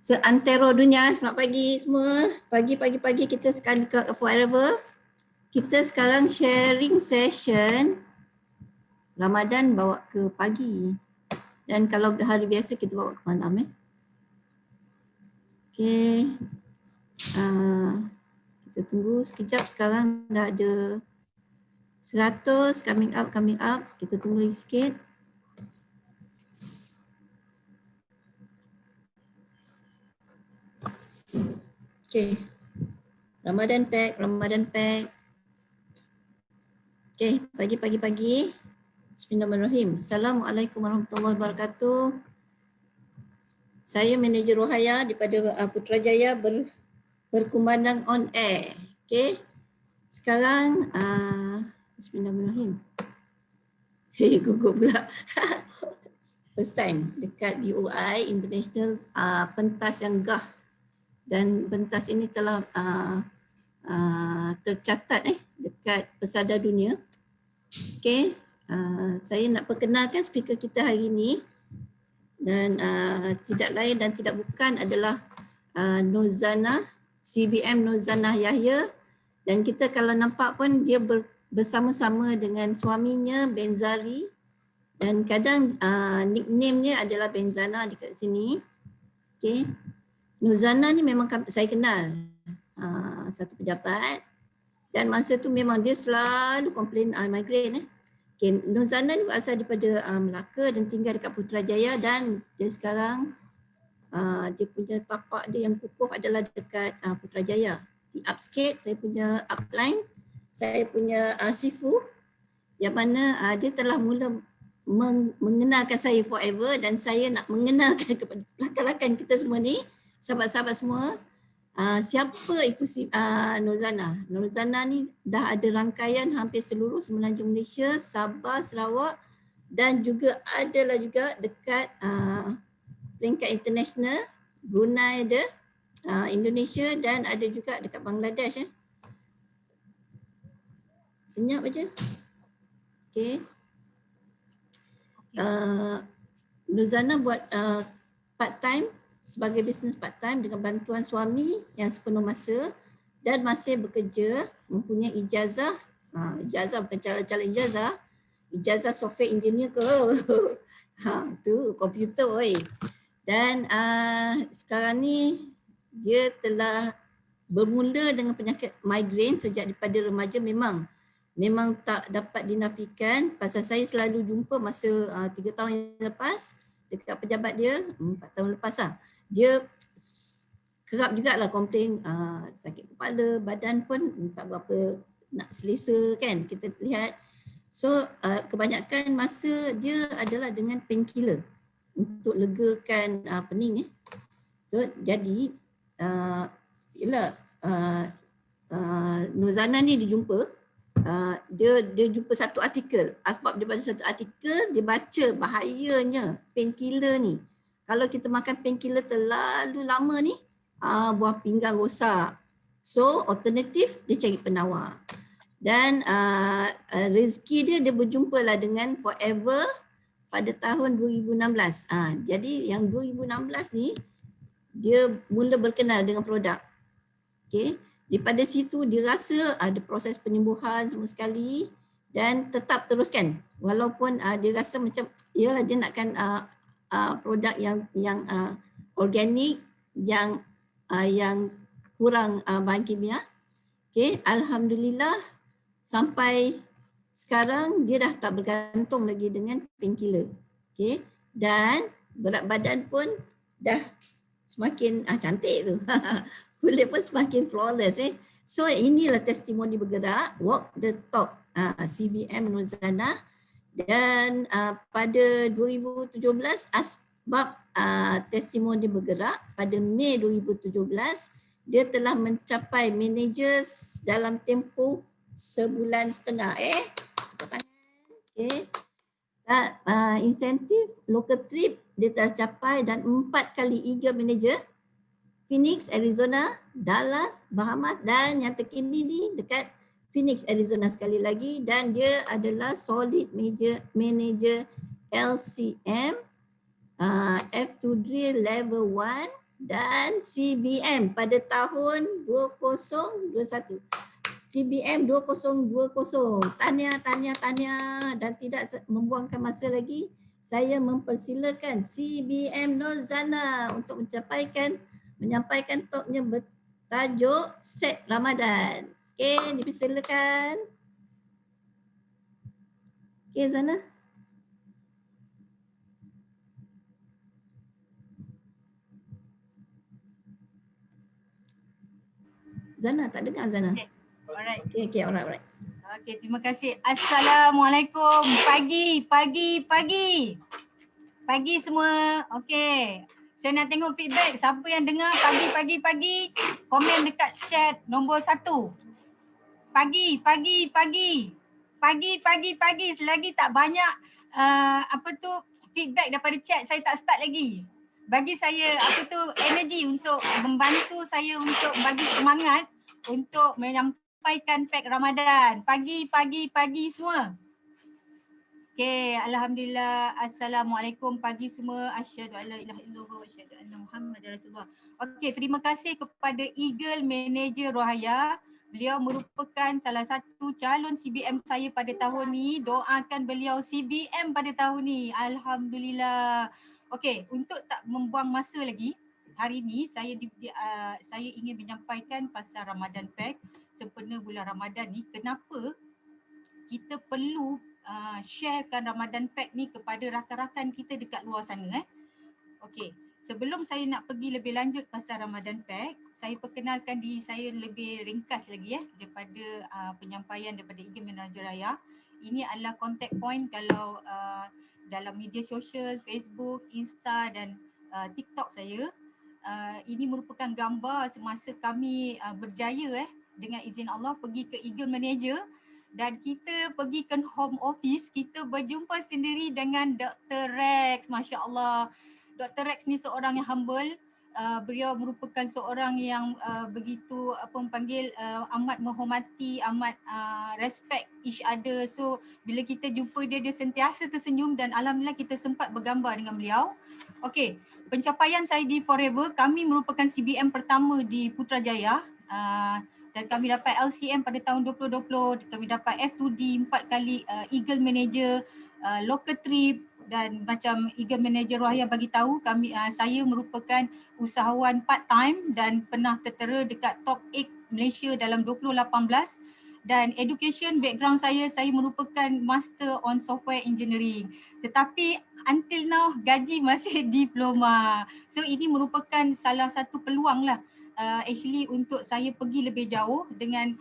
seantero dunia. Selamat pagi semua. Pagi kita sekarang dekat Forever. Kita sekarang sharing session Ramadan bawa ke pagi. Dan kalau hari biasa kita bawa ke malam. Okay. Kita tunggu sekejap. Sekarang dah ada 100 coming up. Kita tunggu lagi sikit. Okay. Ramadan pack. Okay, pagi. Bismillahirrahmanirrahim. Assalamualaikum warahmatullahi wabarakatuh. Saya manager Rohaya daripada Putrajaya berkumandang on air. Okay. Sekarang Bismillahirrahmanirrahim. Gugup pula. First time dekat BOI International pentas yang gah, dan pentas ini telah tercatat dekat pesada dunia. Okay. Saya nak perkenalkan speaker kita hari ini, dan tidak lain dan tidak bukan adalah Nuzana, CBM Nuzana Yahya, dan kita kalau nampak pun dia bersama-sama dengan suaminya Benzari, dan kadang nickname-nya adalah Benzana dekat sini. Okay. Nuzana ni memang saya kenal, satu pejabat, dan masa tu memang dia selalu komplain migraine. Okay. Nuzana ni berasal daripada Melaka dan tinggal dekat Putrajaya, dan dia sekarang dia punya tapak dia yang kukuh adalah dekat Putrajaya. Di up sikit, saya punya upline, saya punya Sifu, yang mana dia telah mula mengenalkan saya forever, dan saya nak mengenalkan kepada rakan-rakan kita semua ni, sahabat-sahabat semua, siapa itu si Nuzana. Nuzana ni dah ada rangkaian hampir seluruh Semenanjung Malaysia, Sabah, Sarawak, dan juga adalah juga dekat peringkat international, Brunei ada, Indonesia, dan ada juga dekat Bangladesh. Senyap aja. Okay. Nuzana buat part time, sebagai bisnes part time dengan bantuan suami yang sepenuh masa, dan masih bekerja, mempunyai ijazah, ijazah bukan calon-calon ijazah software engineer ke. Tu komputer oi. Dan sekarang ni dia telah bermula dengan penyakit migraine sejak daripada remaja. Memang tak dapat dinafikan. Pasal saya selalu jumpa masa 3 tahun yang lepas dekat pejabat dia, 4 tahun lepas lah. Dia kerap jugalah komplain sakit kepala, badan pun tak berapa nak selesa kan, kita lihat. So kebanyakan masa dia adalah dengan painkiller untuk legakan pening. So jadi Nuzana ni dijumpa, dia jumpa satu artikel. Sebab dia baca satu artikel, dia baca bahayanya painkiller ni. Kalau kita makan painkiller terlalu lama ni, buah pinggang rosak. So alternatif dia cari penawar. Dan rezeki dia berjumpa lah dengan Forever pada tahun 2016. Jadi yang 2016 ni dia mula berkenal dengan produk. Okay. Daripada situ dia rasa ada proses penyembuhan semua sekali, dan tetap teruskan. Walaupun dia rasa macam yalah dia nakkan produk yang organik, yang kurang bahan kimia. Okay. Alhamdulillah sampai sekarang dia dah tak bergantung lagi dengan painkiller. Okay. Dan berat badan pun dah semakin cantik tu. Kulit pun semakin flawless. So inilah testimoni bergerak, walk the talk, CBM Nuzana. Dan pada 2017 asbab testimoni bergerak, pada Mei 2017 dia telah mencapai manager dalam tempoh sebulan setengah. Okay. Insentif local trip dia telah capai, dan 4 kali eager manager, Phoenix, Arizona, Dallas, Bahamas, dan yang terkini ni dekat Phoenix, Arizona sekali lagi. Dan dia adalah solid manager LCM F2 drill level 1 dan CBM pada tahun 2021. CBM 2020. Tahniah dan tidak membuangkan masa lagi. Saya mempersilakan CBM Norzana untuk menyampaikan talknya bertajuk Set Ramadan. Okey, dipersilakan. Okey, Zana. Zana, tak dengar Zana. Okay. Alright. Okay, alright. Okay, terima kasih. Assalamualaikum. Pagi semua. Okay. Saya nak tengok feedback. Siapa yang dengar pagi. Komen dekat chat nombor 1. Pagi. Selagi tak banyak feedback daripada chat, saya tak start lagi. Bagi saya energi untuk membantu saya untuk bagi semangat untuk menyampaikan pack Ramadan. Pagi semua. Okay, alhamdulillah. Assalamualaikum pagi semua. Asyhadu an la ilaha illallah wa asyhadu anna Muhammadar Rasulullah. Okay, terima kasih kepada Eagle Manager Rohaya. Beliau merupakan salah satu calon CBM saya pada tahun ni. Doakan beliau CBM pada tahun ni. Alhamdulillah. Okay, untuk tak membuang masa lagi, hari ni saya ingin menyampaikan pasal Ramadan Pack sempena bulan Ramadan ni. Kenapa kita perlu sharekan Ramadan Pack ni kepada rakan-rakan kita dekat luar sana. Okey, sebelum saya nak pergi lebih lanjut pasal Ramadan Pack, saya perkenalkan diri saya lebih ringkas lagi daripada penyampaian daripada Eagle Manager Raya. Ini adalah contact point kalau dalam media sosial, Facebook, Insta dan TikTok saya. Ini merupakan gambar semasa kami berjaya dengan izin Allah pergi ke Eagle Manager. Dan kita pergi ke home office, kita berjumpa sendiri dengan Dr. Rex. Masya Allah. Dr. Rex ni seorang yang humble. Beliau merupakan seorang yang begitu amat menghormati, amat respect each other. So bila kita jumpa dia sentiasa tersenyum dan alhamdulillah kita sempat bergambar dengan beliau. Okey, pencapaian saya di Forever, kami merupakan CBM pertama di Putrajaya. Dan kami dapat LCM pada tahun 2020, kami dapat F2D 4 kali, Eagle Manager, local trip dan macam Eagle Manager Rohaya bagi tahu saya merupakan usahawan part time dan pernah tertera dekat top 8 Malaysia dalam 2018 dan education background saya merupakan master on software engineering, tetapi until now gaji masih diploma. So ini merupakan salah satu peluang lah actually untuk saya pergi lebih jauh dengan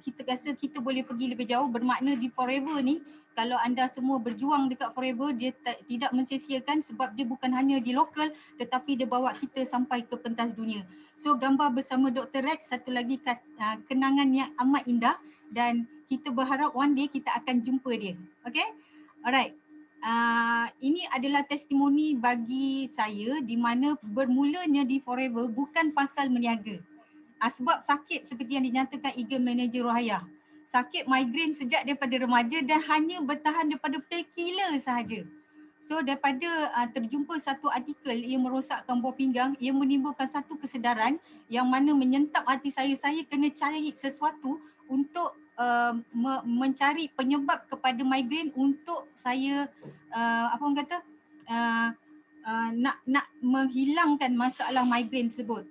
kita rasa kita boleh pergi lebih jauh, bermakna di Forever ni kalau anda semua berjuang dekat Forever, dia tidak mensia-siakan sebab dia bukan hanya di lokal tetapi dia bawa kita sampai ke pentas dunia. So gambar bersama Dr. Rex satu lagi kenangan yang amat indah dan kita berharap one day kita akan jumpa dia. Okay? Alright. Ini adalah testimoni bagi saya di mana bermulanya di Forever bukan pasal meniaga. Sebab sakit seperti yang dinyatakan Eagle Manager Rohaya. Sakit migraine sejak daripada remaja dan hanya bertahan daripada painkiller sahaja. So daripada terjumpa satu artikel yang merosakkan buah pinggang, ia menimbulkan satu kesedaran yang mana menyentap hati saya kena cari sesuatu untuk mencari penyebab kepada migraine untuk saya nak menghilangkan masalah migraine tersebut.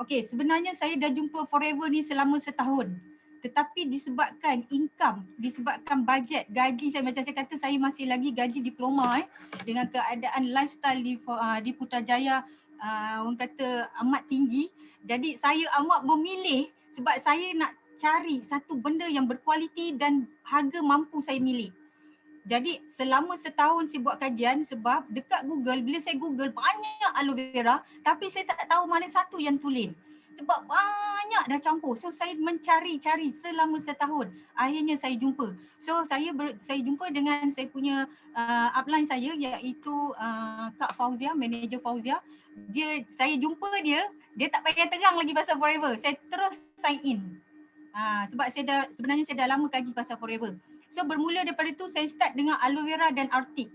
Okey, sebenarnya saya dah jumpa Forever ni selama setahun. Tetapi disebabkan income, disebabkan bajet, gaji saya, macam saya kata saya masih lagi gaji diploma dengan keadaan lifestyle di Putrajaya orang kata amat tinggi. Jadi saya amat memilih sebab saya nak cari satu benda yang berkualiti dan harga mampu saya milik. Jadi selama setahun saya buat kajian sebab dekat Google, bila saya Google banyak aloe vera tapi saya tak tahu mana satu yang tulen. Sebab banyak dah campur. So saya mencari-cari selama setahun. Akhirnya saya jumpa. So saya jumpa dengan saya punya upline saya iaitu Kak Fauzia, manager Fauzia. Saya jumpa dia tak payah terang lagi pasal Forever. Saya terus sign in. Sebab sebenarnya saya dah lama kaji pasal Forever. So bermula daripada tu saya start dengan aloe vera dan Arctic.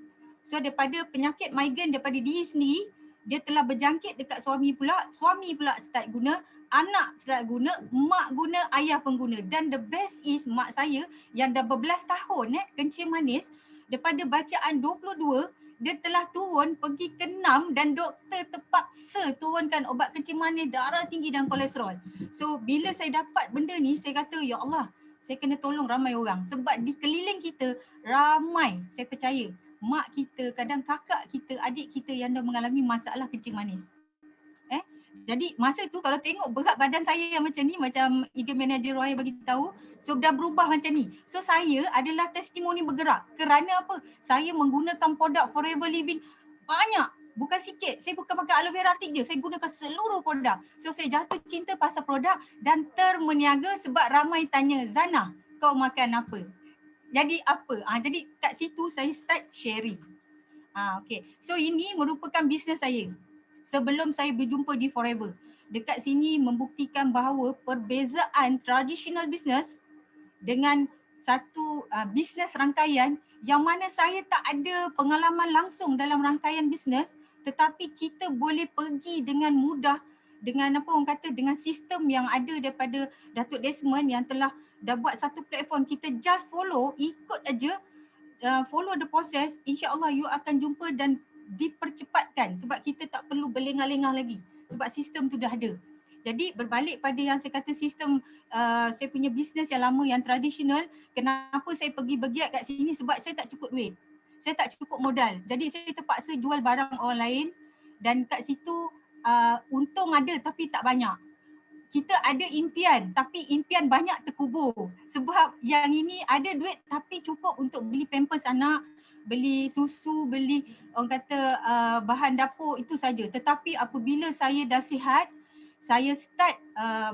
So daripada penyakit migraine daripada diri sendiri, dia telah berjangkit dekat suami pula start guna, anak start guna, mak guna, ayah pun guna. Dan the best is mak saya yang dah berbelas tahun kencing manis, daripada bacaan 22 dia telah turun pergi ke 6 dan doktor terpaksa turunkan ubat kencing manis, darah tinggi dan kolesterol. So bila saya dapat benda ni, saya kata ya Allah, saya kena tolong ramai orang. Sebab di keliling kita ramai, saya percaya, mak kita, kadang kakak kita, adik kita yang dah mengalami masalah kencing manis. Jadi masa tu kalau tengok berat badan saya yang macam ni, macam Eagle Manager Roy bagi tahu, so dah berubah macam ni. So saya adalah testimoni bergerak. Kerana apa? Saya menggunakan produk Forever Living banyak. Bukan sikit. Saya bukan pakai aloe vera tik je. Saya gunakan seluruh produk. So saya jatuh cinta pasal produk dan termeniaga sebab ramai tanya, Zana, kau makan apa? Jadi apa? Jadi kat situ saya start sharing. Okay. So ini merupakan bisnes saya. Sebelum saya berjumpa di Forever. Dekat sini membuktikan bahawa perbezaan traditional business dengan satu bisnes rangkaian yang mana saya tak ada pengalaman langsung dalam rangkaian bisnes, tetapi kita boleh pergi dengan mudah dengan apa orang kata, dengan sistem yang ada daripada Datuk Desmond yang telah dah buat satu platform. Kita just follow, ikut aja, follow the process, insya-Allah you akan jumpa dan dipercepatkan sebab kita tak perlu berlengah-lengah lagi sebab sistem tu dah ada. Jadi berbalik pada yang saya kata sistem saya punya bisnes yang lama yang tradisional, kenapa saya pergi bergiat kat sini sebab saya tak cukup duit. Saya tak cukup modal. Jadi saya terpaksa jual barang orang lain dan kat situ untung ada tapi tak banyak. Kita ada impian tapi impian banyak terkubur sebab yang ini ada duit tapi cukup untuk beli pampers anak, beli susu, beli orang kata bahan dapur, itu saja. Tetapi apabila saya dah sihat, saya start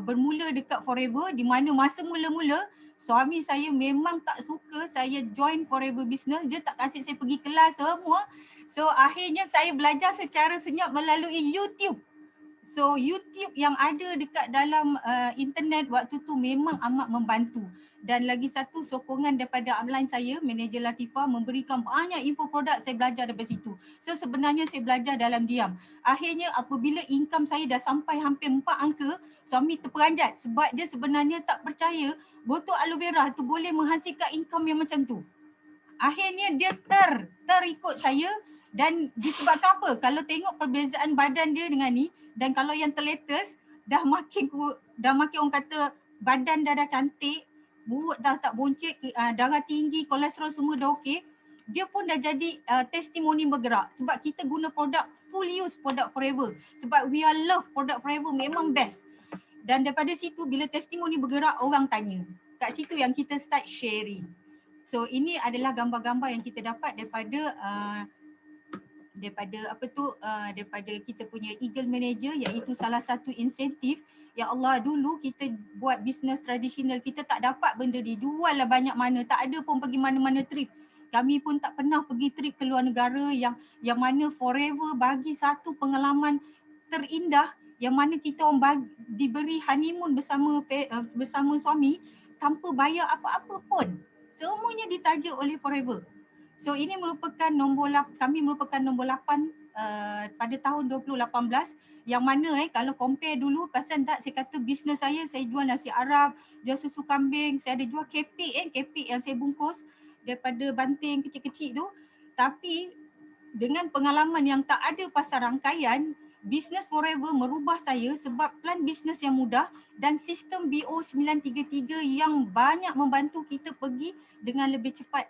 bermula dekat Forever, di mana masa mula-mula suami saya memang tak suka saya join Forever Business. Dia tak kasih saya pergi kelas semua. So akhirnya saya belajar secara senyap melalui YouTube. So YouTube yang ada dekat dalam internet waktu tu memang amat membantu. Dan lagi satu sokongan daripada upline saya, Manager Latifah, memberikan banyak info produk, saya belajar daripada situ. So sebenarnya saya belajar dalam diam. Akhirnya apabila income saya dah sampai hampir 4 angka, suami terperanjat sebab dia sebenarnya tak percaya botol aloe vera tu boleh menghasilkan income yang macam tu. Akhirnya dia terikut saya dan disebabkan apa? Kalau tengok perbezaan badan dia dengan ni dan kalau yang terletas dah makin orang kata badan dah cantik, mulut dah tak boncet, darah tinggi, kolesterol semua dah okey, dia pun dah jadi testimoni bergerak sebab kita guna produk full use, produk Forever. Sebab we are love produk Forever, memang best. Dan daripada situ bila testimoni bergerak, orang tanya. Kat situ yang kita start sharing. So ini adalah gambar-gambar yang kita dapat daripada daripada kita punya Eagle Manager, iaitu salah satu insentif. Ya Allah, dulu kita buat bisnes tradisional, kita tak dapat benda dijual lah banyak mana, tak ada pun pergi mana-mana trip. Kami pun tak pernah pergi trip ke luar negara yang mana Forever bagi satu pengalaman terindah yang mana kita orang diberi honeymoon bersama suami tanpa bayar apa-apa pun. Semuanya ditaja oleh Forever. So ini merupakan kami merupakan nombor 8 pada tahun 2018 yang mana kalau compare dulu, pasal tak saya kata bisnes saya jual nasi Arab, jual susu kambing, saya ada jual kepik yang saya bungkus daripada banting kecil-kecil tu. Tapi dengan pengalaman yang tak ada pasal rangkaian, bisnes Forever merubah saya sebab plan bisnes yang mudah dan sistem BO 933 yang banyak membantu kita pergi dengan lebih cepat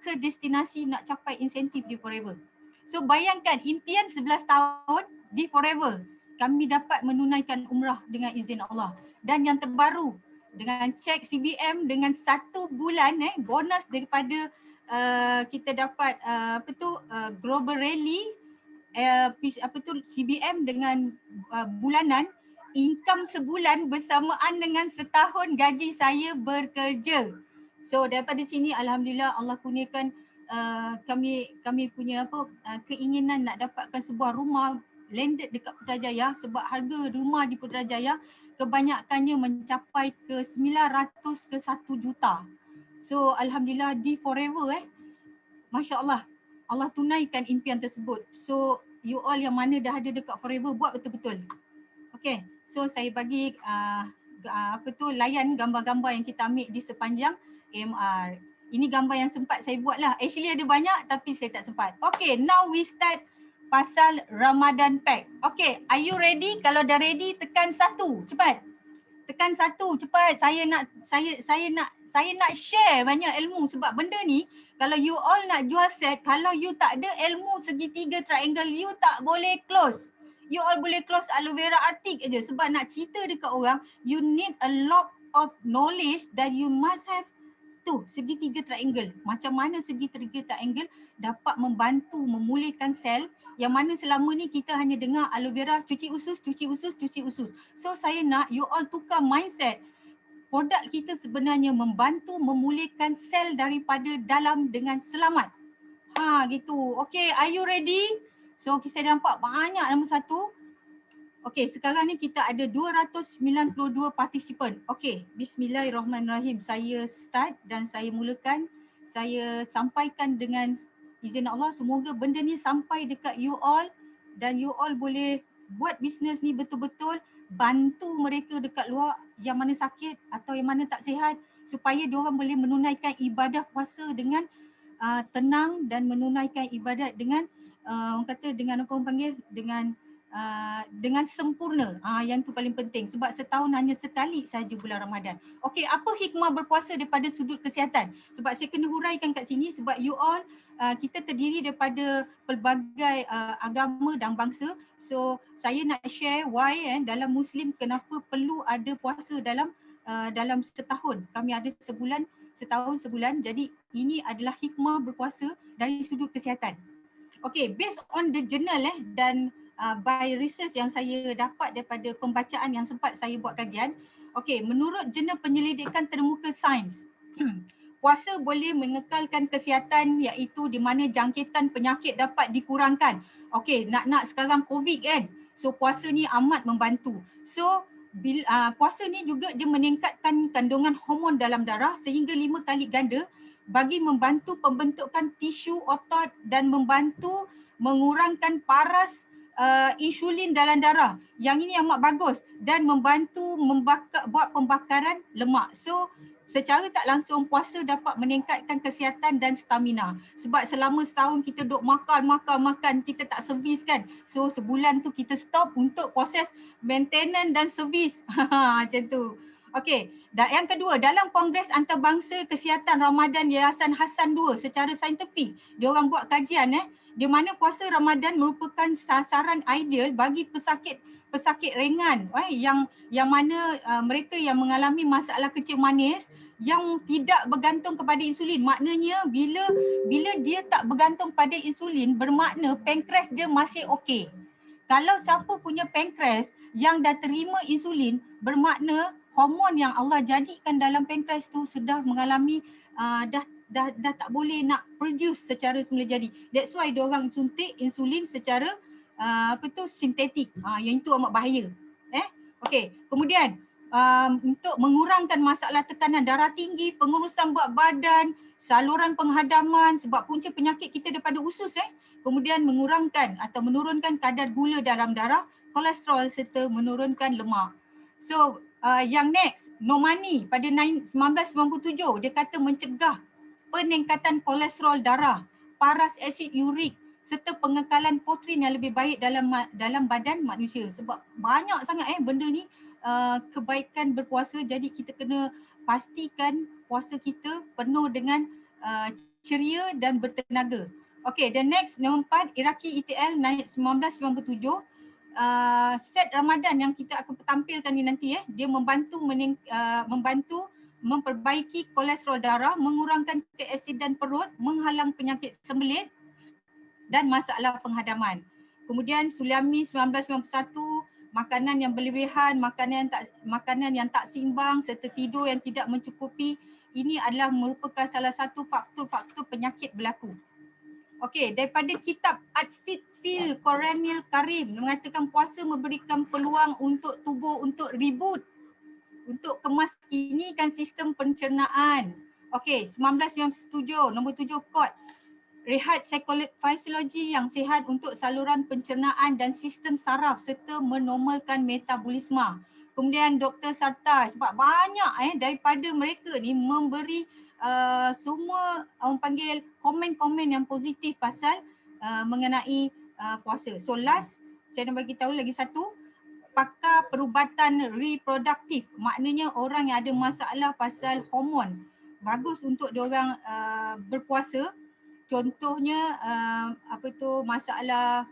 ke destinasi nak capai insentif di Forever. So bayangkan impian 11 tahun di Forever, kami dapat menunaikan umrah dengan izin Allah. Dan yang terbaru, dengan cek CBM dengan 1 bulan bonus daripada kita dapat Global Rally CBM dengan bulanan, income sebulan bersamaan dengan setahun gaji saya bekerja. So daripada sini alhamdulillah Allah kurniakan kami punya keinginan nak dapatkan sebuah rumah landed dekat Putrajaya, sebab harga rumah di Putrajaya kebanyakannya mencapai ke 900 ke 1 juta. So alhamdulillah di Forever Masya Allah, Allah tunaikan impian tersebut. So you all yang mana dah ada dekat Forever buat betul-betul. Okay, so saya bagi layan gambar-gambar yang kita ambil di sepanjang AMR. Ini gambar yang sempat saya buat lah. Actually ada banyak tapi saya tak sempat. Okay, now we start pasal Ramadan Pack. Okay, are you ready? Kalau dah ready tekan 1, cepat. Tekan 1, cepat. Saya nak share banyak ilmu sebab benda ni kalau you all nak jual set, kalau you tak ada ilmu segitiga triangle, you tak boleh close. You all boleh close aloe vera artik aja sebab nak cerita dekat orang, you need a lot of knowledge that you must have tu segitiga triangle. Macam mana segitiga triangle dapat membantu memulihkan sel yang mana selama ni kita hanya dengar aloe vera cuci usus, cuci usus, cuci usus. So saya nak you all tukar mindset. Produk kita sebenarnya membantu memulihkan sel daripada dalam dengan selamat. Gitu. Okay, are you ready? So saya nampak banyak nombor 1. Okay, sekarang ni kita ada 292 partisipan. Okay, bismillahirrahmanirrahim. Saya start dan saya mulakan. Saya sampaikan dengan izin Allah. Semoga benda ni sampai dekat you all dan you all boleh buat bisnes ni betul-betul bantu mereka dekat luar yang mana sakit atau yang mana tak sihat supaya diorang boleh menunaikan ibadah puasa dengan tenang dan menunaikan ibadat dengan orang kata dengan apa orang panggil dengan sempurna. Yang tu paling penting sebab setahun hanya sekali saja bulan Ramadan. Okey, apa hikmah berpuasa daripada sudut kesihatan? Sebab saya kena huraikan kat sini sebab you all kita terdiri daripada pelbagai agama dan bangsa. So saya nak share why dalam Muslim kenapa perlu ada puasa dalam setahun. Kami ada setahun sebulan. Jadi ini adalah hikmah berpuasa dari sudut kesihatan. Okay, based on the journal dan by research yang saya dapat daripada pembacaan yang sempat saya buat kajian. Okay, menurut jurnal penyelidikan termuka sains, puasa boleh mengekalkan kesihatan iaitu di mana jangkitan penyakit dapat dikurangkan. Okay, nak sekarang COVID kan. So puasa ni amat membantu. So puasa ni juga dia meningkatkan kandungan hormon dalam darah sehingga 5 kali ganda bagi membantu pembentukan tisu otot dan membantu mengurangkan paras insulin dalam darah. Yang ini amat bagus dan membantu buat pembakaran lemak. So secara tak langsung puasa dapat meningkatkan kesihatan dan stamina. Sebab selama setahun kita duk makan, kita tak servis kan. So sebulan tu kita stop untuk proses maintenance dan servis. Macam tu. Okey, dan yang kedua, dalam Kongres Antarabangsa Kesihatan Ramadan Yayasan Hasan II secara saintifik, diorang buat kajian di mana puasa Ramadan merupakan sasaran ideal bagi pesakit ringan yang mana mereka yang mengalami masalah kencing manis yang tidak bergantung kepada insulin. Maknanya bila dia tak bergantung pada insulin bermakna pankreas dia masih okey. Kalau siapa punya pankreas yang dah terima insulin bermakna hormon yang Allah jadikan dalam pankreas tu sudah mengalami dah tak boleh nak produce secara semula jadi. That's why diorang suntik insulin secara sintetik. Yang itu amat bahaya. Okey, kemudian untuk mengurangkan masalah tekanan darah tinggi, pengurusan berat badan, saluran penghadaman sebab punca penyakit kita daripada usus kemudian mengurangkan atau menurunkan kadar gula dalam darah, kolesterol serta menurunkan lemak. So yang next, Nomani pada 1997 dia kata mencegah peningkatan kolesterol darah, paras asid urik serta pengekalan protein yang lebih baik dalam badan manusia. Sebab banyak sangat benda ni kebaikan berpuasa, jadi kita kena pastikan puasa kita penuh dengan ceria dan bertenaga. Okay, the next nombor 4, Iraqi ETL 1997. Set Ramadan yang kita akan tampilkan ni nanti dia membantu memperbaiki kolesterol darah, mengurangkan keasidan perut, menghalang penyakit sembelit dan masalah penghadaman. Kemudian Sulami 1991, makanan yang berlebihan, makanan yang tak seimbang serta tidur yang tidak mencukupi, ini adalah merupakan salah satu faktor-faktor penyakit berlaku. Okey, daripada kitab Atfit Fil Quranil Karim mengatakan puasa memberikan peluang untuk tubuh untuk reboot, untuk kemaskinikan sistem pencernaan. Okey, 1997 nombor 7 kod rehat fisiologi yang sihat untuk saluran pencernaan dan sistem saraf serta menormalkan metabolisme. Kemudian Dr. Sartaj, sebab banyak daripada mereka ni memberi semua orang panggil komen-komen yang positif pasal mengenai puasa. So last, saya nak bagi tahu lagi satu, pakar perubatan reproduktif, maknanya orang yang ada masalah pasal hormon, bagus untuk diorang berpuasa. Contohnya masalah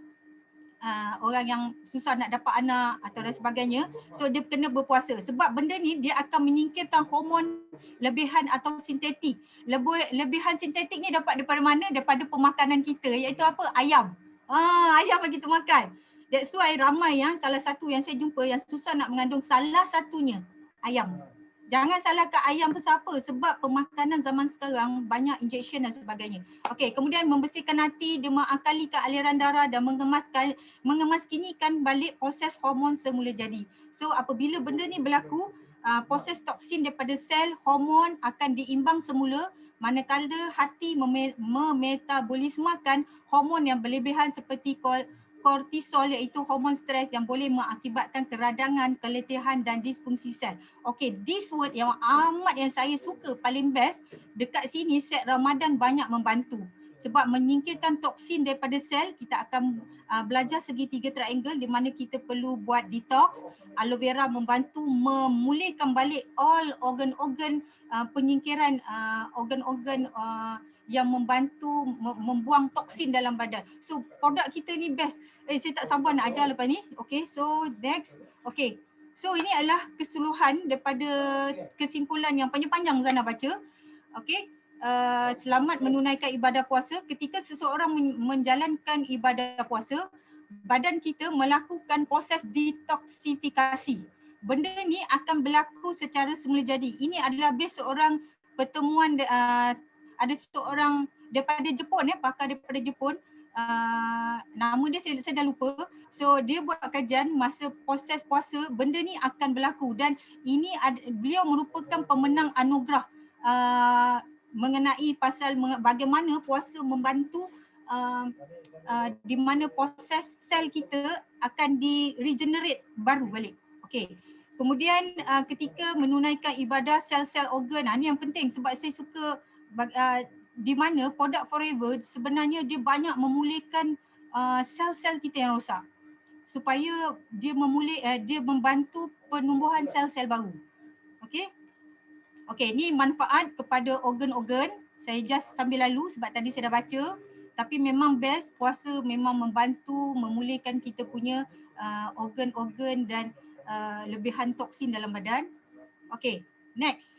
orang yang susah nak dapat anak atau dan sebagainya. So dia kena berpuasa sebab benda ni dia akan menyingkirkan hormon lebihan atau sintetik. Lebihan sintetik ni dapat daripada mana? Daripada pemakanan kita, iaitu apa? Ayam. Ayam bagi kita makan. That's why ramai yang salah satu yang saya jumpa yang susah nak mengandung, salah satunya ayam. Jangan salahkan ayam pasal apa? Sebab pemakanan zaman sekarang banyak injection dan sebagainya. Okey, kemudian membersihkan hati, dia mengakalikan aliran darah dan mengemaskinikan balik proses hormon semula jadi. So apabila benda ni berlaku, proses toksin daripada sel hormon akan diimbang semula, manakala hati memetabolismakan hormon yang berlebihan seperti kortisol, iaitu hormon stres yang boleh mengakibatkan keradangan, keletihan dan disfungsi sel. Okey, this word yang amat yang saya suka, paling best dekat sini, set Ramadan banyak membantu. Sebab menyingkirkan toksin daripada sel, kita akan belajar segitiga triangle di mana kita perlu buat detox. Aloe vera membantu memulihkan balik all organ-organ penyingkiran organ-organ yang membantu membuang toksin dalam badan. So produk kita ni best. Saya tak sabar nak ajar lepas ni. Okay, so next. Okay, so ini adalah keseluruhan daripada kesimpulan yang panjang-panjang Zana baca. Okay, selamat menunaikan ibadah puasa. Ketika seseorang menjalankan ibadah puasa, badan kita melakukan proses detoksifikasi. Benda ni akan berlaku secara semula jadi. Ini adalah base seorang pertemuan, ada seorang daripada Jepun, pakar daripada Jepun. Nama dia saya dah lupa. So dia buat kajian masa proses puasa, benda ni akan berlaku dan ini beliau merupakan pemenang anugerah mengenai pasal bagaimana puasa membantu di mana proses sel kita akan di-regenerate baru balik. Okey. Kemudian ketika menunaikan ibadah sel-sel organ, ni yang penting sebab saya suka di mana produk Forever sebenarnya dia banyak memulihkan sel-sel kita yang rosak supaya dia dia membantu penumbuhan sel-sel baru. Okey. Okey, ni manfaat kepada organ-organ. Saya just sambil lalu sebab tadi saya dah baca. Tapi memang best, puasa memang membantu memulihkan kita punya organ-organ dan lebihan toksin dalam badan. Okey, next.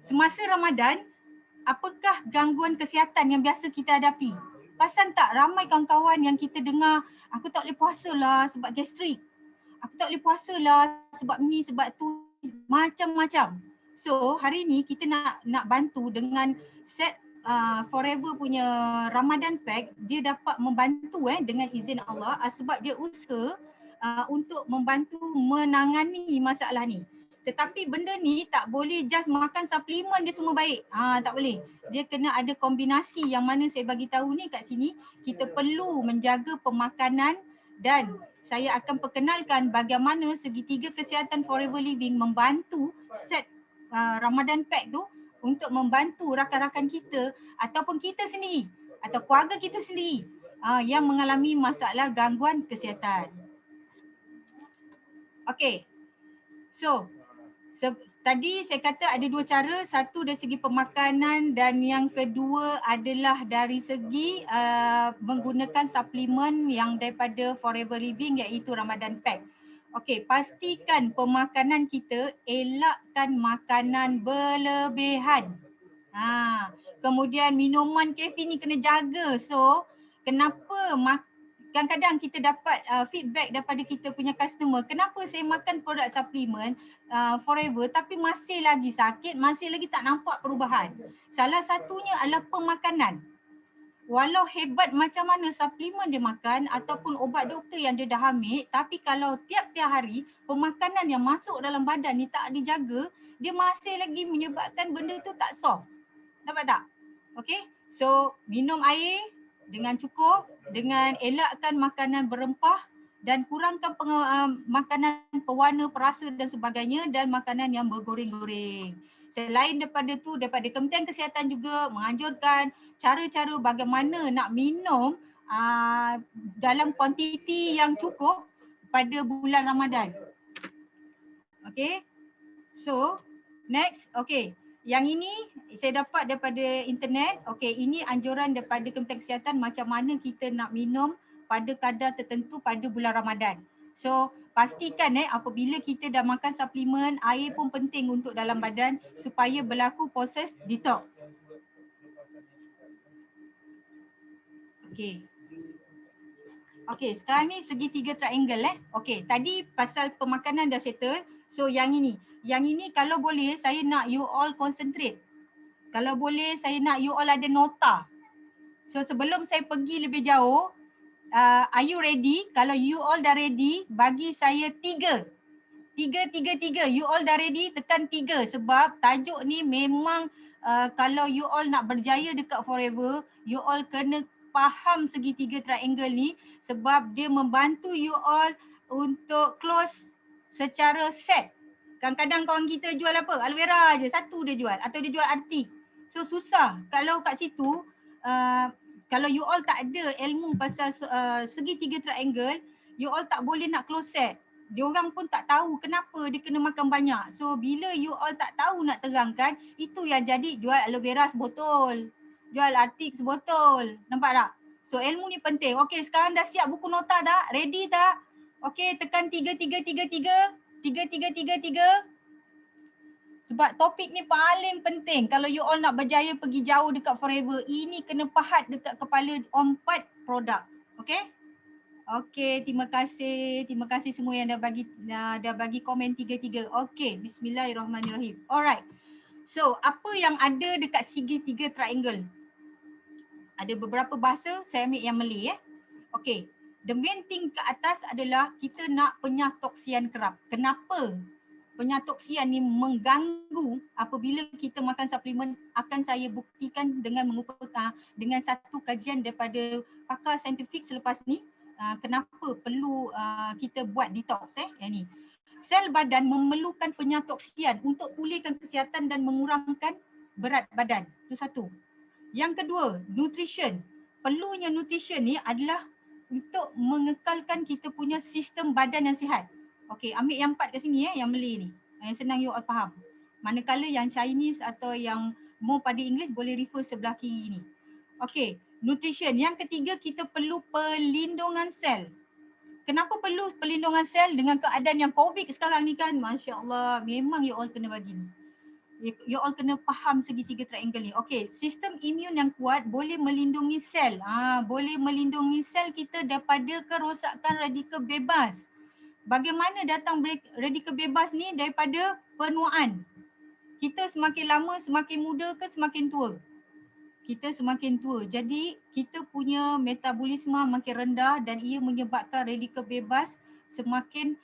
Semasa Ramadan, apakah gangguan kesihatan yang biasa kita hadapi? Perasan tak ramai kawan-kawan yang kita dengar, aku tak boleh puasa lah sebab gastrik. Aku tak boleh puasa lah sebab ni, sebab tu, macam-macam. So hari ni kita nak bantu dengan set Forever punya Ramadan Pack. Dia dapat membantu dengan izin Allah sebab dia usaha untuk membantu menangani masalah ni. Tetapi benda ni tak boleh just makan suplemen dia semua baik. Tak boleh. Dia kena ada kombinasi yang mana saya bagi tahu ni kat sini. Kita perlu menjaga pemakanan dan saya akan perkenalkan bagaimana segitiga kesihatan Forever Living membantu set Ramadan Pack tu untuk membantu rakan-rakan kita ataupun kita sendiri atau keluarga kita sendiri yang mengalami masalah gangguan kesihatan. Okey. So, tadi saya kata ada dua cara, satu dari segi pemakanan dan yang kedua adalah dari segi menggunakan suplemen yang daripada Forever Living iaitu Ramadan Pack. Okey, pastikan pemakanan kita, elakkan makanan berlebihan. Kemudian minuman kafein ni kena jaga. So, kenapa kadang-kadang kita dapat feedback daripada kita punya customer, kenapa saya makan produk suplemen Forever tapi masih lagi sakit, masih lagi tak nampak perubahan. Salah satunya adalah pemakanan. Walau hebat macam mana suplemen dia makan ataupun ubat doktor yang dia dah ambil, tapi kalau tiap-tiap hari pemakanan yang masuk dalam badan ni tak dijaga, dia masih lagi menyebabkan benda tu tak soft. Dapat tak? Okey? So minum air dengan cukup, dengan elakkan makanan berempah dan kurangkan makanan pewarna, perasa dan sebagainya, dan makanan yang bergoreng-goreng. Selain daripada tu, daripada Kementerian Kesihatan juga menganjurkan cara-cara bagaimana nak minum dalam kuantiti yang cukup pada bulan Ramadan. Okay, so next, okay. Yang ini saya dapat daripada internet. Okay, ini anjuran daripada Kementerian Kesihatan macam mana kita nak minum pada kadar tertentu pada bulan Ramadan. So pastikan apabila kita dah makan suplemen, air pun penting untuk dalam badan supaya berlaku proses detox. Okay. Okay, sekarang ni segitiga triangle Okay, tadi pasal pemakanan dah settle. So yang ini kalau boleh saya nak you all concentrate. Kalau boleh saya nak you all ada nota. So sebelum saya pergi lebih jauh, are you ready? Kalau you all dah ready, bagi saya 3. 3. You all dah ready, tekan 3 sebab tajuk ni memang kalau you all nak berjaya dekat Forever, you all kena faham segitiga triangle ni sebab dia membantu you all untuk close secara set. Kadang-kadang kawan kita jual apa? Aloe vera je, satu dia jual atau dia jual artik. So susah kalau kat situ kalau you all tak ada ilmu pasal segitiga triangle, you all tak boleh nak close set. Diorang pun tak tahu kenapa dia kena makan banyak. So bila you all tak tahu nak terangkan, itu yang jadi jual aloe vera sebotol, jual artik sebotol. Nampak tak? So ilmu ni penting. Okay, sekarang dah siap buku nota tak? Ready tak? Okay, tekan 3. Sebab topik ni paling penting. Kalau you all nak berjaya pergi jauh dekat Forever, ini kena pahat dekat kepala on 4 produk. Okay? Okay, terima kasih. Terima kasih semua yang dah bagi komen 3. Okay, bismillahirrahmanirrahim. Alright. So, apa yang ada dekat segitiga triangle? Ada beberapa bahasa, saya ambil yang Malay Okay. The main thing ke atas adalah kita nak penyatoksian kerap. Kenapa penyatoksian ni mengganggu apabila kita makan suplemen? Akan saya buktikan dengan mengupakan dengan satu kajian daripada pakar saintifik selepas ni. Kenapa perlu kita buat detox yang ni. Sel badan memerlukan penyatoksian untuk pulihkan kesihatan dan mengurangkan berat badan. Itu satu. Yang kedua, nutrition. Perlunya nutrition ni adalah untuk mengekalkan kita punya sistem badan yang sihat. Okey, ambil yang 4 kat sini yang Malay ni. Yang senang you all faham. Manakala yang Chinese atau yang more pada English boleh refer sebelah kiri ni. Okey, nutrition. Yang ketiga, kita perlu perlindungan sel. Kenapa perlu perlindungan sel dengan keadaan yang COVID sekarang ni kan? Masya Allah, memang you all kena bagi ni. You all kena faham segitiga triangle ni. Okey, sistem imun yang kuat boleh melindungi sel. Boleh melindungi sel kita daripada kerosakan radikal bebas. Bagaimana datang radikal bebas ni? Daripada penuaan. Kita semakin lama semakin muda ke semakin tua? Kita semakin tua. Jadi kita punya metabolisme makin rendah dan ia menyebabkan radikal bebas semakin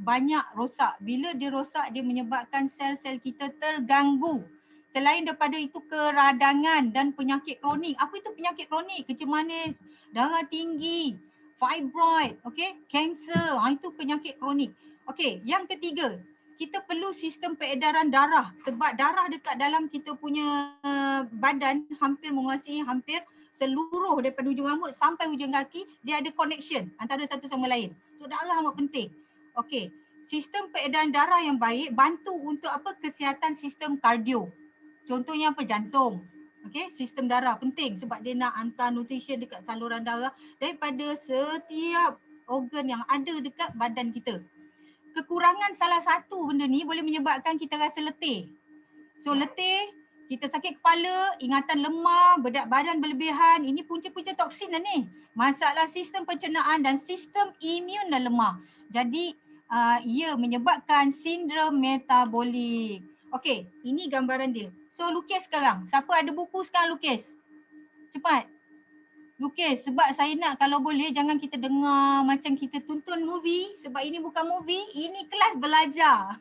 banyak rosak. Bila dia rosak, dia menyebabkan sel-sel kita terganggu. Selain daripada itu, keradangan dan penyakit kronik. Apa itu penyakit kronik? Kencing manis, darah tinggi, fibroid, kanser. Itu penyakit kronik. Yang ketiga, kita perlu sistem peredaran darah sebab darah dekat dalam kita punya badan hampir menguasai hampir seluruh daripada hujung rambut sampai hujung kaki, dia ada connection antara satu sama lain. So darah amat penting. Sistem peredaran darah yang baik bantu untuk apa? Kesihatan sistem kardio. Contohnya apa? Jantung. Sistem darah penting sebab dia nak hantar nutrition dekat saluran darah daripada setiap organ yang ada dekat badan kita. Kekurangan salah satu benda ni boleh menyebabkan kita rasa letih. So letih, kita sakit kepala, ingatan lemah, berat badan berlebihan. Ini punca-punca toksin dah ni. Masalah sistem pencernaan dan sistem imun dah lemah. Jadi ia menyebabkan sindrom metabolik. Ini gambaran dia. So lukis sekarang. Siapa ada buku sekarang lukis? Cepat. Lukis sebab saya nak kalau boleh jangan kita dengar macam kita tonton movie sebab ini bukan movie, ini kelas belajar.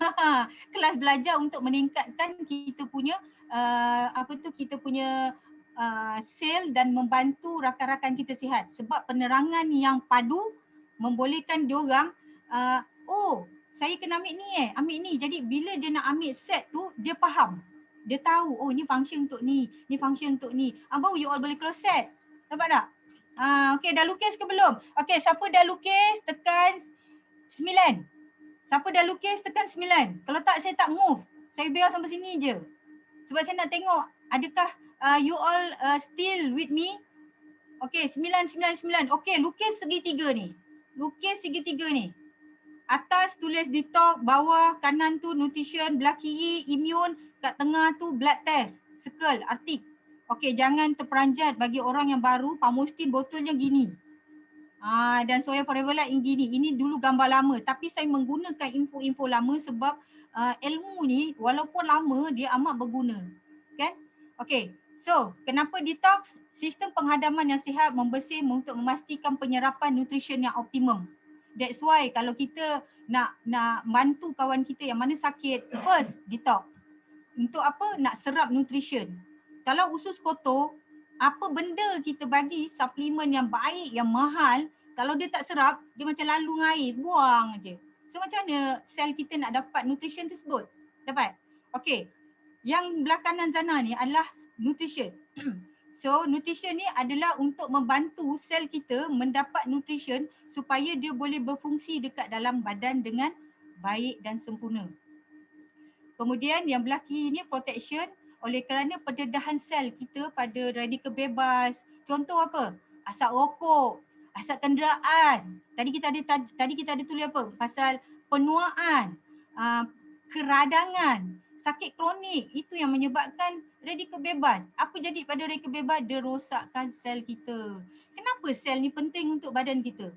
Kelas belajar untuk meningkatkan kita punya kita punya sel dan membantu rakan-rakan kita sihat. Sebab penerangan yang padu membolehkan diorang oh saya kena ambil ni. Jadi bila dia nak ambil set tu, dia faham. Dia tahu, oh ni function untuk ni function untuk ni. Baru you all boleh close set. Nampak tak? Okay, dah lukis ke belum? Okay, siapa dah lukis tekan 9. Siapa dah lukis tekan 9. Kalau tak, saya tak move. Saya biar sampai sini je. Sebab saya nak tengok adakah you all still with me. Okay, 9. Okay, lukis segitiga ni. Atas tulis detox, bawah kanan tu nutrition, belah kiri immune, kat tengah tu blood test. Circle, artik. Okay, jangan terperanjat bagi orang yang baru, Pamustin botolnya gini. Dan Soya Forever Light yang gini. Ini dulu gambar lama, tapi saya menggunakan info-info lama sebab ilmu ni walaupun lama dia amat berguna. Kan? Okay, so kenapa detox? Sistem penghadaman yang sihat membersih untuk memastikan penyerapan nutrition yang optimum. That's why kalau kita nak bantu kawan kita yang mana sakit, first detox. Untuk apa? Nak serap nutrition. Kalau usus kotor, apa benda kita bagi suplemen yang baik, yang mahal, kalau dia tak serap, dia macam lalu air, buang je. So macam mana sel kita nak dapat nutrition tersebut? Dapat? Okay. Yang belah kanan sana ni adalah nutrition. So nutrition ni adalah untuk membantu sel kita mendapat nutrition supaya dia boleh berfungsi dekat dalam badan dengan baik dan sempurna. Kemudian yang belah kiri ni protection oleh kerana pendedahan sel kita pada radikal bebas. Contoh apa? Asap rokok, asap kenderaan. Tadi kita ada tulis apa? Pasal penuaan, keradangan, sakit kronik. Itu yang menyebabkan radikal bebas. Apa jadi pada radikal bebas? Dia rosakkan sel kita. Kenapa sel ni penting untuk badan kita?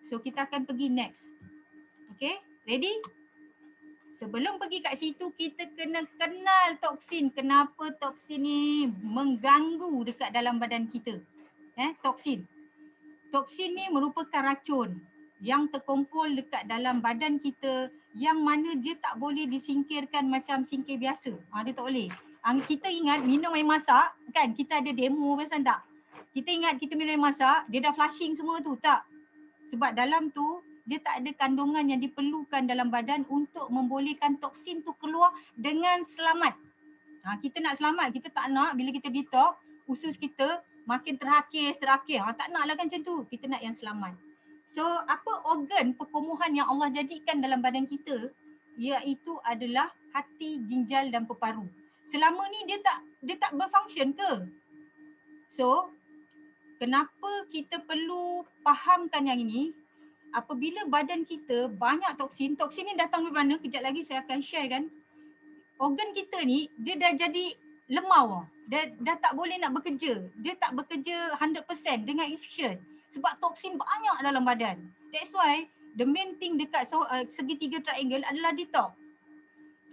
So kita akan pergi next. Okay, ready? Sebelum pergi kat situ, kita kena kenal toksin. Kenapa toksin ni mengganggu dekat dalam badan kita. Toksin. Toksin ni merupakan racun yang terkumpul dekat dalam badan kita yang mana dia tak boleh disingkirkan macam singkir biasa. Dia tak boleh. Kita ingat minum air masak, kan? Kita ada demo pasal tak? Kita ingat kita minum air masak, dia dah flushing semua tu. Tak. Sebab dalam tu, dia tak ada kandungan yang diperlukan dalam badan untuk membolehkan toksin tu keluar dengan selamat. Kita nak selamat, kita tak nak bila kita detox, usus kita makin terhakis. Tak naklah kan macam tu, kita nak yang selamat. So apa organ perkumuhan yang Allah jadikan dalam badan kita? Iaitu adalah hati, ginjal dan peparu. Selama ni dia tak berfungsi ke? So kenapa kita perlu fahamkan yang ini? Apabila badan kita banyak toksin ni datang dari mana? Kejap lagi saya akan share kan. Organ kita ni dia dah jadi lemau. Dah tak boleh nak bekerja. Dia tak bekerja 100% dengan efisien. Sebab toksin banyak dalam badan. That's why the main thing dekat segitiga triangle adalah detox.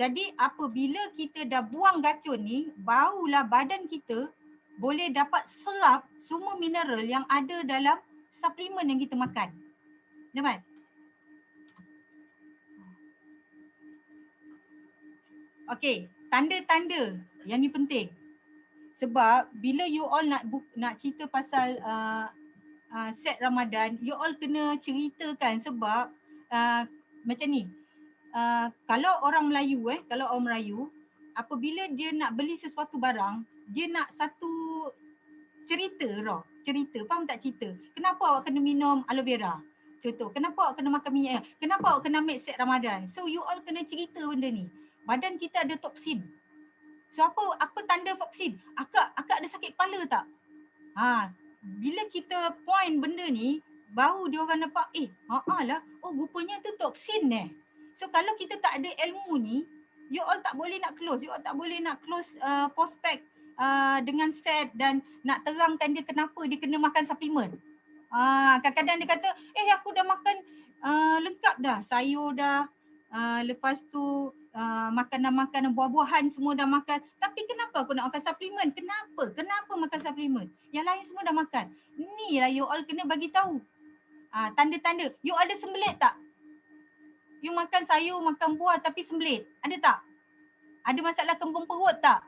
Jadi apabila kita dah buang racun ni, barulah badan kita boleh dapat serap semua mineral yang ada dalam suplemen yang kita makan. Dapat? Okey, tanda-tanda yang ni penting. Sebab bila you all nak cerita pasal set Ramadan, you all kena ceritakan sebab macam ni. Kalau orang Melayu apabila dia nak beli sesuatu barang, dia nak satu cerita, faham tak cerita? Kenapa awak kena minum aloe vera? Contoh, kenapa awak kena makan minyak? Kenapa awak kena ambil set Ramadan? So you all kena cerita benda ni. Badan kita ada toksin. So apa tanda toksin? Akak ada sakit kepala tak? Bila kita point benda ni, baru dia orang nampak, lah, rupanya tu toksin . So kalau kita tak ada ilmu ni, you all tak boleh nak close. You all tak boleh nak close prospek dengan set dan nak terangkan dia kenapa dia kena makan suplemen. Kadang-kadang dia kata, aku dah makan lengkap dah. Sayur dah, lepas tu makanan-makanan buah-buahan semua dah makan. Tapi kenapa aku nak makan suplemen? Kenapa makan suplemen? Yang lain semua dah makan. Inilah you all kena bagi tahu. Tanda-tanda. You ada sembelit tak? You makan sayur, makan buah tapi sembelit. Ada tak? Ada masalah kembung perut tak?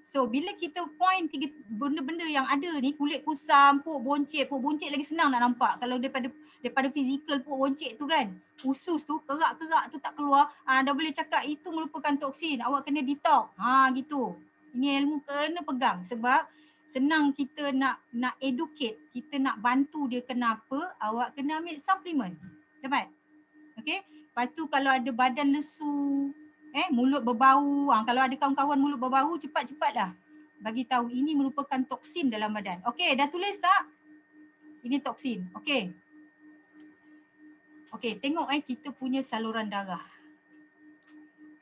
So bila kita point tiga benda-benda yang ada ni, kulit kusam, pok boncit lagi senang nak nampak kalau daripada fizikal pok boncit tu kan. Usus tu, kerak-kerak tu tak keluar, dah boleh cakap itu merupakan toksin, awak kena detox. Gitu. Ini ilmu kena pegang sebab senang kita nak educate, kita nak bantu dia kenapa, awak kena ambil suplemen. Dapat? Okay. Lepas tu kalau ada badan lesu, mulut berbau, kalau ada kawan-kawan mulut berbau, cepat-cepatlah bagi tahu ini merupakan toksin dalam badan. Okey, dah tulis tak? Ini toksin. Okey. Okey, tengok kita punya saluran darah.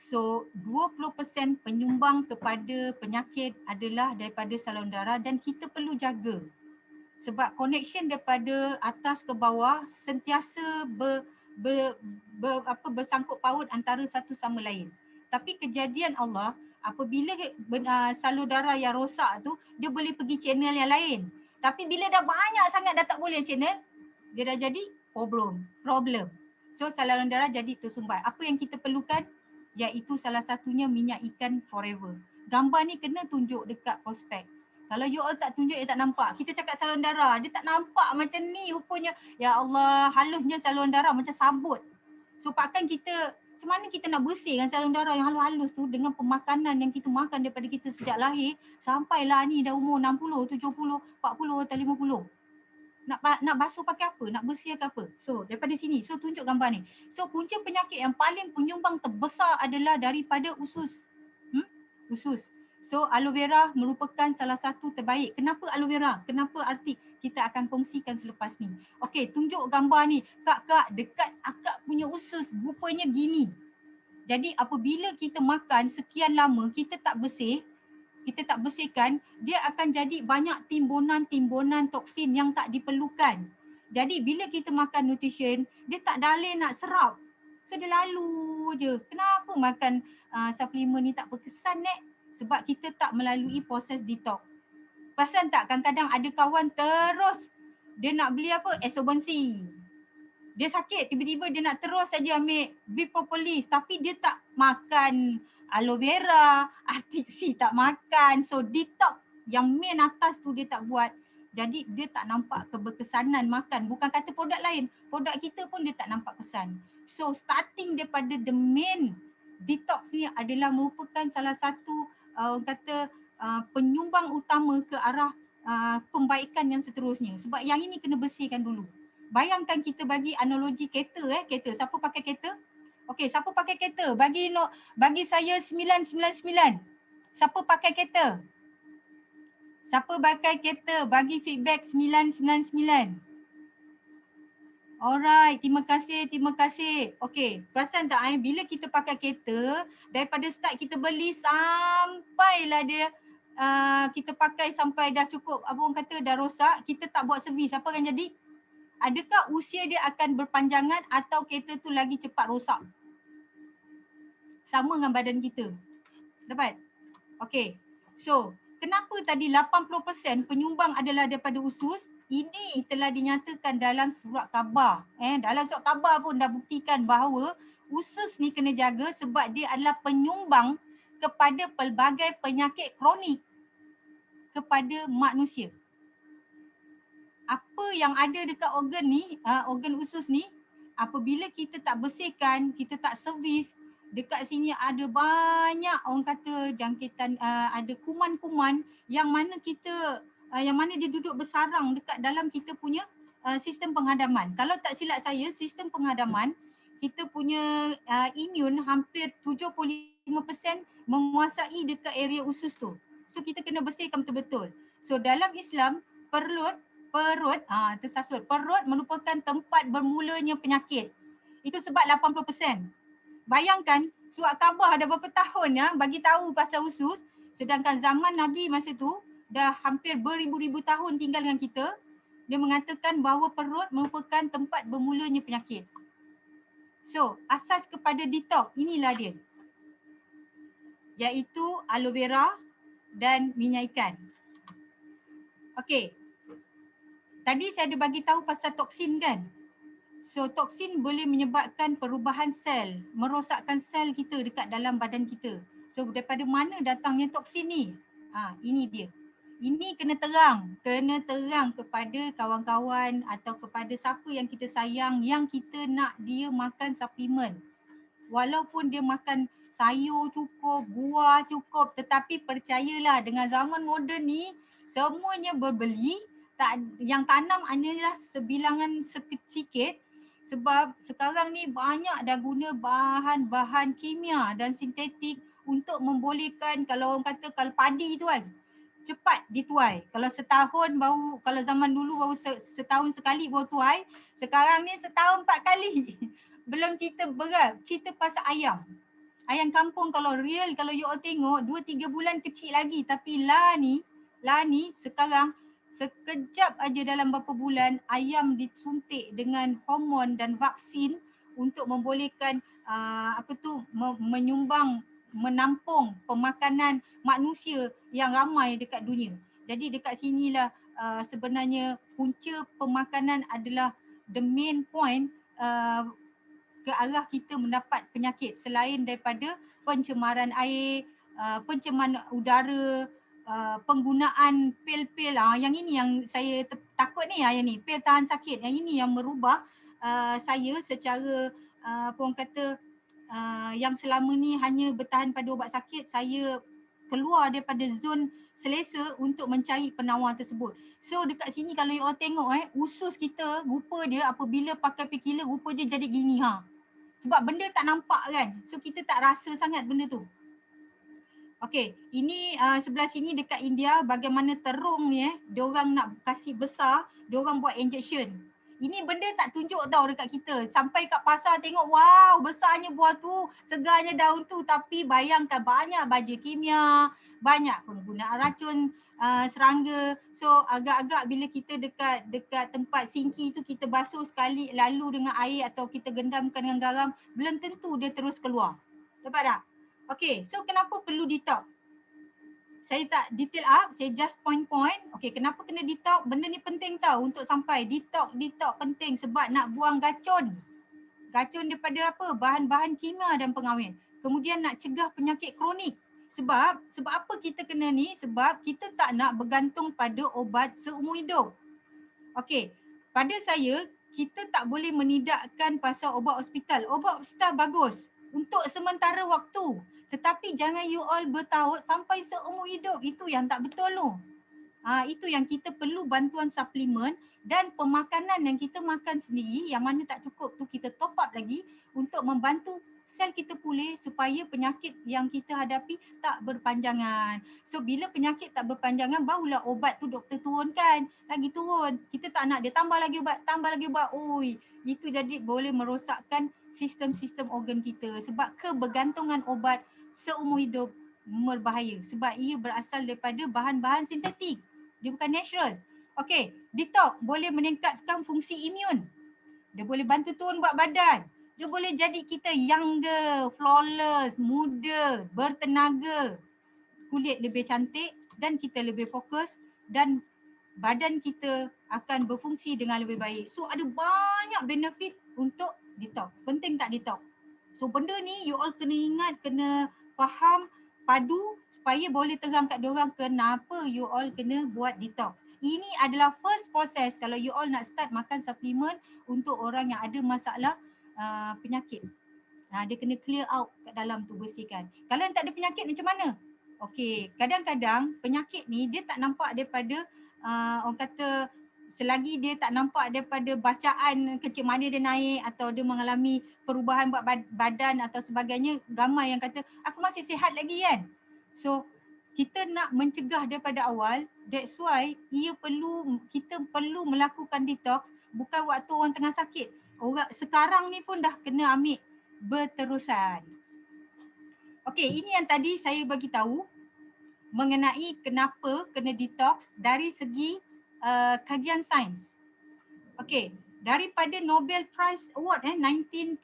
So, 20% penyumbang kepada penyakit adalah daripada saluran darah dan kita perlu jaga. Sebab connection daripada atas ke bawah sentiasa bersangkut paut antara satu sama lain. Tapi kejadian Allah, apabila salur darah yang rosak tu, dia boleh pergi channel yang lain. Tapi bila dah banyak sangat dah tak boleh channel, dia dah jadi problem. So saluran darah jadi tersumbat. Apa yang kita perlukan? Iaitu salah satunya minyak ikan forever. Gambar ni kena tunjuk dekat prospek. Kalau you all tak tunjuk, tak nampak. Kita cakap saluran darah, dia tak nampak macam ni rupanya. Ya Allah, halusnya saluran darah macam sabut. So pakkan kita, macam mana kita nak bersihkan saluran darah yang halus-halus tu dengan pemakanan yang kita makan daripada kita sejak lahir sampailah ni dah umur 60, 70, 40 atau 50. Nak basuh pakai apa? Nak bersihkan apa? So daripada sini, so tunjuk gambar ni. So punca penyakit yang paling penyumbang terbesar adalah daripada usus. Usus. So aloe vera merupakan salah satu terbaik. Kenapa aloe vera? Kenapa artik? Kita akan kongsikan selepas ni. Okey, tunjuk gambar ni. Kak, dekat akak punya usus rupanya gini. Jadi apabila kita makan sekian lama, kita tak bersihkan, dia akan jadi banyak timbunan toksin yang tak diperlukan. Jadi bila kita makan nutrition, dia tak dalih nak serap. So dia lalu je. Kenapa makan suplemen ni tak berkesan Sebab kita tak melalui proses detox. Perasan tak kadang-kadang ada kawan terus dia nak beli apa? Esobensi. Dia sakit, tiba-tiba dia nak terus saja ambil Bipropolis tapi dia tak makan aloe vera, artik C tak makan. So detox yang main atas tu dia tak buat. Jadi dia tak nampak keberkesanan makan. Bukan kata produk lain, produk kita pun dia tak nampak kesan. So starting daripada the main detox ni adalah merupakan salah satu penyumbang utama ke arah pembaikan yang seterusnya. Sebab yang ini kena bersihkan dulu. Bayangkan kita bagi analogi kereta. Siapa pakai kereta? Okey, siapa pakai kereta? Bagi saya 999. Siapa pakai kereta? Siapa pakai kereta? Bagi feedback 999. Alright, terima kasih. Okey, perasan tak bila kita pakai kereta, daripada start kita beli sampailah dia kita pakai sampai dah cukup, orang kata dah rosak, kita tak buat servis, apa akan jadi? Adakah usia dia akan berpanjangan atau kereta tu lagi cepat rosak? Sama dengan badan kita. Dapat? Okey. So, kenapa tadi 80% penyumbang adalah daripada usus? Ini telah dinyatakan dalam surat khabar. Dalam surat khabar pun dah buktikan bahawa usus ni kena jaga sebab dia adalah penyumbang kepada pelbagai penyakit kronik kepada manusia. Apa yang ada dekat organ ni, organ usus ni, apabila kita tak bersihkan, kita tak servis, dekat sini ada banyak orang kata jangkitan, ada kuman-kuman yang mana dia duduk bersarang dekat dalam kita punya sistem penghadaman. Kalau tak silap saya, sistem penghadaman kita punya imun hampir 75% menguasai dekat area usus tu. So kita kena bersihkan betul-betul. So dalam Islam, perut merupakan tempat bermulanya penyakit. Itu sebab 80%. Bayangkan surat khabar dah berapa tahun bagi tahu pasal usus, sedangkan zaman Nabi masa tu dah hampir beribu-ribu tahun tinggal dengan kita, dia mengatakan bahawa perut merupakan tempat bermulanya penyakit. So, asas kepada detox inilah dia. Iaitu aloe vera dan minyak ikan. Okey. Tadi saya ada bagi tahu pasal toksin kan? So toksin boleh menyebabkan perubahan sel, merosakkan sel kita dekat dalam badan kita. So daripada mana datangnya toksin ni? Ini dia. Ini kena terang kepada kawan-kawan atau kepada siapa yang kita sayang yang kita nak dia makan suplemen. Walaupun dia makan sayur cukup, buah cukup, tetapi percayalah dengan zaman moden ni semuanya berbeli, yang tanam hanyalah sebilangan sikit sebab sekarang ni banyak dah guna bahan-bahan kimia dan sintetik untuk membolehkan, kalau orang kata kalau padi tu kan cepat dituai. Kalau setahun baru, kalau zaman dulu baru setahun sekali baru tuai, sekarang ni setahun 4 kali. Belum cerita berat, cerita pasal ayam. Ayam kampung kalau real, kalau you all tengok 2-3 bulan kecil lagi, tapi lah ni sekarang sekejap aja dalam beberapa bulan ayam disuntik dengan hormon dan vaksin untuk membolehkan menyumbang, menampung pemakanan manusia yang ramai dekat dunia. Jadi dekat sinilah sebenarnya punca pemakanan adalah the main point ke arah kita mendapat penyakit selain daripada pencemaran air, pencemaran udara, penggunaan pil-pil. Yang ini yang saya takut ni, yang ni pil tahan sakit. Yang ini yang merubah saya secara orang kata yang selama ni hanya bertahan pada ubat sakit, saya keluar daripada zon selesa untuk mencari penawar tersebut. So dekat sini kalau you all tengok usus kita, rupa dia apabila pakai painkiller, rupa dia jadi gini sebab benda tak nampak kan. So kita tak rasa sangat benda tu. Okey, ini sebelah sini dekat India bagaimana terung ni diorang nak kasih besar, diorang buat injection. Ini benda tak tunjuk tau dekat kita. Sampai kat pasar tengok, wow besarnya buah tu, segarnya daun tu. Tapi bayangkan banyak baja kimia, banyak penggunaan racun serangga. So agak-agak bila kita dekat tempat sinki tu kita basuh sekali lalu dengan air atau kita gendamkan dengan garam, belum tentu dia terus keluar. Dapat tak? Okay, so kenapa perlu detox? Saya tak detail up, saya just point-point. Okay, kenapa kena detox? Benda ni penting tau untuk sampai. Detox penting sebab nak buang gacun. Gacun daripada apa? Bahan-bahan kimia dan pengawin. Kemudian nak cegah penyakit kronik. Sebab apa kita kena ni? Sebab kita tak nak bergantung pada obat seumur hidup. Okay, pada saya, kita tak boleh menidakkan pasal ubat hospital. Ubat hospital bagus untuk sementara waktu. Tetapi jangan you all bertaut sampai seumur hidup. Itu yang tak betul tu. Itu yang kita perlu bantuan suplemen dan pemakanan yang kita makan sendiri yang mana tak cukup tu kita top up lagi untuk membantu sel kita pulih supaya penyakit yang kita hadapi tak berpanjangan. So bila penyakit tak berpanjangan barulah obat tu doktor turunkan. Lagi turun. Kita tak nak dia tambah lagi ubat. Oi, itu jadi boleh merosakkan sistem-sistem organ kita sebab kebergantungan obat seumur hidup berbahaya sebab ia berasal daripada bahan-bahan sintetik. Dia bukan natural. Okey, detox boleh meningkatkan fungsi imun. Dia boleh bantu turun berat badan. Dia boleh jadi kita younger, flawless, muda, bertenaga. Kulit lebih cantik dan kita lebih fokus dan badan kita akan berfungsi dengan lebih baik. So ada banyak benefit untuk detox. Penting tak detox? So benda ni you all kena ingat, kena faham, padu supaya boleh terang kat diorang kenapa you all kena buat detox. Ini adalah first process kalau you all nak start makan suplemen untuk orang yang ada masalah penyakit. Dia kena clear out kat dalam tu, bersihkan. Kalau yang tak ada penyakit macam mana? Okey, kadang-kadang penyakit ni dia tak nampak daripada orang kata selagi dia tak nampak daripada bacaan kecil mana dia naik atau dia mengalami perubahan buat badan atau sebagainya, ramai yang kata aku masih sihat lagi kan. So kita nak mencegah daripada awal, that's why kita perlu melakukan detox bukan waktu orang tengah sakit. Orang sekarang ni pun dah kena ambil berterusan. Okey, ini yang tadi saya bagi tahu mengenai kenapa kena detox dari segi kajian sains. Okey, daripada Nobel Prize Award 1912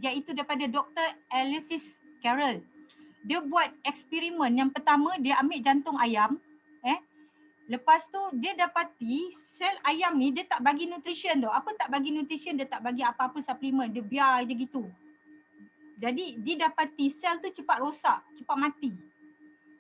iaitu daripada Dr. Alexis Carrel. Dia buat eksperimen yang pertama, dia ambil jantung ayam. Lepas tu dia dapati sel ayam ni dia tak bagi nutrition tu. Apa tak bagi nutrition? Dia tak bagi apa-apa suplemen. Dia biar je gitu. Jadi dia dapati sel tu cepat rosak, cepat mati.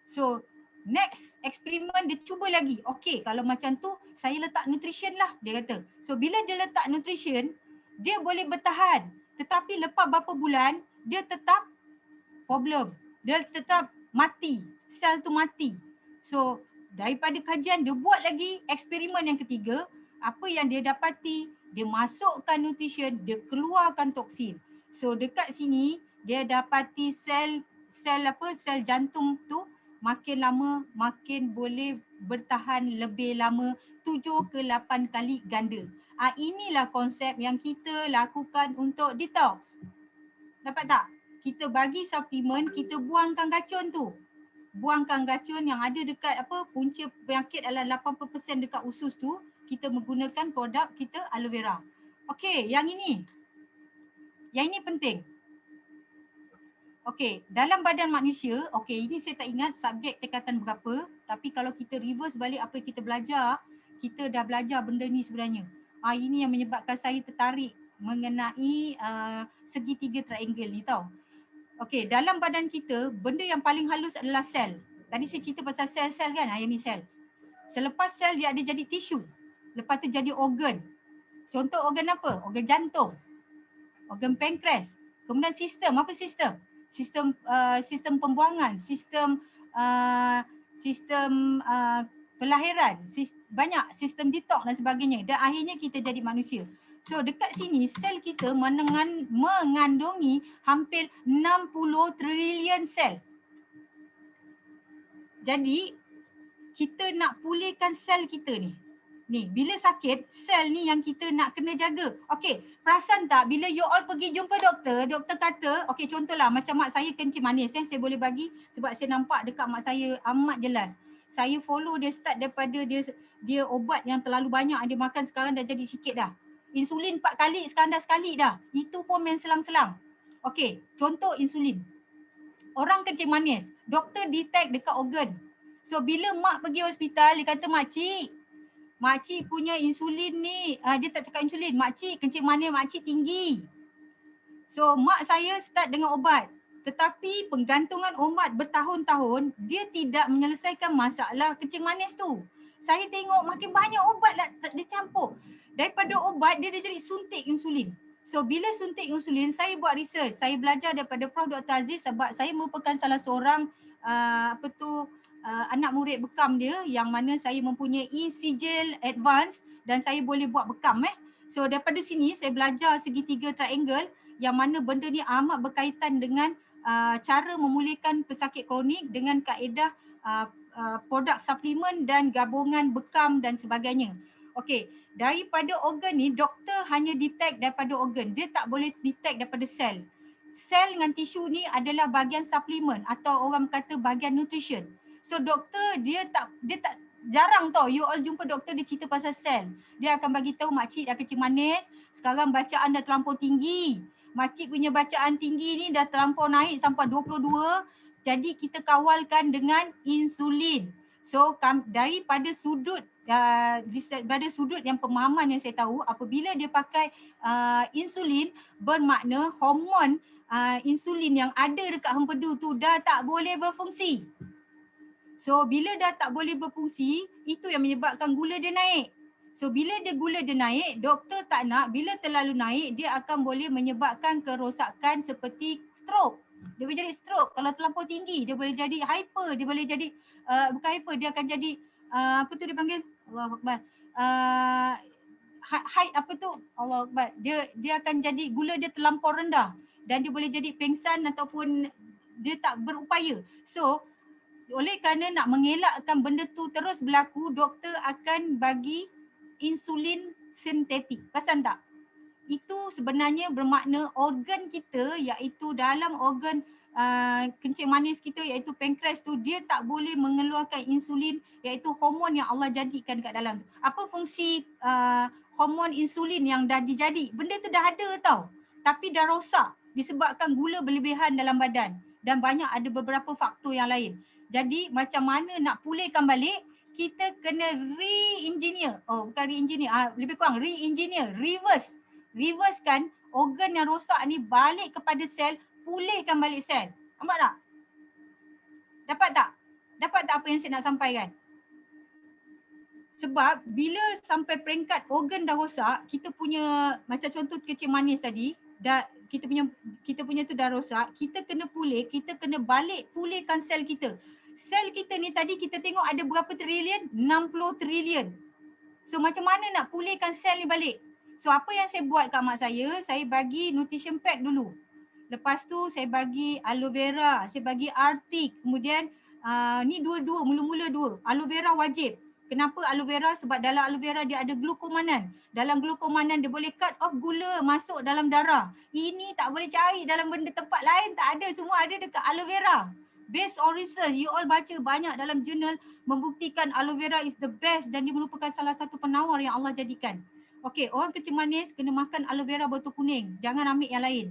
So Next eksperimen dia cuba lagi. Okey, kalau macam tu saya letak nutrition lah, dia kata. So bila dia letak nutrition, dia boleh bertahan. Tetapi lepas berapa bulan, dia tetap problem. Dia tetap mati. Sel tu mati. So daripada kajian dia buat lagi eksperimen yang ketiga. Apa yang dia dapati, dia masukkan nutrition, dia keluarkan toksin. So dekat sini dia dapati sel jantung tu makin lama makin boleh bertahan lebih lama 7 ke 8 kali ganda. Inilah konsep yang kita lakukan untuk detox. Dapat tak? Kita bagi suplemen, kita buangkan racun tu. Buangkan racun yang ada dekat punca penyakit adalah 80% dekat usus tu, kita menggunakan produk kita aloe vera. Okey, yang ini. Yang ini penting. Okey, dalam badan manusia, okey ini saya tak ingat subjek tingkatan berapa, tapi kalau kita reverse balik apa yang kita belajar, kita dah belajar benda ni sebenarnya. Ini yang menyebabkan saya tertarik mengenai segitiga triangle ni tau. Okey, dalam badan kita, benda yang paling halus adalah sel. Tadi saya cerita pasal sel-sel kan, yang ni sel. Selepas sel dia ada jadi tisu. Lepas tu jadi organ. Contoh organ apa? Organ jantung. Organ pankreas. Kemudian sistem, apa sistem? Sistem pembuangan, sistem pelahiran, banyak sistem detox dan sebagainya, dan akhirnya kita jadi manusia. So dekat sini sel kita mengandungi hampir 60 trilion sel. Jadi kita nak pulihkan sel kita ni. Ni, bila sakit, sel ni yang kita nak kena jaga. Okey, perasan tak bila you all pergi jumpa doktor, doktor kata, okey contohlah macam mak saya kencing manis saya boleh bagi sebab saya nampak dekat mak saya amat jelas. Saya follow dia start daripada dia obat yang terlalu banyak dia makan, sekarang dah jadi sikit dah. Insulin 4 kali, sekarang dah sekali dah. Itu pun main selang-selang. Okey, contoh insulin. Orang kencing manis, doktor detect dekat organ. So bila mak pergi hospital, dia kata makcik punya insulin ni, dia tak cakap insulin, makcik kencing manis makcik tinggi. So mak saya start dengan ubat. Tetapi penggantungan ubat bertahun-tahun, dia tidak menyelesaikan masalah kencing manis tu. Saya tengok makin banyak ubat lah dia campur. Daripada ubat dia jadi suntik insulin. So bila suntik insulin, saya buat research. Saya belajar daripada Prof. Dr. Aziz sebab saya merupakan salah seorang anak murid bekam dia yang mana saya mempunyai sijil advance dan saya boleh buat bekam. So daripada sini saya belajar segitiga triangle yang mana benda ni amat berkaitan dengan cara memulihkan pesakit kronik dengan kaedah produk suplemen dan gabungan bekam dan sebagainya. Okey, daripada organ ni doktor hanya detect daripada organ, dia tak boleh detect daripada sel. Sel dengan tisu ni adalah bahagian suplemen atau orang kata bahagian nutrition. So doktor dia tak jarang tau you all jumpa doktor dia cerita pasal sel. Dia akan bagi tahu makcik dah kencing manis, sekarang bacaan dah terlampau tinggi. Makcik punya bacaan tinggi ni dah terlampau naik sampai 22. Jadi kita kawalkan dengan insulin. So daripada sudut yang pemahaman yang saya tahu, apabila dia pakai insulin, bermakna hormon insulin yang ada dekat hempedu tu dah tak boleh berfungsi. So bila dah tak boleh berfungsi, itu yang menyebabkan gula dia naik. So bila gula dia naik, doktor tak nak, bila terlalu naik, dia akan boleh menyebabkan kerosakan seperti stroke. Dia boleh jadi stroke. Kalau terlampau tinggi, dia boleh jadi hyper, dia boleh jadi, bukan hyper, dia akan jadi, apa tu dia panggil? Allahuakbar. Allahuakbar. Dia akan jadi, gula dia terlampau rendah. Dan dia boleh jadi pingsan ataupun dia tak berupaya. So, oleh kerana nak mengelakkan benda tu terus berlaku, doktor akan bagi insulin sintetik. Perasan tak? Itu sebenarnya bermakna organ kita, iaitu dalam organ kencing manis kita iaitu pankreas tu, dia tak boleh mengeluarkan insulin iaitu hormon yang Allah jadikan kat dalam. Apa fungsi hormon insulin yang dah dijadi? Benda tu dah ada tau, tapi dah rosak disebabkan gula berlebihan dalam badan dan banyak ada beberapa faktor yang lain. Jadi macam mana nak pulihkan balik, kita kena re-engineer. Bukan re-engineer, lebih kurang re-engineer, reversekan organ yang rosak ni balik kepada sel, pulihkan balik sel. Nampak tak? Dapat tak? Dapat tak apa yang saya nak sampaikan? Sebab bila sampai peringkat organ dah rosak, kita punya macam contoh kecil manis tadi, dah kita punya tu dah rosak, kita kena pulih, kita kena balik pulihkan sel kita. Sel kita ni tadi kita tengok ada berapa trilion? 60 trilion. So macam mana nak pulihkan sel ni balik? So apa yang saya buat kat mak saya bagi nutrition pack dulu. Lepas tu saya bagi aloe vera, saya bagi artik, kemudian ni dua-dua, mula-mula dua. Aloe vera wajib. Kenapa aloe vera? Sebab dalam aloe vera dia ada glukomanan. Dalam glukomanan dia boleh cut off gula masuk dalam darah. Ini tak boleh cari dalam benda tempat lain, tak ada. Semua ada dekat aloe vera. Based on research, you all baca banyak dalam jurnal membuktikan aloe vera is the best dan dia merupakan salah satu penawar yang Allah jadikan. Okey, orang kecil manis kena makan aloe vera botol kuning. Jangan ambil yang lain.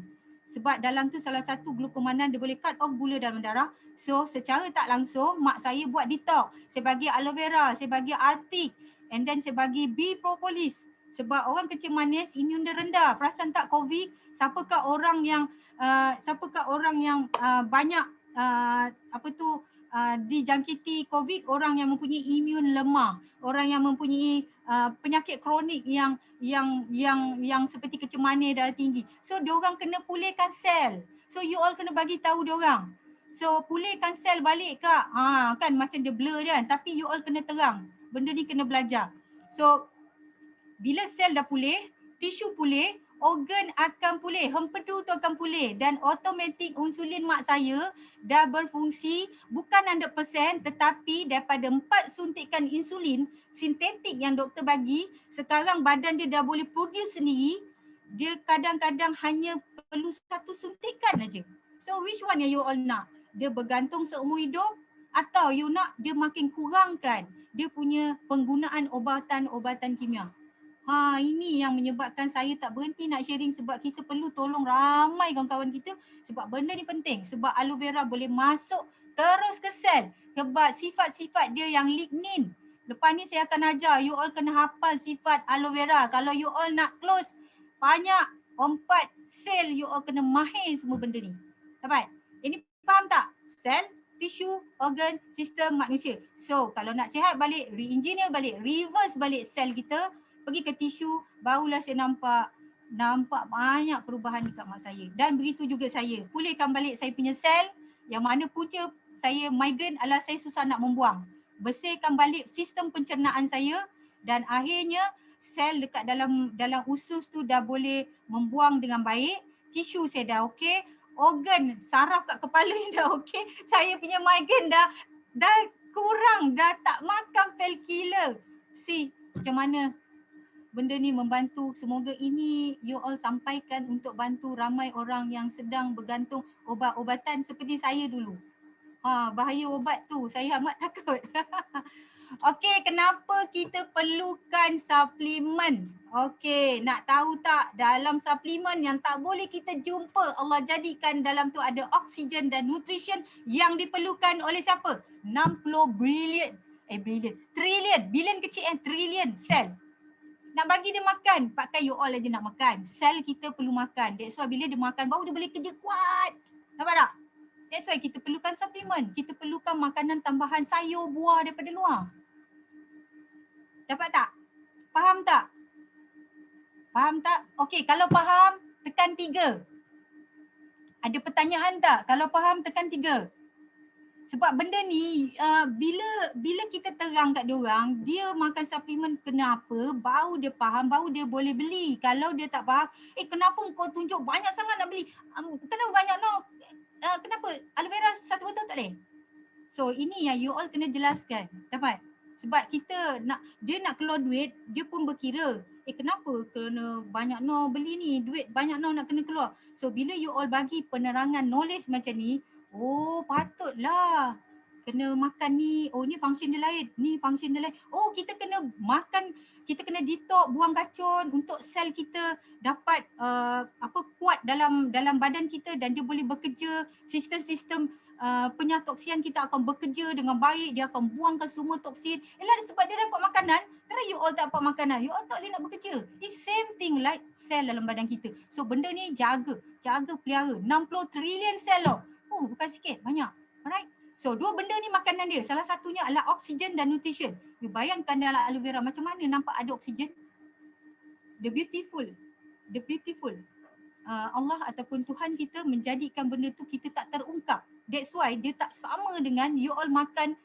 Sebab dalam tu salah satu glukomanan dia boleh cut off gula dalam darah. So secara tak langsung mak saya buat detox. Saya bagi aloe vera, saya bagi artik, and then saya bagi bee propolis. Sebab orang kecil manis imun dia rendah. Perasan tak COVID? Siapakah orang yang banyak dijangkiti COVID? Orang yang mempunyai imun lemah, orang yang mempunyai penyakit kronik yang seperti kecil manis darah tinggi. So diorang kena pulihkan sel. So you all kena bagi tahu diorang. So pulihkan sel balik kak. Kan macam dia blur kan, tapi you all kena terang. Benda ni kena belajar. So bila sel dah pulih, tisu pulih, organ akan pulih, hempedu tu akan pulih dan automatik insulin mak saya dah berfungsi bukan 100% tetapi daripada 4 suntikan insulin sintetik yang doktor bagi, sekarang badan dia dah boleh produce sendiri. Dia kadang-kadang hanya perlu 1 suntikan aja. So which one yang you all nak? Dia bergantung seumur hidup atau you nak dia makin kurangkan dia punya penggunaan obatan-obatan kimia? Ini yang menyebabkan saya tak berhenti nak sharing sebab kita perlu tolong ramai kawan-kawan kita sebab benda ni penting. Sebab aloe vera boleh masuk terus ke sel. Sebab sifat-sifat dia yang lignin. Lepas ni saya akan ajar you all kena hafal sifat aloe vera. Kalau you all nak close banyak 4 sel, you all kena mahir semua benda ni. Dapat? Ini faham tak? Sel, tisu, organ, sistem manusia. So kalau nak sihat balik, re-engineer balik, reverse balik sel kita, pergi ke tisu, barulah saya nampak banyak perubahan dekat mak saya. Dan begitu juga saya. Pulihkan balik saya punya sel yang mana punca saya migraine adalah saya susah nak membuang. Bersihkan balik sistem pencernaan saya dan akhirnya sel dekat dalam usus tu dah boleh membuang dengan baik. Tisu saya dah okey. Organ saraf kat kepala ni dah okey. Saya punya migraine dah kurang, dah tak makan painkiller. See macam mana benda ni membantu. Semoga ini you all sampaikan untuk bantu ramai orang yang sedang bergantung obat-obatan seperti saya dulu. Bahaya obat tu, saya amat takut. Okey, kenapa kita perlukan suplemen? Okey, nak tahu tak dalam suplemen yang tak boleh kita jumpa, Allah jadikan dalam tu ada oksigen dan nutrition yang diperlukan oleh siapa? 60 trilion kecil trilion sel. Nak bagi dia makan, pakai you all aja nak makan. Sel kita perlu makan. That's why bila dia makan baru dia boleh kerja kuat. Nampak tak? That's why kita perlukan suplemen. Kita perlukan makanan tambahan sayur, buah daripada luar. Dapat tak? Faham tak? Faham tak? Okey, kalau faham tekan 3. Ada pertanyaan tak? Kalau faham tekan 3. Sebab benda ni bila kita terang kat diorang, dia makan suplemen kenapa, baru dia faham, baru dia boleh beli. Kalau dia tak faham, kenapa kau tunjuk banyak sangat nak beli? Kenapa banyak kenapa? Aloe vera 1 botol tak boleh? So ini yang you all kena jelaskan. Dapat? Sebab dia nak keluar duit, dia pun berkira. Kenapa kena banyak beli ni? Duit banyak nak kena keluar. So bila you all bagi penerangan knowledge macam ni, patutlah kena makan ni. Ni function dia lain. Ni function dia lain. Kita kena makan, kita kena detox, buang racun untuk sel kita dapat kuat dalam badan kita dan dia boleh bekerja. Sistem-sistem penyatoksian kita akan bekerja dengan baik. Dia akan buangkan semua toksin. Sebab dia dapat makanan, tapi you all tak dapat makanan. You all tak boleh nak bekerja. It's same thing like sel dalam badan kita. So benda ni jaga pelihara. 60 trilion sel loh. Bukan sikit, banyak. Alright. So dua benda ni makanan dia. Salah satunya adalah oksigen dan nutrition. You bayangkan dalam aloe vera macam mana nampak ada oksigen? The beautiful. Allah ataupun Tuhan kita menjadikan benda tu kita tak terungkap. That's why dia tak sama dengan you all makan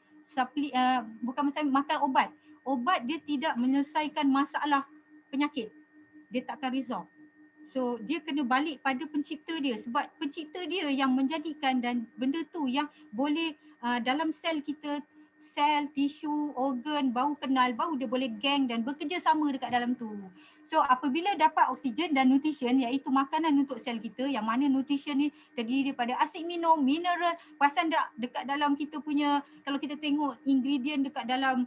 bukan macam makan obat. Obat dia tidak menyelesaikan masalah penyakit. Dia takkan resolve. So dia kena balik pada pencipta dia, sebab pencipta dia yang menjadikan dan benda tu yang boleh dalam sel kita, sel, tisu, organ, baru kenal, baru dia boleh gang dan bekerja sama dekat dalam tu. So apabila dapat oksigen dan nutrition, iaitu makanan untuk sel kita, yang mana nutrition ni terdiri daripada asid minum, mineral, perasan tak dekat dalam kita punya, kalau kita tengok ingredient dekat dalam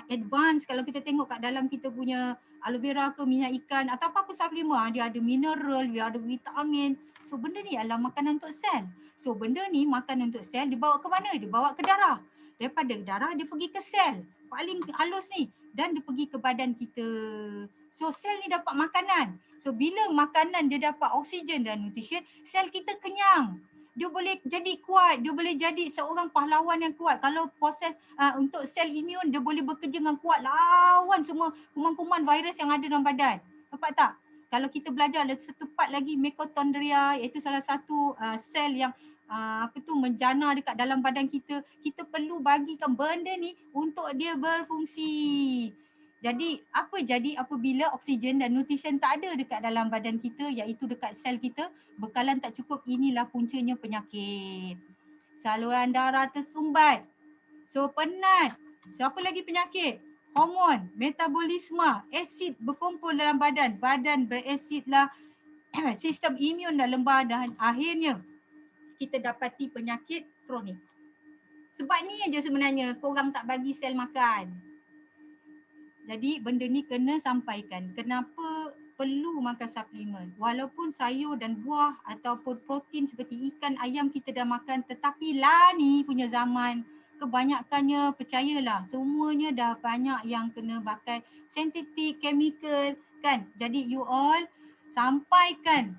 advance, kalau kita tengok kat dalam kita punya aloe vera ke minyak ikan atau apa-apa suplemen, dia ada mineral, dia ada vitamin. So benda ni adalah makanan untuk sel. So benda ni makanan untuk sel dibawa ke mana? Dibawa ke darah. Daripada darah dia pergi ke sel paling halus ni dan dia pergi ke badan kita. So sel ni dapat makanan. So bila makanan dia dapat oksigen dan nutrition, sel kita kenyang. Dia boleh jadi kuat, dia boleh jadi seorang pahlawan yang kuat. Kalau proses untuk sel imun, dia boleh bekerja dengan kuat, lawan semua kuman-kuman virus yang ada dalam badan. Nampak tak? Kalau kita belajar ada satu part lagi mitokondria, iaitu salah satu sel yang menjana dekat dalam badan kita. Kita perlu bagikan benda ni untuk dia berfungsi. Jadi apa jadi apabila oksigen dan nutrition tak ada dekat dalam badan kita, iaitu dekat sel kita, bekalan tak cukup, inilah puncanya penyakit. Saluran darah tersumbat. So penat. So apa lagi penyakit? Hormon, metabolisme, asid berkumpul dalam badan. Badan berasidlah, sistem imun dah lemah dan akhirnya kita dapati penyakit kronik. Sebab ni aja sebenarnya korang tak bagi sel makan. Jadi benda ni kena sampaikan. Kenapa perlu makan suplemen? Walaupun sayur dan buah ataupun protein seperti ikan, ayam kita dah makan, tetapi lah ni punya zaman kebanyakannya, percayalah, semuanya dah banyak yang kena pakai synthetic chemical kan. Jadi you all sampaikan.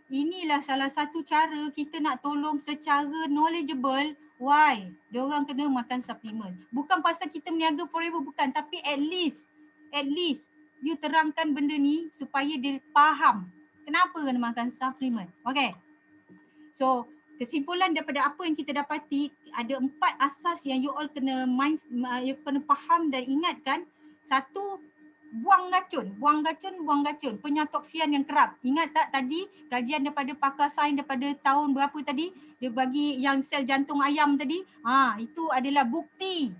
Inilah salah satu cara kita nak tolong secara knowledgeable. Why? Diorang kena makan suplemen. Bukan pasal kita meniaga forever, bukan. Tapi at least you terangkan benda ni supaya dia faham kenapa kena makan suplemen. Okay. So kesimpulan daripada apa yang kita dapati, ada 4 asas yang you all kena you kena faham dan ingatkan. Satu, buang racun. Penyatoksian yang kerap. Ingat tak tadi kajian daripada pakar sains daripada tahun berapa tadi? Dia bagi yang sel jantung ayam tadi. Itu adalah bukti.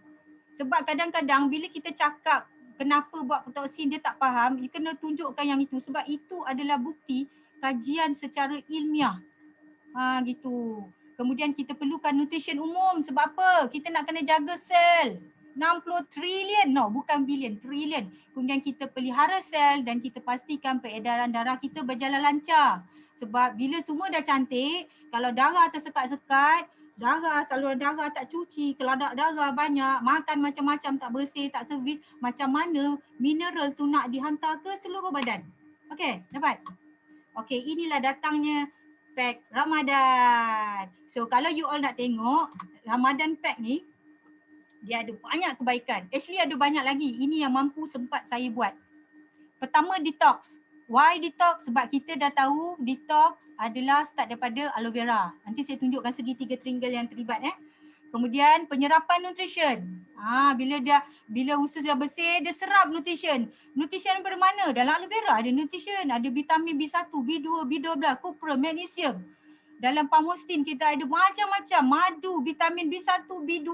Sebab kadang-kadang bila kita cakap kenapa buat toksin dia tak faham, you kena tunjukkan yang itu. Sebab itu adalah bukti kajian secara ilmiah. Gitu. Kemudian kita perlukan nutrition umum. Sebab apa? Kita nak kena jaga sel. 60 trilion, bukan bilion, trilion. Kemudian kita pelihara sel dan kita pastikan peredaran darah kita berjalan lancar. Sebab bila semua dah cantik, kalau darah tersekat-sekat, saluran darah tak cuci, keladak darah banyak, makan macam-macam tak bersih, tak servis, macam mana mineral tu nak dihantar ke seluruh badan. Okey, dapat? Okey, inilah datangnya pack Ramadan. So kalau you all nak tengok Ramadan pack ni, dia ada banyak kebaikan. Actually ada banyak lagi. Ini yang mampu sempat saya buat. Pertama, detox. Why detox? Sebab kita dah tahu detox adalah start daripada aloe vera. Nanti saya tunjukkan segitiga triangle yang terlibat. Kemudian penyerapan nutrition. Bila usus dah bersih, dia serap nutrition. Nutrition daripada mana? Dalam aloe vera ada nutrition. Ada vitamin B1, B2, B12, kupra, magnesium. Dalam pamostin kita ada macam-macam, madu, vitamin B1, B2,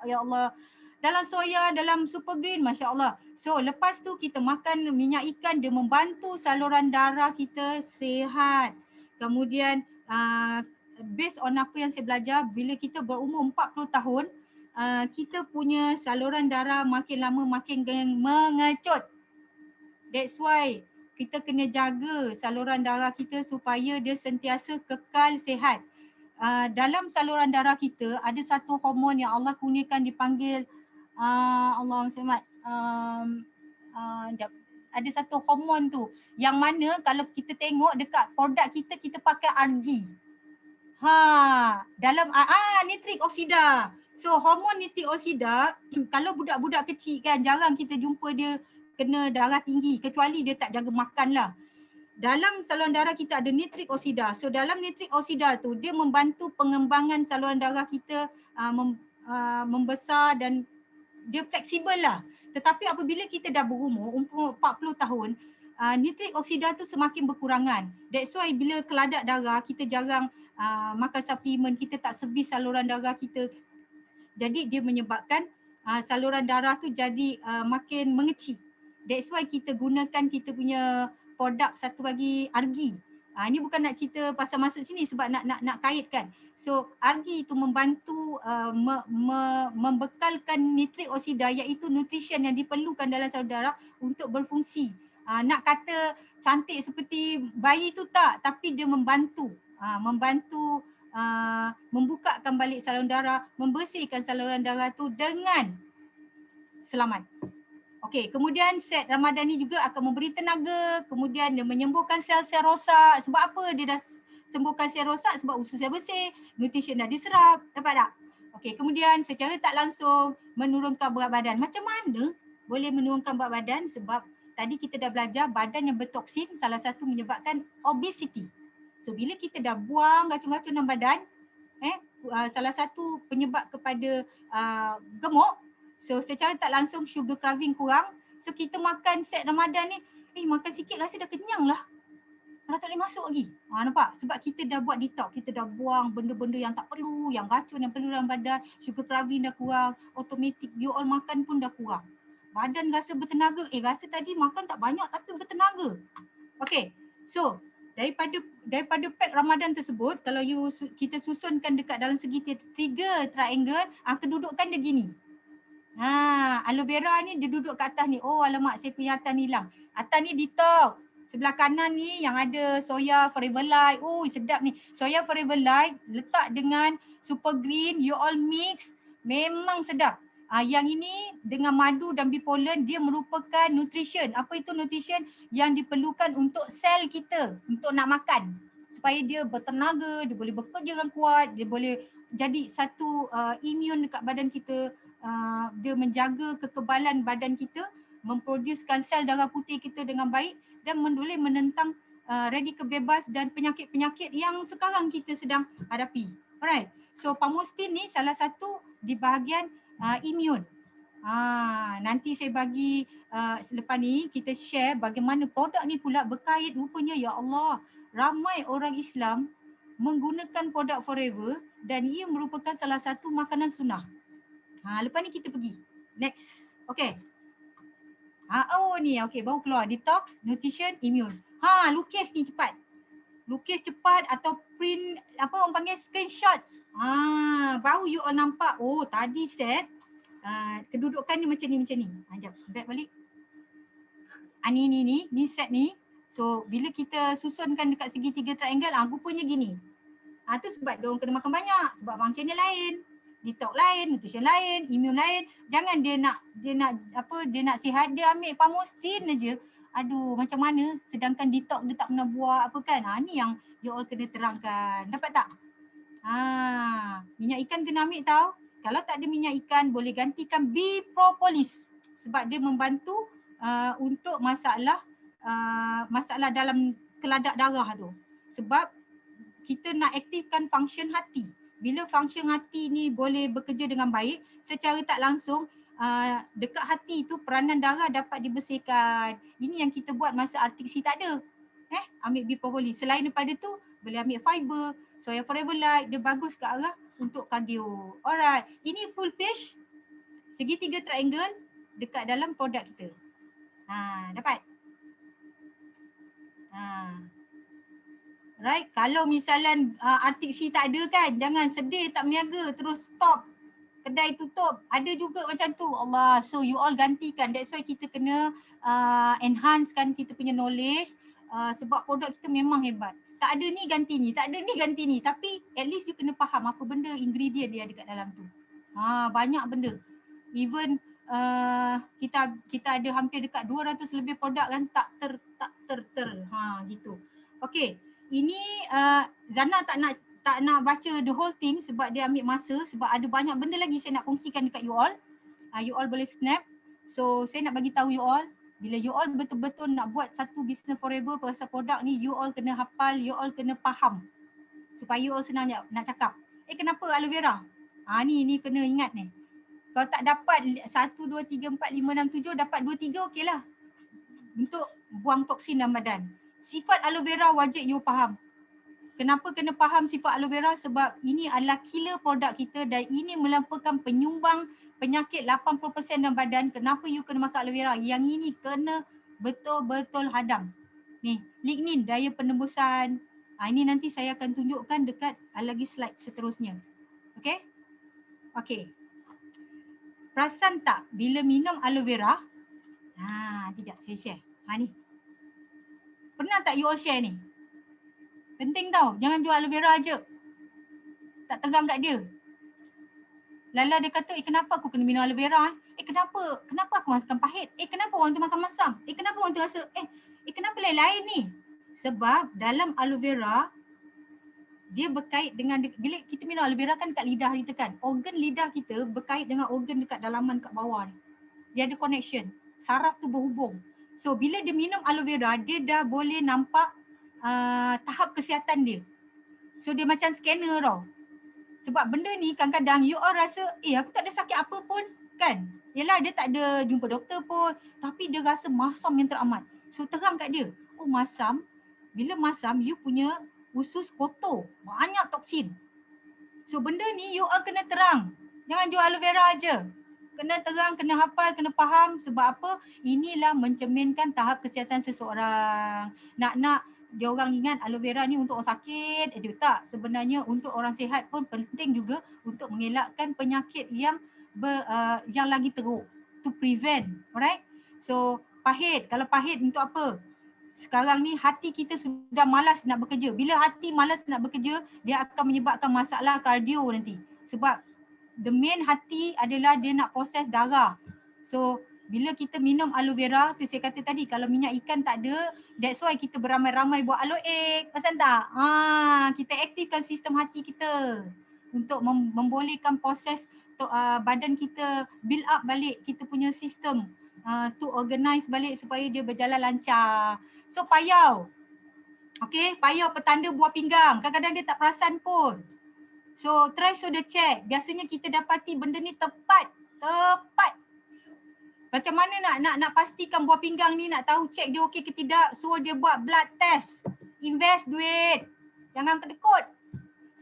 ya Allah. Dalam soya, dalam super green, Masya Allah. So lepas tu kita makan minyak ikan, dia membantu saluran darah kita sihat. Kemudian based on apa yang saya belajar, bila kita berumur 40 tahun, kita punya saluran darah makin lama makin mengecut. That's why kita kena jaga saluran darah kita supaya dia sentiasa kekal sihat. Dalam saluran darah kita ada satu hormon yang Allah kurniakan dipanggil ada satu hormon tu yang mana kalau kita tengok dekat produk kita pakai argi. Dalam nitrik oksida. So hormon nitrik oksida kalau budak-budak kecil kan jarang kita jumpa dia kena darah tinggi kecuali dia tak jaga makan lah. Dalam saluran darah kita ada nitrik oksida. So dalam nitrik oksida tu dia membantu pengembangan saluran darah kita membesar dan dia fleksibel lah. Tetapi apabila kita dah berumur 40 tahun, nitrik oksida tu semakin berkurangan. That's why bila keladak darah kita jarang makan suplemen, kita tak servis saluran darah kita. Jadi dia menyebabkan saluran darah tu jadi makin mengecil. That's why kita gunakan kita punya produk satu lagi Argi. Ini bukan nak cerita pasal masuk sini sebab nak kaitkan. So Argi itu membantu membekalkan nitrik oksida iaitu nutrition yang diperlukan dalam saluran darah untuk berfungsi. Nak kata cantik seperti bayi tu tak, tapi dia membantu membukakan balik saluran darah, membersihkan saluran darah tu dengan selamat. Okey, kemudian set Ramadan ni juga akan memberi tenaga, kemudian dia menyembuhkan sel-sel rosak. Sebab apa dia dah sembuhkan sel rosak? Sebab usus dia bersih, nutrition dah diserap, dapat tak? Okey, kemudian secara tak langsung menurunkan berat badan. Macam mana boleh menurunkan berat badan? Sebab tadi kita dah belajar badan yang bertoksin salah satu menyebabkan obesity. So bila kita dah buang racun-racun dalam badan, salah satu penyebab kepada gemuk. So secara tak langsung sugar craving kurang. So kita makan set Ramadan ni, makan sikit rasa dah kenyang lah. Dah tak boleh masuk lagi. Nampak? Sebab kita dah buat detox, kita dah buang benda-benda yang tak perlu, yang racun yang perlu dalam badan, sugar craving dah kurang, automatic you all makan pun dah kurang. Badan rasa bertenaga, rasa tadi makan tak banyak tapi bertenaga. Okay, so daripada pack Ramadan tersebut, kalau kita susunkan dekat dalam segi 3 triangle, kedudukan dia gini. Aloe vera ni dia duduk kat atas ni. Oh alamak, saya punya atas ni hilang. Atas ni detox. Sebelah kanan ni yang ada soya forever light. Oh sedap ni. Soya forever light letak dengan super green, you all mix. Memang sedap. Yang ini dengan madu dan bee pollen dia merupakan nutrition. Apa itu nutrition? Yang diperlukan untuk sel kita untuk nak makan. Supaya dia bertenaga, dia boleh bekerja dengan kuat, dia boleh jadi satu immune dekat badan kita. Dia menjaga kekebalan badan kita, memproducekan sel darah putih kita dengan baik dan boleh menentang radikal bebas dan penyakit-penyakit yang sekarang kita sedang hadapi. Alright. So pamostin ni salah satu di bahagian immune. Nanti saya bagi selepas ni kita share bagaimana produk ni pula berkait. Rupanya ya Allah, ramai orang Islam menggunakan produk Forever dan ia merupakan salah satu makanan sunnah. Lepas ni kita pergi. Next. Okay. Ni okay, baru keluar. Detox, nutrition, immune. Lukis ni cepat. Lukis cepat atau print, apa orang panggil screenshot. Baru you all nampak. Oh tadi set. Kedudukan ni macam ni. Sekejap, back balik. Ni set ni. So bila kita susunkan dekat segi 3 triangle, rupanya gini. Tu sebab dia orang kena makan banyak. Sebab function dia lain. Detox lain, nutrition lain, immune lain. Jangan dia nak sihat, dia ambil pamostin aja. Aduh, macam mana? Sedangkan detox dia tak pernah buat apa kan? Ni yang you all kena terangkan. Dapat tak? Minyak ikan kena ambil tau. Kalau tak ada minyak ikan, boleh gantikan bee propolis. Sebab dia membantu untuk masalah dalam keladak darah tu. Sebab kita nak aktifkan function hati. Bila function hati ni boleh bekerja dengan baik, secara tak langsung dekat hati tu peranan darah dapat dibersihkan. Ini yang kita buat masa artiksi tak ada. Ambil bee propolis. Selain daripada tu, boleh ambil fiber, soya forever light, dia bagus ke arah untuk kardio. Alright, ini full page, segitiga triangle dekat dalam produk kita. Dapat? Right, kalau misalnya artiksi tak ada kan, jangan sedih tak berniaga, terus stop, kedai tutup. Ada juga macam tu. Allah, so you all gantikan. That's why kita kena enhancekan kita punya knowledge, sebab produk kita memang hebat. Tak ada ni ganti ni, tak ada ni ganti ni, tapi at least you kena faham apa benda ingredient dia ada kat dalam tu. Banyak benda. Even kita ada hampir dekat 200 lebih produk kan, tak ter gitu. Okey. Ini Zana tak nak tak nak baca the whole thing sebab dia ambil masa, sebab ada banyak benda lagi saya nak kongsikan dekat you all. You all boleh snap. So saya nak bagi tahu you all, bila you all betul-betul nak buat satu business forever pasal produk ni, you all kena hafal, you all kena faham supaya you all senang nak cakap. Kenapa aloe vera? Ni kena ingat ni. Kalau tak dapat 1, 2, 3, 4, 5, 6, 7, dapat 2, 3 okey lah. Untuk buang toksin dalam badan. Sifat aloe vera wajib you faham. Kenapa kena faham sifat aloe vera? Sebab ini adalah killer produk kita dan ini melampaukan penyumbang penyakit 80% dalam badan. Kenapa you kena makan aloe vera? Yang ini kena betul-betul hadam. Ni, lignin, daya penembusan. Ini nanti saya akan tunjukkan dekat lagi slide seterusnya. Okey? Okey. Perasan tak bila minum aloe vera? Sekejap saya share. Ni. Pernah tak you all share ni? Penting tau, jangan jual aloe vera je. Tak tegang kat dia. Lala dia kata, kenapa aku kena minum aloe vera? Kenapa aku makan pahit? Kenapa orang tu makan masam? Kenapa orang tu rasa, kenapa lain-lain ni? Sebab dalam aloe vera, dia berkait dengan, bila kita minum aloe vera kan dekat lidah kita kan. Organ lidah kita berkait dengan organ dekat dalaman kat bawah ni. Dia ada connection. Saraf tu berhubung. So bila dia minum aloe vera, dia dah boleh nampak tahap kesihatan dia. So dia macam scanner tau. Sebab benda ni kadang-kadang you all rasa aku tak ada sakit apa pun kan. Yelah dia tak ada jumpa doktor pun, tapi dia rasa masam yang teramat. So terang kat dia, masam. Bila masam you punya usus kotor, banyak toksin. So benda ni you all kena terang. Jangan jual aloe vera aje. Kena terang, kena hafal, kena faham. Sebab apa? Inilah mencerminkan tahap kesihatan seseorang. Nak dia orang ingat aloe vera ni untuk orang sakit tak. Sebenarnya untuk orang sihat pun penting juga untuk mengelakkan penyakit yang lagi teruk, to prevent. Alright? So pahit, kalau pahit untuk apa? Sekarang ni hati kita sudah malas nak bekerja. Bila hati malas nak bekerja, dia akan menyebabkan masalah kardio nanti. Sebab the main hati adalah dia nak proses darah. So bila kita minum aloe vera, tu saya kata tadi, kalau minyak ikan tak ada, that's why kita beramai-ramai buat aloe egg. Pasal tak? Kita aktifkan sistem hati kita untuk membolehkan proses badan kita build up balik kita punya sistem, to organize balik supaya dia berjalan lancar. So payau. Okay, payau petanda buah pinggang. Kadang-kadang dia tak perasan pun. So try soda check. Biasanya kita dapati benda ni tepat. Macam mana nak pastikan buah pinggang ni, nak tahu cek dia okey ke tidak, suruh dia buat blood test. Invest duit. Jangan kedekut.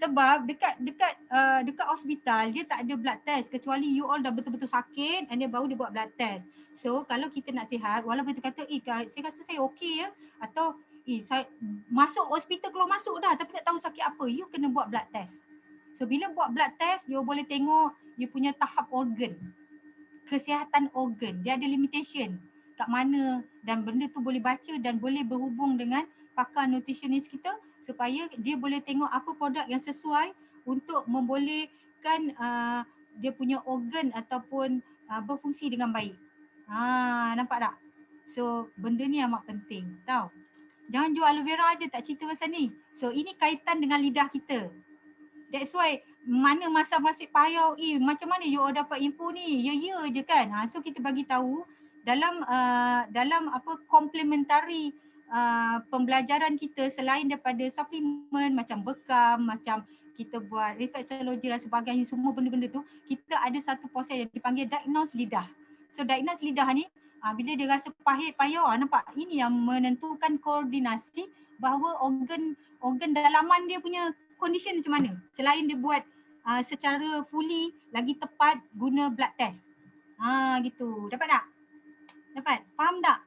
Sebab dekat hospital dia tak ada blood test kecuali you all dah betul-betul sakit and dia baru dia buat blood test. So kalau kita nak sihat, walaupun kita kata saya rasa saya okey ya, atau saya masuk hospital keluar masuk dah tapi tak tahu sakit apa, you kena buat blood test. So bila buat blood test, you boleh tengok you punya tahap organ. Kesihatan organ, dia ada limitation kat mana, dan benda tu boleh baca dan boleh berhubung dengan pakar nutritionist kita supaya dia boleh tengok apa produk yang sesuai untuk membolehkan dia punya organ ataupun berfungsi dengan baik. Nampak tak? So benda ni amat penting tau. Jangan jual aloe vera aje tak cerita pasal ni. So ini kaitan dengan lidah kita. That's why mana masa-masa payau, macam mana you all dapat info ni? Ya je kan. So kita bagi tahu dalam complementary pembelajaran kita, selain daripada suplemen macam bekam, macam kita buat reflexology dan sebagainya, semua benda-benda tu, kita ada satu proses yang dipanggil diagnose lidah. So diagnose lidah ni, bila dia rasa pahit, payau, nampak? Ini yang menentukan koordinasi bahawa organ dalaman dia punya condition macam mana. Selain dia buat secara fully lagi tepat guna blood test. Gitu. Dapat tak? Dapat? Faham tak?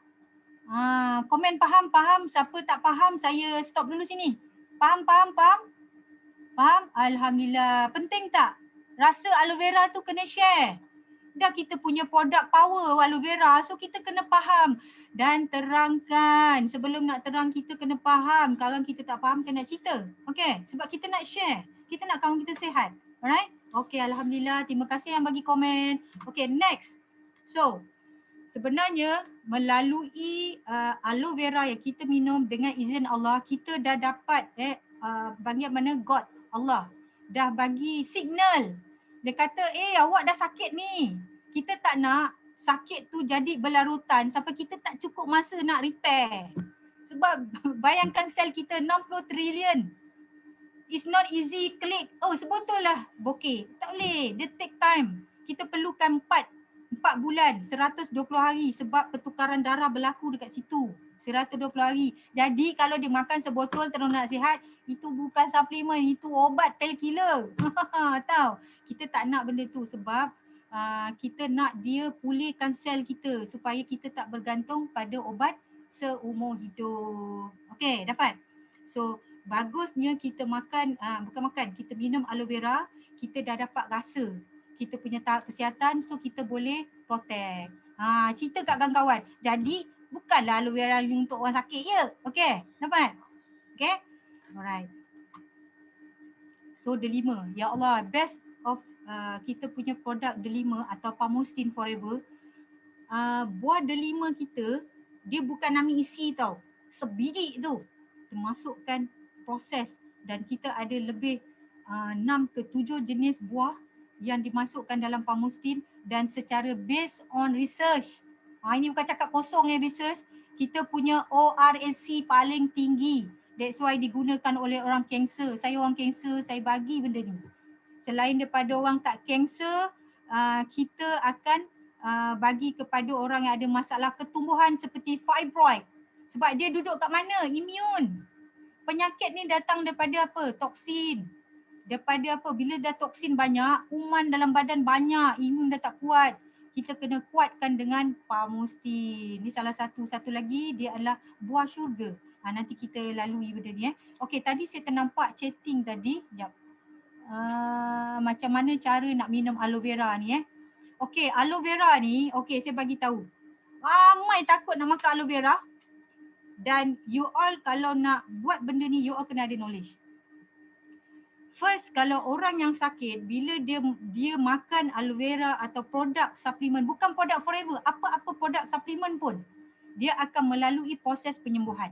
Komen faham? Siapa tak faham saya stop dulu sini. Faham? Faham? Alhamdulillah. Penting tak? Rasa aloe vera tu kena share. Dah kita punya produk power aloe vera, so kita kena faham dan terangkan. Sebelum nak terang kita kena faham. Sekarang kita tak faham kena cerita. Okay? Sebab kita nak share. Kita nak kawan kita sihat. Alright? Okay, Alhamdulillah. Terima kasih yang bagi komen. Okay, next. So, sebenarnya melalui aloe vera yang kita minum dengan izin Allah, kita dah dapat bagaimana God Allah dah bagi signal. Dia kata, awak dah sakit ni. Kita tak nak sakit tu jadi berlarutan sampai kita tak cukup masa nak repair. Sebab bayangkan sel kita 60 trilion. It's not easy klik. Oh sebetul lah bokeh. Tak boleh. Dia take time. Kita perlukan 4 bulan, 120 hari sebab pertukaran darah berlaku dekat situ. 120 hari. Jadi kalau dia makan sebotol terus nak sihat, itu bukan suplemen, itu obat painkiller. Tahu? Kita tak nak benda tu sebab kita nak dia pulihkan sel kita supaya kita tak bergantung pada obat seumur hidup. Okey, dapat? So bagusnya kita makan, bukan makan, kita minum aloe vera, kita dah dapat rasa kita punya tahap kesihatan, so kita boleh protect. Cerita kat kawan-kawan. Jadi bukanlah aloe vera ni untuk orang sakit je. Okey, dapat? Okey? Alright. So delima, ya Allah, best of kita punya produk delima atau Pamustin Forever. Buah delima kita, dia bukan ambil isi tau. Sebiji tu. Kita masukkan proses dan kita ada lebih 6 ke 7 jenis buah yang dimasukkan dalam Pamustin dan secara based on research. Ini bukan cakap kosong yang research. Kita punya ORSC paling tinggi. That's why digunakan oleh orang kanser. Saya orang kanser, saya bagi benda ni. Selain daripada orang tak kanser, kita akan bagi kepada orang yang ada masalah ketumbuhan seperti fibroid. Sebab dia duduk kat mana? Imun. Penyakit ni datang daripada apa? Toksin. Daripada apa? Bila dah toksin banyak, kuman dalam badan banyak, imun dah tak kuat. Kita kena kuatkan dengan Pamustin. Ni salah satu lagi dia adalah buah syurga. Nanti kita lalui benda ni. Okey, tadi saya ternampak chatting tadi. Sekejap. Macam mana cara nak minum aloe vera ni Okey, aloe vera ni, okey saya bagi tahu. Ramai takut nak makan aloe vera. Dan you all kalau nak buat benda ni, you all kena ada knowledge. First, kalau orang yang sakit, bila dia makan aloe vera atau produk suplemen, bukan produk forever, apa-apa produk suplemen pun, dia akan melalui proses penyembuhan.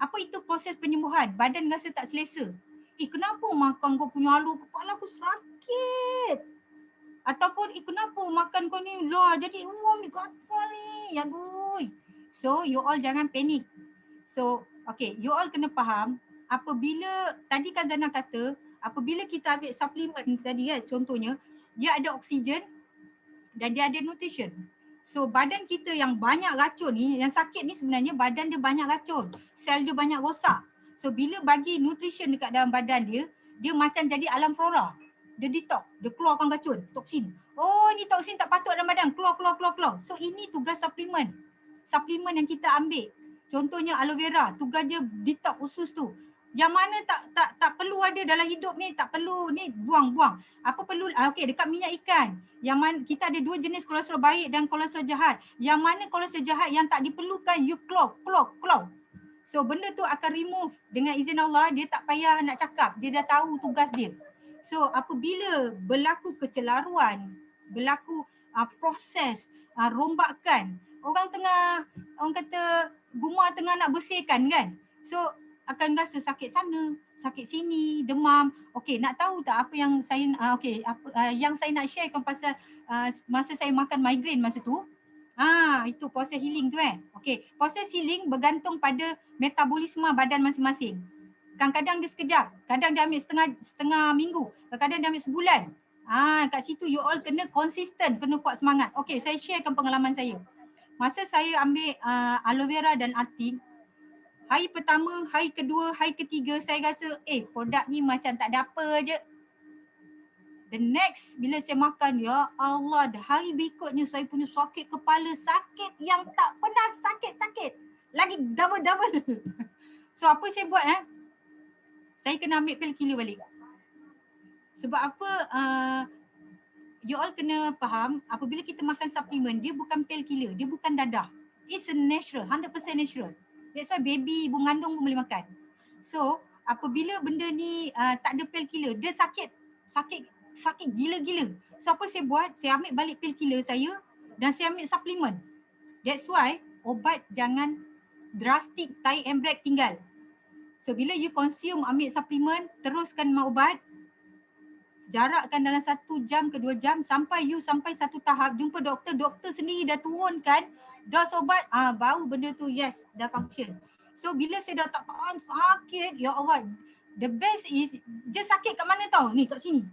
Apa itu proses penyembuhan? Badan rasa tak selesa. Kenapa makan kau punya aloe, kepala aku sakit. Ataupun kenapa makan kau ni lah jadi ruam ni, gatal ni. Aduh. So you all jangan panik. So okay, you all kena faham. Apabila, tadi kan Zana kata, apabila kita ambil suplemen tadi contohnya, dia ada oksigen dan dia ada nutrition. So badan kita yang banyak racun ni, yang sakit ni sebenarnya badan dia banyak racun. Sel dia banyak rosak. So bila bagi nutrition dekat dalam badan dia, dia macam jadi alam flora. Dia detox, dia keluarkan racun, toksin. Oh ni toksin tak patut dalam badan, keluar. So ini tugas suplemen. Suplemen yang kita ambil. Contohnya aloe vera, tugas dia detox usus tu. Yang mana tak perlu ada dalam hidup ni, tak perlu ni, buang. Apa perlu? Okey, dekat minyak ikan. Yang mana kita ada 2 jenis kolesterol baik dan kolesterol jahat. Yang mana kolesterol jahat yang tak diperlukan, you keluar. So benda tu akan remove dengan izin Allah, dia tak payah nak cakap, dia dah tahu tugas dia. So apabila berlaku kecelaruan, berlaku proses rombakan, orang kata gumar tengah nak bersihkan kan. So akan rasa sakit sana, sakit sini, demam. Okey, nak tahu tak apa yang saya yang saya nak sharekan pasal masa saya makan migraine masa tu? Itu proses healing tu Okey, proses healing bergantung pada metabolisme badan masing-masing. Kadang-kadang dia sekejap, kadang dia ambil setengah minggu, kadang-kadang dia ambil sebulan. Kat situ you all kena konsisten, kena kuat semangat. Okey, saya sharekan pengalaman saya. Masa saya ambil aloe vera dan artik, hari pertama, hari kedua, hari ketiga saya rasa produk ni macam tak ada apa je. The next bila saya makan, ya Allah, hari berikutnya saya punya sakit kepala, sakit yang tak pernah sakit. Lagi double. So apa saya buat saya kena ambil painkiller balik. Sebab apa? You all kena faham, apabila kita makan suplemen, dia bukan painkiller, dia bukan dadah. It's a natural, 100% natural. That's why baby ibu mengandung pun boleh makan. So apabila benda ni tak ada painkiller, dia sakit gila-gila. So apa saya buat? Saya ambil balik painkiller saya dan saya ambil suplemen. That's why obat jangan drastic tie and break tinggal. So bila you consume, ambil suplemen, teruskan minum ubat, jarakkan dalam 1 jam ke 2 jam sampai you sampai satu tahap jumpa doktor, doktor sendiri dah turunkan dos obat, baru benda tu yes dah function. So bila saya dah tak tahan sakit, ya Allah, the best is dia sakit kat mana tau? Ni kat sini.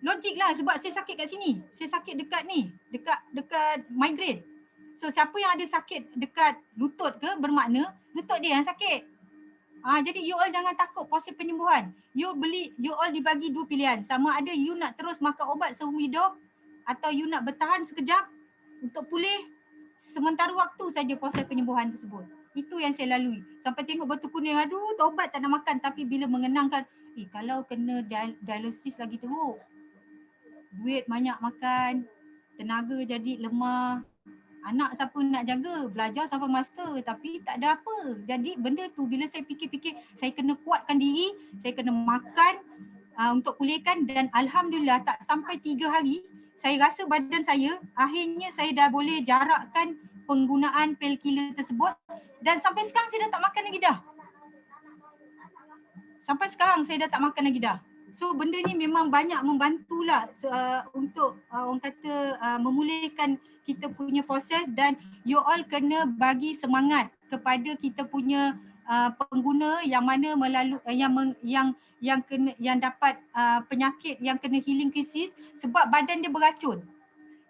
Logik lah sebab saya sakit kat sini. Saya sakit dekat ni, dekat migraine. So siapa yang ada sakit dekat lutut ke, bermakna lutut dia yang sakit. Jadi you all jangan takut proses penyembuhan. You all dibagi 2 pilihan. Sama ada you nak terus makan ubat seumur hidup atau you nak bertahan sekejap untuk pulih sementara waktu saja proses penyembuhan tersebut. Itu yang saya lalui. Sampai tengok batu kuning, aduh taubat tak nak makan. Tapi bila mengenangkan, kalau kena dialisis lagi teruk. Duit banyak makan, tenaga jadi lemah. Anak siapa nak jaga, belajar sampai master tapi tak ada apa. Jadi benda tu bila saya fikir-fikir, saya kena kuatkan diri, saya kena makan untuk pulihkan dan alhamdulillah tak sampai 3 hari, saya rasa badan saya, akhirnya saya dah boleh jarakkan penggunaan painkiller tersebut dan sampai sekarang saya dah tak makan lagi dah. Sampai sekarang saya dah tak makan lagi dah. So benda ni memang banyak membantulah untuk orang kata memulihkan kita punya proses dan you all kena bagi semangat kepada kita punya pengguna yang mana melalui yang dapat penyakit yang kena healing krisis sebab badan dia beracun.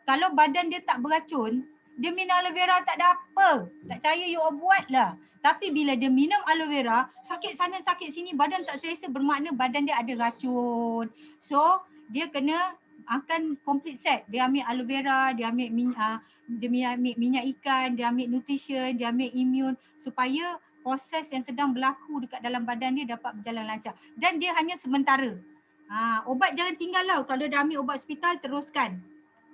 Kalau badan dia tak beracun, dia minum aloe vera tak ada apa. Tak percaya you all buatlah. Tapi bila dia minum aloe vera, sakit sana sakit sini, badan tak selesa, bermakna badan dia ada racun. So dia kena akan complete set. Dia ambil aloe vera, dia ambil minyak ikan, dia ambil nutrition, dia ambil immune supaya proses yang sedang berlaku dekat dalam badan dia dapat berjalan lancar. Dan dia hanya sementara. Obat jangan tinggal lah. Kalau dah ambil ubat hospital, teruskan.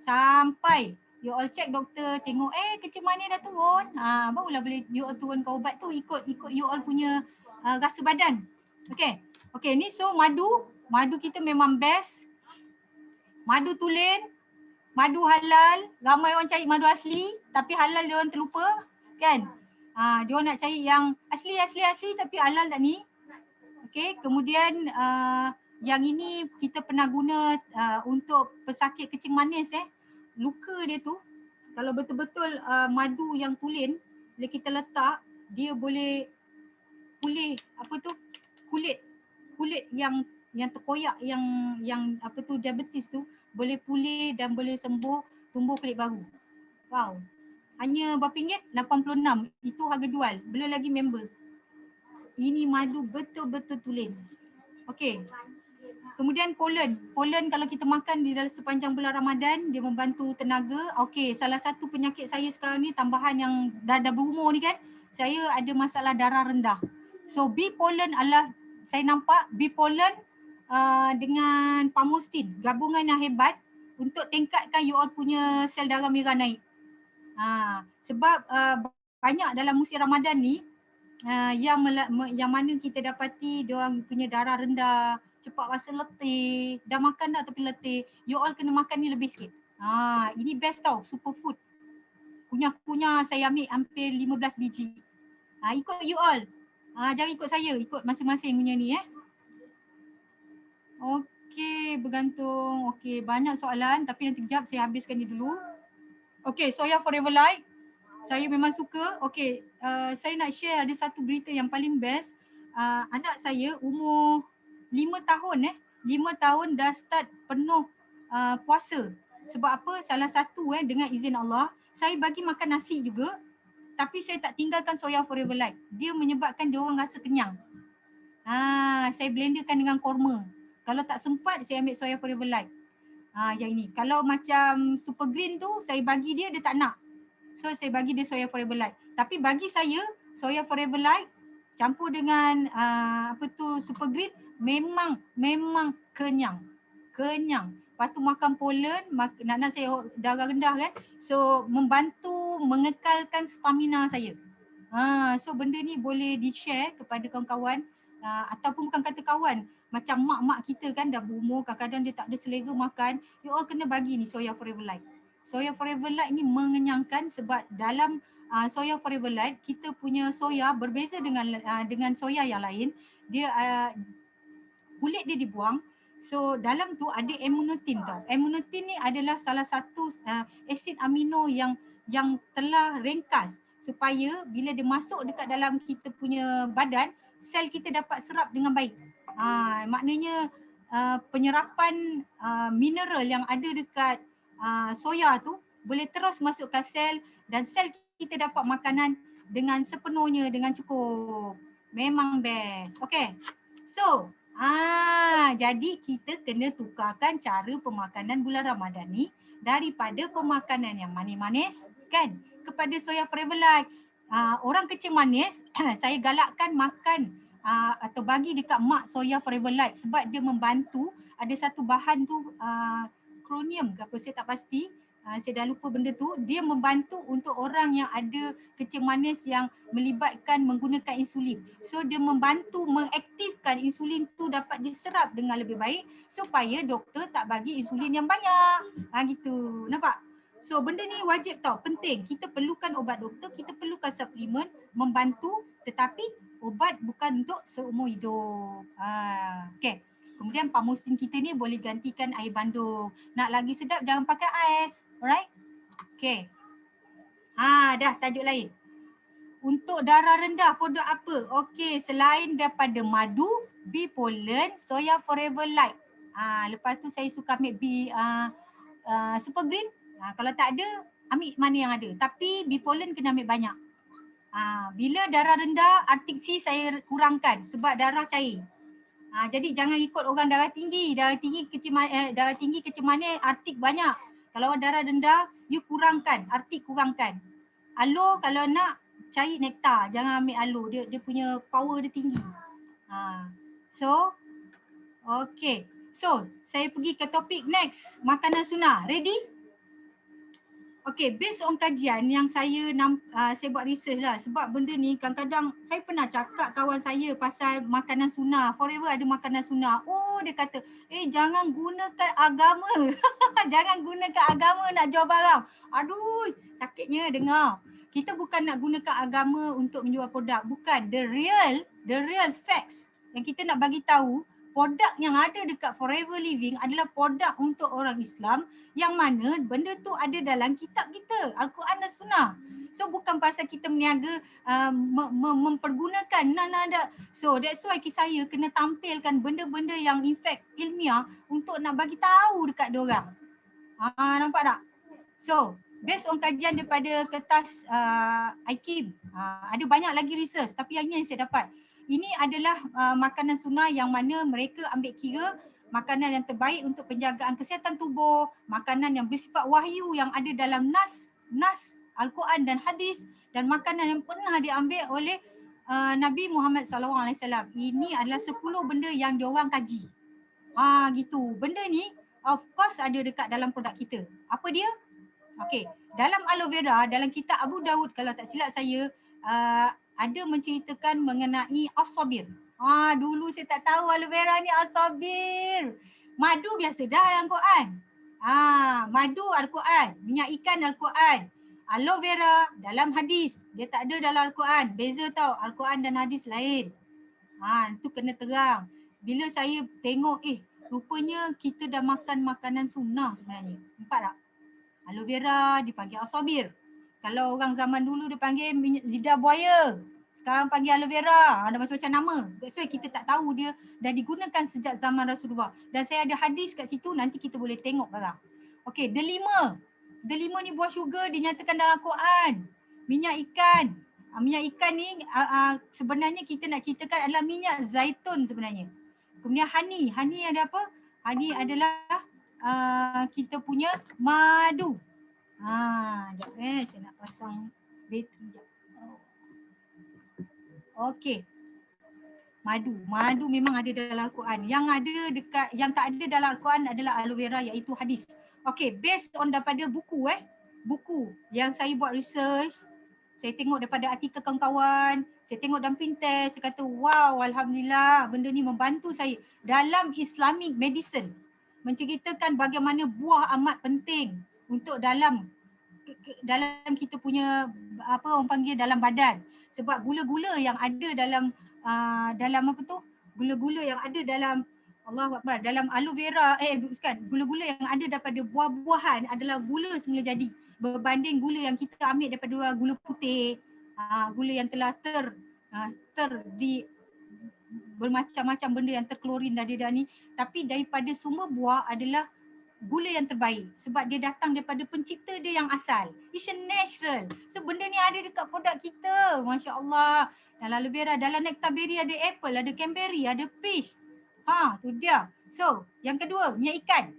Sampai you all check doktor, tengok kecil manis dah turun. Barulah boleh you all turunkan ubat tu ikut you all punya rasa badan. Okay, ni so madu kita memang best. Madu tulen, madu halal, ramai orang cari madu asli tapi halal dia orang terlupa kan. Dia orang nak cari yang asli tapi halal tak ni. Okay, kemudian yang ini kita pernah guna untuk pesakit kencing manis luka dia tu, kalau betul-betul madu yang tulen, bila kita letak, dia boleh pulih kulit yang terkoyak yang apa tu diabetes tu boleh pulih dan boleh sembuh, tumbuh kulit baru. Wow. Hanya berapa ringgit? 86. Itu harga jual. Belum lagi member. Ini madu betul-betul tulen. Okey. Kemudian pollen kalau kita makan di dalam sepanjang bulan Ramadan, dia membantu tenaga. Okey, salah satu penyakit saya sekarang ni, tambahan yang dah berumur ni kan, saya ada masalah darah rendah. So bee pollen adalah, saya nampak bee pollen dengan pamostin, gabungan yang hebat untuk tingkatkan you all punya sel darah merah naik. Sebab banyak dalam musim Ramadan ni yang mana kita dapati diorang punya darah rendah, cepat rasa letih, dah makan dah tapi letih, you all kena makan ni lebih sikit. Ini best tau, superfood. Kunyah-kunyah saya ambil hampir 15 biji. Ikut you all. Jangan ikut saya, ikut masing-masing punya ni Okey, bergantung. Okey, banyak soalan tapi nanti kejap saya habiskan ni dulu. Okey, Soya Forever Light. Saya memang suka. Okey, saya nak share ada satu berita yang paling best. Anak saya umur 5 tahun 5 tahun dah start penuh puasa. Sebab apa? Salah satu dengan izin Allah, saya bagi makan nasi juga tapi saya tak tinggalkan Soya Forever Light. Dia menyebabkan dia orang rasa kenyang. Saya blenderkan dengan korma. Kalau tak sempat saya ambil Soya Forever Light. Yang ini. Kalau macam Super Green tu saya bagi dia tak nak. So saya bagi dia Soya Forever Light. Tapi bagi saya Soya Forever Light campur dengan Super Green memang kenyang. Lepas tu makan pollen, nak saya darah rendah kan. So membantu mengekalkan stamina saya. So benda ni boleh di-share kepada kawan-kawan ataupun bukan kata kawan, macam mak-mak kita kan dah berumur, kadang-kadang dia tak ada selera makan, you all kena bagi ni Soya Forever Light. Soya Forever Light ni mengenyangkan sebab dalam soya Forever Light, kita punya soya berbeza dengan soya yang lain. Dia kulit dia dibuang. So dalam tu ada aminotin tau. Aminotin ni adalah salah satu asid amino yang telah ringkas supaya bila dia masuk dekat dalam kita punya badan, sel kita dapat serap dengan baik. Maknanya penyerapan mineral yang ada dekat soya tu boleh terus masuk ke sel dan sel kita dapat makanan dengan sepenuhnya, dengan cukup. Memang best. Okay. So, jadi kita kena tukarkan cara pemakanan bulan Ramadan ni daripada pemakanan yang manis-manis kan kepada soya Forever Light. Orang kecil manis, saya galakkan makan atau bagi dekat mak soya Forever Light sebab dia membantu. Ada satu bahan tu kronium ke apa saya tak pasti. Saya dah lupa benda tu. Dia membantu untuk orang yang ada kecil manis yang melibatkan menggunakan insulin. So dia membantu mengaktifkan insulin tu dapat diserap dengan lebih baik supaya doktor tak bagi insulin yang banyak. Gitu. Nampak? So benda ni wajib tau, penting. Kita perlukan obat doktor, kita perlukan suplemen membantu, tetapi obat bukan untuk seumur hidup. Okay. Kemudian pamusin kita ni boleh gantikan air bandung. Nak lagi sedap jangan pakai ais. Alright? Okay. Dah tajuk lain. Untuk darah rendah produk apa? Okay, selain daripada madu, bee pollen, soya Forever Light. Lepas tu saya suka ambil bee super green. Kalau tak ada, ambil mana yang ada. Tapi bee pollen kena ambil banyak. Bila darah rendah, Arctic Sea saya kurangkan sebab darah cair. Jadi jangan ikut orang darah tinggi. Darah tinggi kecil manis, Arctic banyak. Kalau darah rendah, you kurangkan, Arctic kurangkan. Aloe kalau nak cari nektar, jangan ambil aloe. Dia punya power dia tinggi. So, okay. So, saya pergi ke topik next. Makanan sunnah. Ready? Okay, based on kajian yang saya buat research lah. Sebab benda ni kadang-kadang saya pernah cakap kawan saya pasal makanan sunnah. Forever ada makanan sunnah. Oh, dia kata, jangan gunakan agama. Jangan gunakan agama nak jual barang. Aduh, sakitnya dengar. Kita bukan nak gunakan agama untuk menjual produk. Bukan. The real facts yang kita nak bagi tahu, produk yang ada dekat Forever Living adalah produk untuk orang Islam yang mana benda tu ada dalam kitab kita, Al-Quran dan Sunnah. So bukan pasal kita meniaga mempergunakan nada. So that's why saya kena tampilkan benda-benda yang in fact ilmiah untuk nak bagi tahu dekat diorang. Nampak tak? So based on kajian daripada kertas IKIM, ada banyak lagi research tapi yang ini yang saya dapat. Ini adalah makanan sunnah yang mana mereka ambil kira makanan yang terbaik untuk penjagaan kesihatan tubuh, makanan yang bersifat wahyu yang ada dalam nas Al-Quran dan hadis, dan makanan yang pernah diambil oleh Nabi Muhammad SAW. Ini adalah 10 benda yang diorang kaji. Gitu. Benda ni of course ada dekat dalam produk kita. Apa dia? Okay. Dalam aloe vera, dalam kitab Abu Daud kalau tak silap saya, ada menceritakan mengenai as-sabir. Dulu saya tak tahu aloe vera ni as-sabir. Madu biasa dah dalam Quran. Madu Al-Quran, minyak ikan Al-Quran. Aloe vera dalam hadis, dia tak ada dalam Al-Quran. Beza tau, Al-Quran dan hadis lain. Itu kena terang. Bila saya tengok, rupanya kita dah makan makanan sunnah sebenarnya. Nampak tak? Aloe vera dipanggil as-sabir. Kalau orang zaman dulu dia panggil lidah buaya. Sekarang panggil aloe vera. Ada macam-macam nama. That's why kita tak tahu dia dah digunakan sejak zaman Rasulullah. Dan saya ada hadis kat situ, nanti kita boleh tengok barang. Okay, delima. Delima ni buah syurga dinyatakan dalam Quran. Minyak ikan. Minyak ikan ni sebenarnya kita nak ceritakan adalah minyak zaitun sebenarnya. Kemudian honey. Honey ada apa? Honey adalah kita punya madu. Sekejap saya nak pasang bateri sekejap. Okey. Madu memang ada dalam Al-Quran. Yang tak ada dalam Al-Quran adalah aloe vera, iaitu hadis. Okey, based on daripada buku buku yang saya buat research, saya tengok daripada artikel kawan-kawan, saya tengok dalam Pinterest, saya kata wow, alhamdulillah benda ni membantu saya dalam Islamic medicine. Menceritakan bagaimana buah amat penting untuk dalam dalam kita punya apa orang panggil dalam badan. Sebab gula-gula yang ada dalam dalam apa tu? Gula-gula yang ada dalam Allahu Akbar, dalam aloe vera bukan, gula-gula yang ada daripada buah-buahan adalah gula semula jadi berbanding gula yang kita ambil daripada gula putih, gula yang telah di bermacam-macam benda yang terklorin dari ni, tapi daripada sumber buah adalah gula yang terbaik sebab dia datang daripada pencipta dia yang asal. It's a natural. So benda ni ada dekat produk kita. Masya Allah. Dalam aloe vera, dalam nectar berry ada apple, ada cranberry, ada peach. Tu dia. So yang kedua, minyak ikan.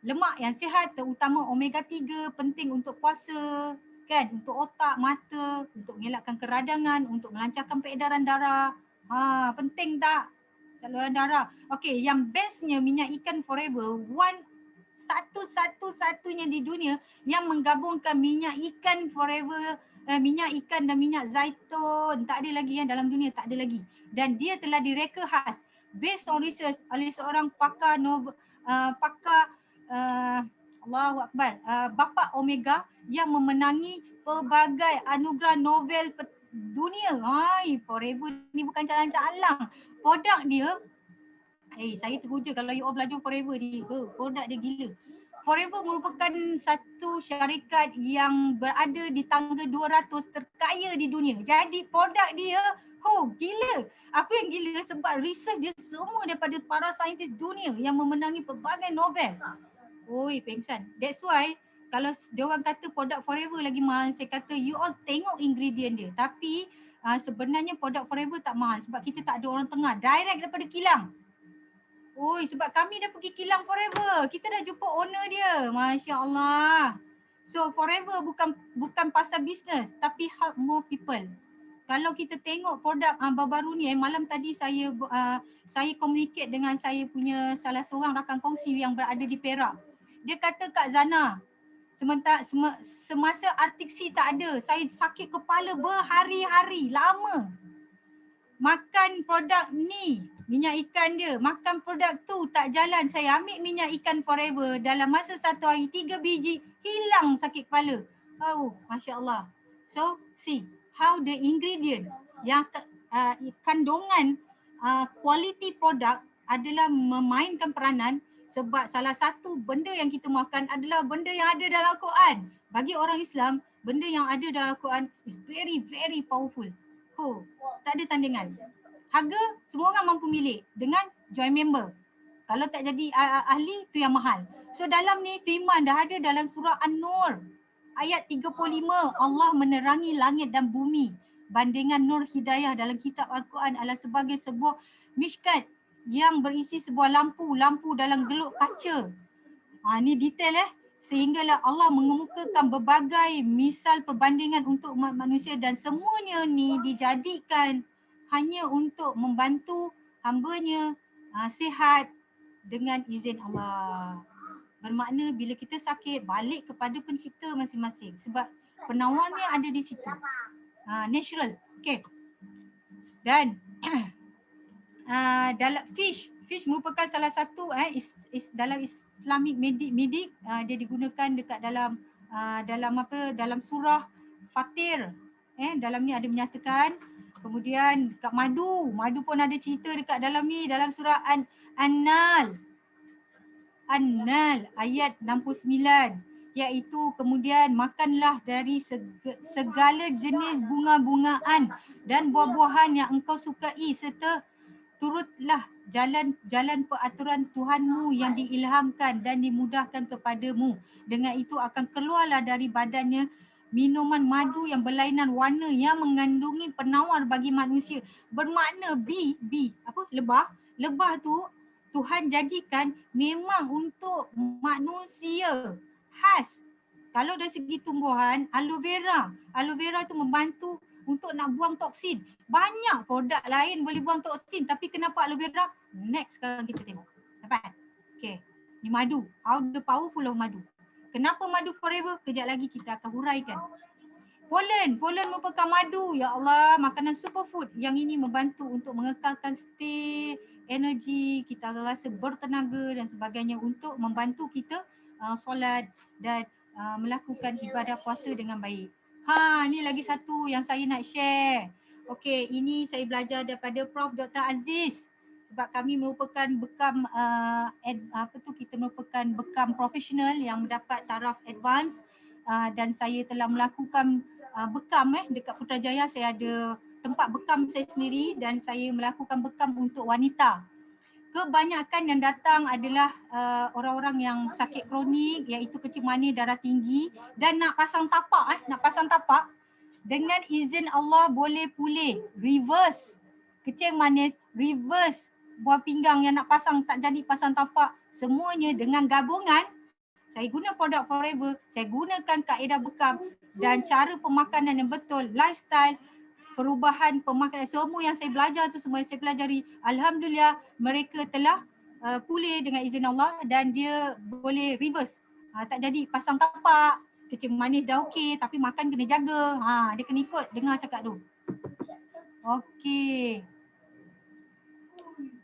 Lemak yang sihat terutama omega 3 penting untuk puasa, kan, untuk otak, mata, untuk mengelakkan keradangan, untuk melancarkan peredaran darah. Penting tak? Saluran darah. Okey, yang bestnya minyak ikan Forever, satu-satunya di dunia yang menggabungkan minyak ikan Forever, minyak ikan dan minyak zaitun. Tak ada lagi yang dalam dunia, tak ada lagi. Dan dia telah direka khas based on research oleh seorang pakar Allahu Akbar, bapa Omega yang memenangi pelbagai anugerah Nobel dunia. Forever ni bukan calang-calang. Produk dia, saya teruja kalau you all belajar Forever ni. Produk dia gila. Forever merupakan satu syarikat yang berada di tangga 200 terkaya di dunia. Jadi produk dia, gila. Apa yang gila? Sebab research dia semua daripada para saintis dunia yang memenangi pelbagai Nobel. Pengsan. That's why kalau diorang kata produk Forever lagi mahal, saya kata you all tengok ingredient dia. Tapi sebenarnya produk Forever tak mahal sebab kita tak ada orang tengah. Direct daripada kilang. Sebab kami dah pergi kilang Forever. Kita dah jumpa owner dia. Masya Allah. So Forever bukan pasal bisnes tapi help more people. Kalau kita tengok produk baru-baru ni, malam tadi saya communicate dengan saya punya salah seorang rakan kongsi yang berada di Perak. Dia kata, Kak Zana, semasa Arctic Sea tak ada, saya sakit kepala berhari-hari, lama. Makan produk ni, minyak ikan dia, makan produk tu tak jalan, saya ambil minyak ikan Forever, dalam masa 1 hari 3 biji, hilang sakit kepala. Masya Allah. So, see how the ingredient yang kandungan quality product adalah memainkan peranan. Sebab salah satu benda yang kita makan adalah benda yang ada dalam Al-Quran. Bagi orang Islam, benda yang ada dalam Al-Quran is very, very powerful. Tak ada tandingan. Harga semua orang mampu milik dengan join member. Kalau tak jadi ahli, tu yang mahal. So dalam ni firman dah ada dalam surah An-Nur. Ayat 35, Allah menerangi langit dan bumi. Bandingan nur hidayah dalam kitab Al-Quran adalah sebagai sebuah mishkat yang berisi sebuah lampu dalam geluk kaca. Ni detail sehinggalah Allah mengemukakan berbagai misal perbandingan untuk umat manusia dan semuanya ni dijadikan hanya untuk membantu hambanya sihat dengan izin Allah. Bermakna bila kita sakit, balik kepada pencipta masing-masing sebab penawarnya ada di situ. Natural. Okay. Dan dalam fish merupakan salah satu dalam Islamic medik dia digunakan dekat dalam surah Fatir. Dalam ni ada menyatakan, kemudian dekat madu pun ada cerita dekat dalam ni, dalam surah An-Nal ayat 69, iaitu kemudian makanlah dari segala jenis bunga-bungaan dan buah-buahan yang engkau sukai serta turutlah jalan peraturan Tuhanmu yang diilhamkan dan dimudahkan kepadamu. Dengan itu akan keluarlah dari badannya minuman madu yang berlainan warna yang mengandungi penawar bagi manusia. Bermakna lebah tu Tuhan jadikan memang untuk manusia khas. Kalau dari segi tumbuhan, aloe vera tu membantu untuk nak buang toksin. Banyak produk lain boleh buang toksin, tapi kenapa aloe vera? Next sekarang kita tengok. Dapat? Okay. Ni madu. How the powerful of madu. Kenapa madu Forever? Kejap lagi kita akan huraikan. Pollen merupakan madu. Ya Allah, makanan superfood. Yang ini membantu untuk mengekalkan stay energi, kita rasa bertenaga dan sebagainya untuk membantu kita solat dan melakukan ibadah puasa dengan baik. Ni lagi satu yang saya nak share. Okey, ini saya belajar daripada Prof. Dr. Aziz. Sebab kami merupakan bekam kita merupakan bekam profesional yang mendapat taraf advance, dan saya telah melakukan bekam dekat Putrajaya. Saya ada tempat bekam saya sendiri dan saya melakukan bekam untuk wanita. Kebanyakan yang datang adalah orang-orang yang sakit kronik, iaitu kecil manis, darah tinggi dan nak pasang tapak dengan izin Allah boleh pulih, reverse kecil manis, reverse buah pinggang yang nak pasang tak jadi pasang tapak, semuanya dengan gabungan. Saya guna produk Forever, saya gunakan kaedah bekam dan cara pemakanan yang betul, lifestyle, perubahan pemakanan, semua yang saya belajar tu semua yang saya pelajari. Alhamdulillah mereka telah pulih dengan izin Allah dan dia boleh reverse. Tak jadi pasang tapak, kecil manis dah okey tapi makan kena jaga. Dia kena ikut dengar cakap tu.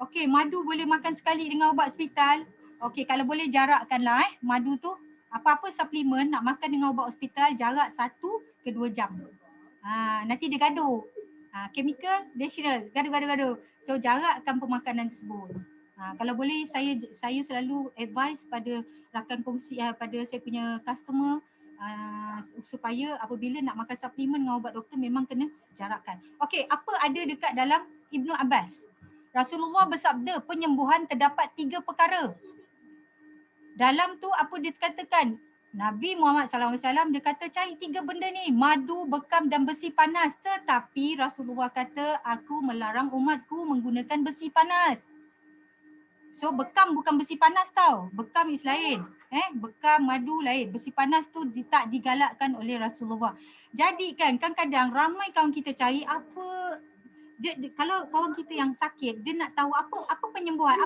Okey, madu boleh makan sekali dengan ubat hospital. Okey, kalau boleh jarakkanlah madu tu. Apa-apa suplemen nak makan dengan ubat hospital jarak 1 ke 2 jam. Nanti dia gaduh. Chemical, natural, gaduh. So jarakkan pemakanan tersebut. Kalau boleh saya selalu advise pada rakan kongsi pada saya punya customer supaya apabila nak makan suplemen dengan ubat doktor memang kena jarakkan. Okey, apa ada dekat dalam Ibnu Abbas? Rasulullah bersabda penyembuhan terdapat 3 perkara. Dalam tu apa dia katakan? Nabi Muhammad SAW dia kata cari 3 benda ni, madu, bekam dan besi panas. Tetapi Rasulullah kata aku melarang umatku menggunakan besi panas. So bekam bukan besi panas tau, bekam is lain. Bekam, madu lain, besi panas tu tak digalakkan oleh Rasulullah. Jadi kan kadang-kadang ramai kawan kita cari apa, kalau kawan kita yang sakit dia nak tahu apa penyembuhan,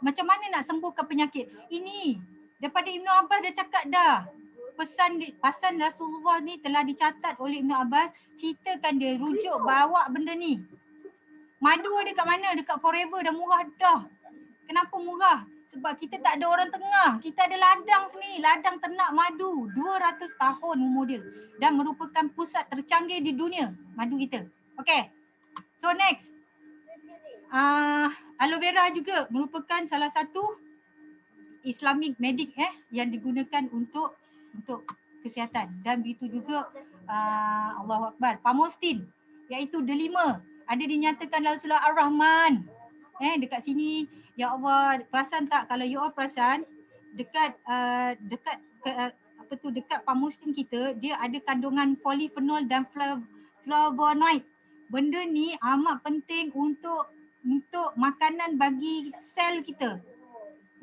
macam mana nak sembuhkan penyakit. Ini daripada Ibnu Abbas dah cakap dah. Pesan Rasulullah ni telah dicatat oleh Ibnu Abbas, ceritakan dia, rujuk bawa benda ni. Madu ada kat mana? Dekat Forever dah murah dah. Kenapa murah? Sebab kita tak ada orang tengah. Kita ada ladang sini, ladang ternak madu. 200 tahun umur dia. Dan merupakan pusat tercanggih di dunia madu kita. Okay. So next. Aloe vera juga merupakan salah satu Islamic medic yang digunakan untuk kesihatan. Dan begitu juga Allahu Akbar, Pamostin iaitu delima. Ada dinyatakan dalam surah Ar-Rahman. Dekat sini, ya Allah, perasan tak kalau you all perasan dekat dekat Pamostin kita dia ada kandungan polyphenol dan flavonoid. Benda ni amat penting untuk makanan bagi sel kita.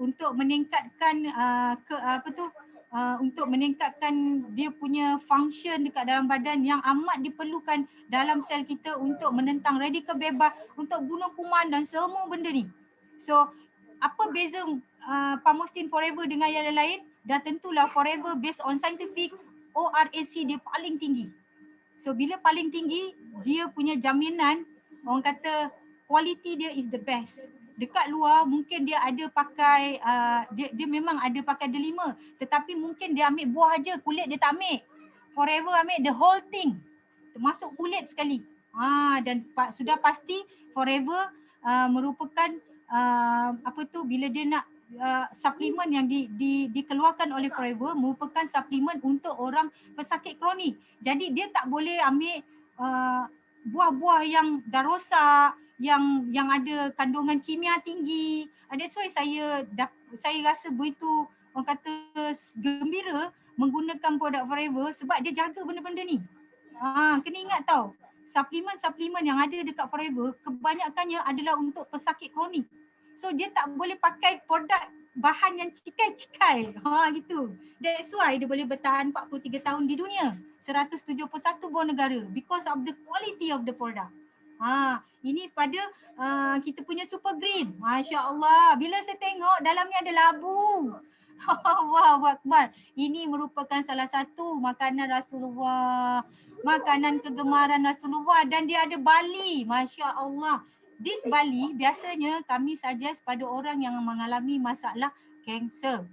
Untuk meningkatkan untuk meningkatkan dia punya function dekat dalam badan yang amat diperlukan dalam sel kita untuk menentang radikal bebas, untuk bunuh kuman dan semua benda ni. So, apa beza Pamostin Forever dengan yang lain? Dah tentulah Forever based on scientific, ORAC dia paling tinggi. So, bila paling tinggi, dia punya jaminan, orang kata quality dia is the best. Dekat luar mungkin dia ada pakai dia memang ada pakai delima, tetapi mungkin dia ambil buah aja, kulit dia tak ambil. Forever ambil the whole thing, termasuk kulit sekali. Dan sudah pasti Forever merupakan bila dia nak suplemen yang dikeluarkan oleh Forever merupakan suplemen untuk orang pesakit kronik. Jadi dia tak boleh ambil buah-buah yang dah rosak, yang ada kandungan kimia tinggi. That's why saya rasa begitu orang kata gembira menggunakan produk Forever sebab dia jaga benda-benda ni. Kena ingat tau, suplemen yang ada dekat Forever kebanyakannya adalah untuk pesakit kronik. So dia tak boleh pakai produk bahan yang cikai-cikai. Gitu. That's why dia boleh bertahan 43 tahun di dunia, 171 buah negara because of the quality of the product. Ini pada kita punya Super Green. Masya Allah. Bila saya tengok dalamnya ada labu. Allahu Akbar. Ini merupakan salah satu makanan Rasulullah. Makanan kegemaran Rasulullah dan dia ada bali. Masya Allah. This bali biasanya kami suggest pada orang yang mengalami masalah kanser,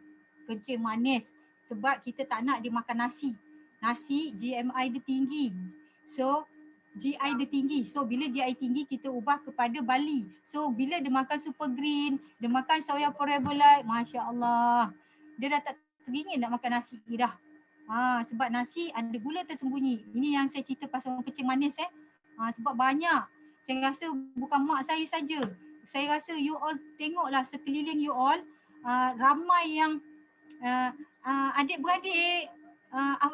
kencing manis, sebab kita tak nak dia makan nasi. Nasi GMI dia tinggi. So GI dia tinggi. So bila GI tinggi kita ubah kepada barley. So bila dia makan super green, dia makan soya forever light, Masya Allah. Dia dah tak teringin nak makan nasi dah. Sebab nasi ada gula tersembunyi. Ini yang saya cerita pasal orang kecil manis sebab banyak. Saya rasa bukan mak saya saja. Saya rasa you all tengoklah sekeliling you all, ramai yang adik-beradik,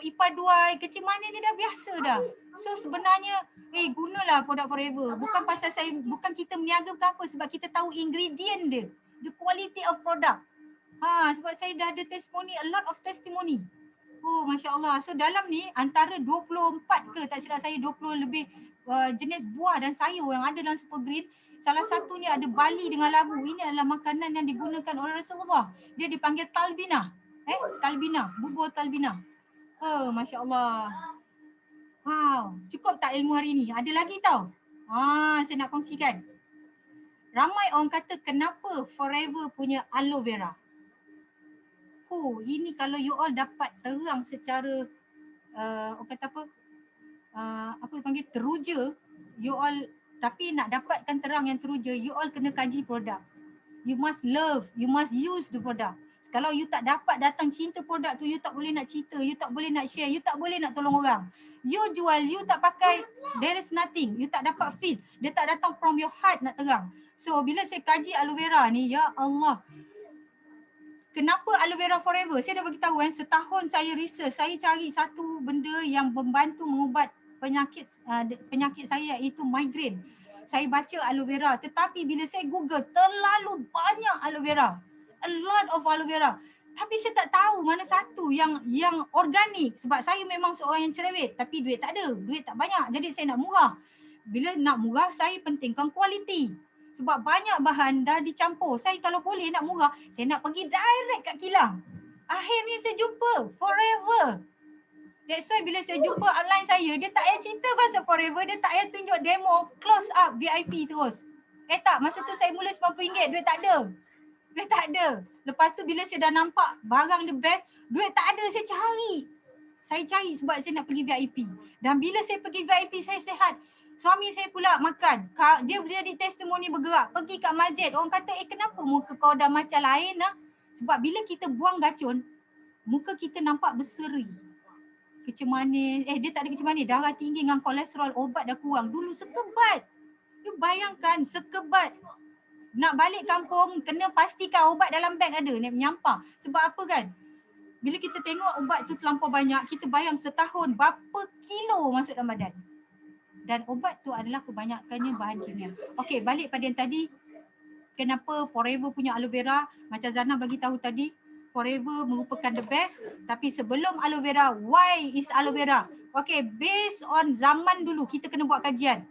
ipar duai, kecil manis dia dah biasa dah. So sebenarnya gunalah produk Forever. Bukan pasal bukan kita meniaga ke apa, sebab kita tahu ingredient dia, the quality of product. Sebab saya dah ada testimoni, a lot of testimony. Oh, Masya Allah. So dalam ni antara 24 ke tak silap saya, 20 lebih jenis buah dan sayur yang ada dalam Super Green. Salah satunya ada barley dengan labu. Ini adalah makanan yang digunakan oleh Rasulullah. Dia dipanggil talbinah. Talbinah, bubur talbinah. Masya Allah. Wow, cukup tak ilmu hari ni? Ada lagi tau. Saya nak kongsikan. Ramai orang kata kenapa Forever punya aloe vera. Ini kalau you all dapat terang secara orang kata apa? Apa dipanggil teruja, you all, tapi nak dapatkan terang yang teruja, you all kena kaji produk. You must love, you must use the product. Kalau you tak dapat datang cinta produk tu, you tak boleh nak cerita, you tak boleh nak share, you tak boleh nak tolong orang. You jual, you tak pakai, there is nothing. You tak dapat feel. Dia tak datang from your heart nak terang. So bila saya kaji aloe vera ni, ya Allah. Kenapa aloe vera Forever? Saya dah bagi tahu setahun saya research, saya cari satu benda yang membantu mengubat penyakit saya, iaitu migraine. Saya baca aloe vera, tetapi bila saya Google terlalu banyak aloe vera. A lot of aloe vera. Tapi saya tak tahu mana satu yang organik, sebab saya memang seorang yang cerewet tapi duit tak ada, duit tak banyak. Jadi saya nak murah. Bila nak murah, saya pentingkan kualiti. Sebab banyak bahan dah dicampur. Saya kalau boleh nak murah, saya nak pergi direct kat kilang. Akhirnya saya jumpa Forever. That's why bila saya jumpa online saya, dia tak payah cerita pasal Forever, dia tak payah tunjuk demo, close up VIP terus. Tak, masa tu saya mula RM90, duit tak ada. Duit tak ada. Lepas tu bila saya dah nampak barang the best, duit tak ada, saya cari. Saya cari sebab saya nak pergi VIP. Dan bila saya pergi VIP, saya sihat. Suami saya pula makan. Dia jadi testimoni bergerak. Pergi kat masjid. Orang kata, kenapa muka kau dah macam lain lah? Sebab bila kita buang gacun, muka kita nampak berseri. Kecil manis. Dia tak ada kecil manis. Darah tinggi dengan kolesterol, obat dah kurang. Dulu sekebat. You bayangkan, sekebat. Nak balik kampung, kena pastikan obat dalam beg ada. Nak menyampah. Sebab apa kan? Bila kita tengok obat tu terlampau banyak, kita bayang setahun berapa kilo masuk dalam badan. Dan obat tu adalah kebanyakannya bahan kimia. Okey, balik pada yang tadi. Kenapa Forever punya aloe vera? Macam Zana bagi tahu tadi, Forever merupakan the best. Tapi sebelum aloe vera, why is aloe vera? Okey, based on zaman dulu, kita kena buat kajian.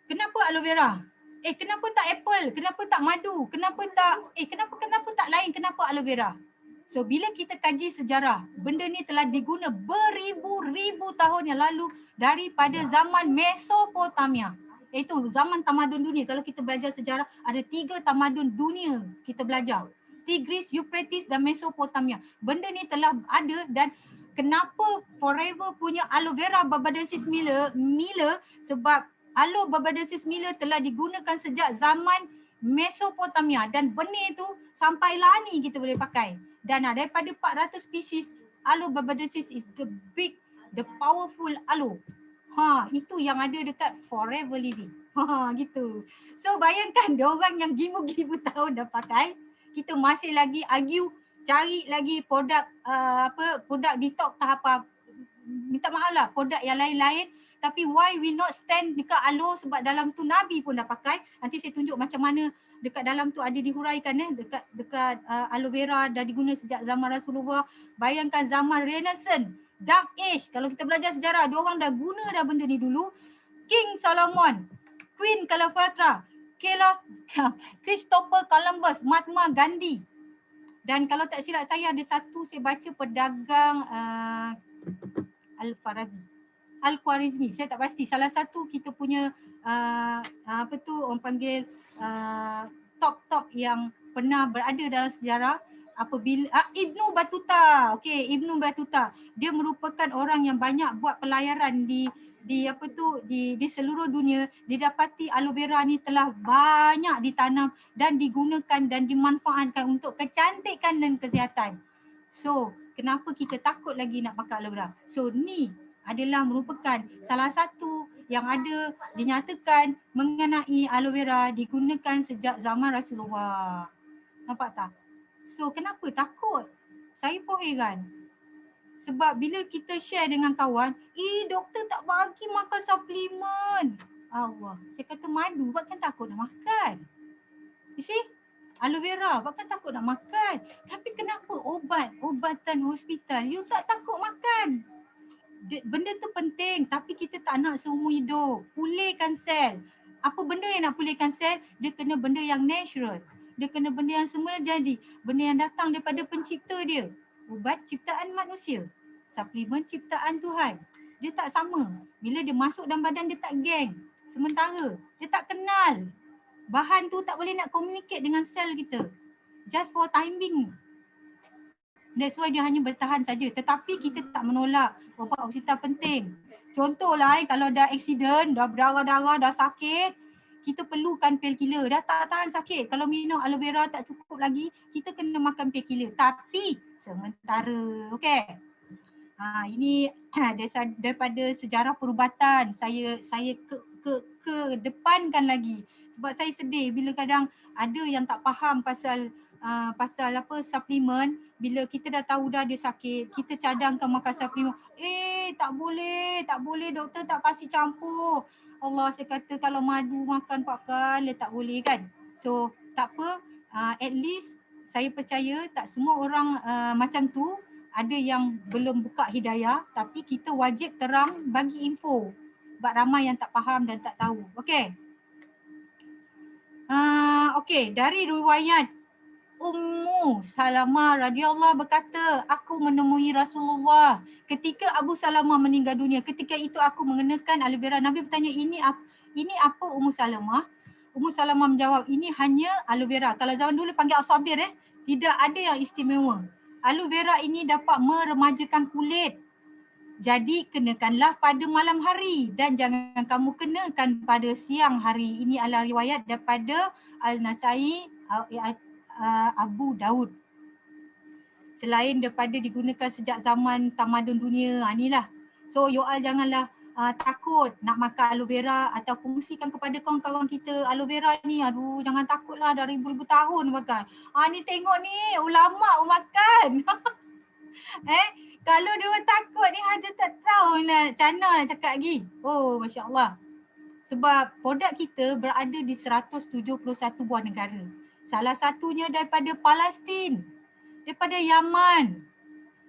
Kenapa aloe vera? Kenapa tak apple? Kenapa tak madu? Kenapa tak lain? Kenapa aloe vera? So bila kita kaji sejarah, benda ni telah diguna beribu-ribu tahun yang lalu daripada zaman Mesopotamia. Iaitu zaman tamadun dunia. Kalau kita belajar sejarah, ada 3 tamadun dunia kita belajar. Tigris, Euphrates dan Mesopotamia. Benda ni telah ada. Dan kenapa Forever punya aloe vera Barbadensis Miller? Sebab aloe Barbadensis Miller telah digunakan sejak zaman Mesopotamia. Dan benih tu sampai lani kita boleh pakai. Dan daripada 400 spesies, aloe Barbadensis is the powerful aloe. Itu yang ada dekat Forever Living. Gitu. So bayangkan diorang yang ribu-ribu tahun dah pakai, kita masih lagi argue, cari lagi produk produk detox tahap apa. Minta maaf lah, produk yang lain-lain. Tapi why we not stand dekat aloe, sebab dalam tu Nabi pun dah pakai. Nanti saya tunjuk macam mana dekat dalam tu ada dihuraikan dekat aloe vera dah diguna sejak zaman Rasulullah. Bayangkan zaman Renaissance, Dark Age. Kalau kita belajar sejarah, diorang dah guna dah benda ni dulu. King Solomon, Queen Cleopatra, Christopher Columbus, Mahatma Gandhi. Dan kalau tak silap saya ada satu saya baca pedagang Al-Khwarizmi. Saya tak pasti. Salah satu kita punya orang panggil top-top yang pernah berada dalam sejarah. apabila Ibnu Battuta. Okey, Ibnu Battuta. Dia merupakan orang yang banyak buat pelayaran di seluruh dunia. Didapati aloe vera ni telah banyak ditanam dan digunakan dan dimanfaatkan untuk kecantikan dan kesihatan. So, kenapa kita takut lagi nak pakai aloe vera? So, ni adalah merupakan salah satu yang ada dinyatakan mengenai aloe vera digunakan sejak zaman Rasulullah. Nampak tak? So, kenapa takut? Saya pun heran. Sebab bila kita share dengan kawan, doktor tak bagi makan suplemen. Allah, saya kata madu, buatkan takut nak makan. You see? Aloe vera, buatkan takut nak makan. Tapi kenapa ubatan hospital, you tak takut makan? Benda tu penting tapi kita tak nak seumur hidup. Pulihkan sel. Apa benda yang nak pulihkan sel? Dia kena benda yang natural. Dia kena benda yang semula jadi. Benda yang datang daripada pencipta dia. Ubat ciptaan manusia. Suplemen ciptaan Tuhan. Dia tak sama. Bila dia masuk dalam badan dia tak geng. Sementara dia tak kenal. Bahan tu tak boleh nak communicate dengan sel kita. Just for time being. That's why dia hanya bertahan saja. Tetapi kita tak menolak. Ubat hospital penting. Contohlah kalau dah accident, dah berdarah-darah, dah sakit, kita perlukan painkiller. Dah tak tahan sakit. Kalau minum aloe vera tak cukup lagi, kita kena makan painkiller. Tapi sementara. Okey. Ini daripada sejarah perubatan. Saya kedepankan lagi. Sebab saya sedih bila kadang ada yang tak faham pasal suplemen. Bila kita dah tahu dah dia sakit, kita cadangkan makan suplemen. Tak boleh doktor tak kasih campur. Allah, saya kata kalau madu makan 4 kali tak boleh kan. So tak apa, at least saya percaya tak semua orang macam tu. Ada yang belum buka hidayah tapi kita wajib terang bagi info. Sebab ramai yang tak faham dan tak tahu. Okey. Okey, dari riwayat Ummu Salamah radhiyallahu berkata, aku menemui Rasulullah ketika Abu Salamah meninggal dunia. Ketika itu aku mengenakan aloe vera. Nabi bertanya, ini apa Ummu Salamah? Ummu Salamah menjawab, ini hanya aloe vera. Kalau zaman dulu panggil asabir tidak ada yang istimewa. Aloe vera ini dapat meremajakan kulit. Jadi kenakanlah pada malam hari dan jangan kamu kenakan pada siang hari. Ini adalah riwayat daripada Al-Nasai, Abu Daud. Selain daripada digunakan sejak zaman tamadun dunia, inilah. So you all janganlah takut nak makan aloe vera atau kongsikan kepada kawan-kawan kita aloe vera ni. Aduh, jangan takutlah, dah ribu-ribu tahun makan. Ni tengok ni ulama makan. Kalau dia takut ni ada tak tahu nak macam mana nak cakap lagi. Oh, Masya Allah. Sebab produk kita berada di 171 buah negara. Salah satunya daripada Palestin, daripada Yaman,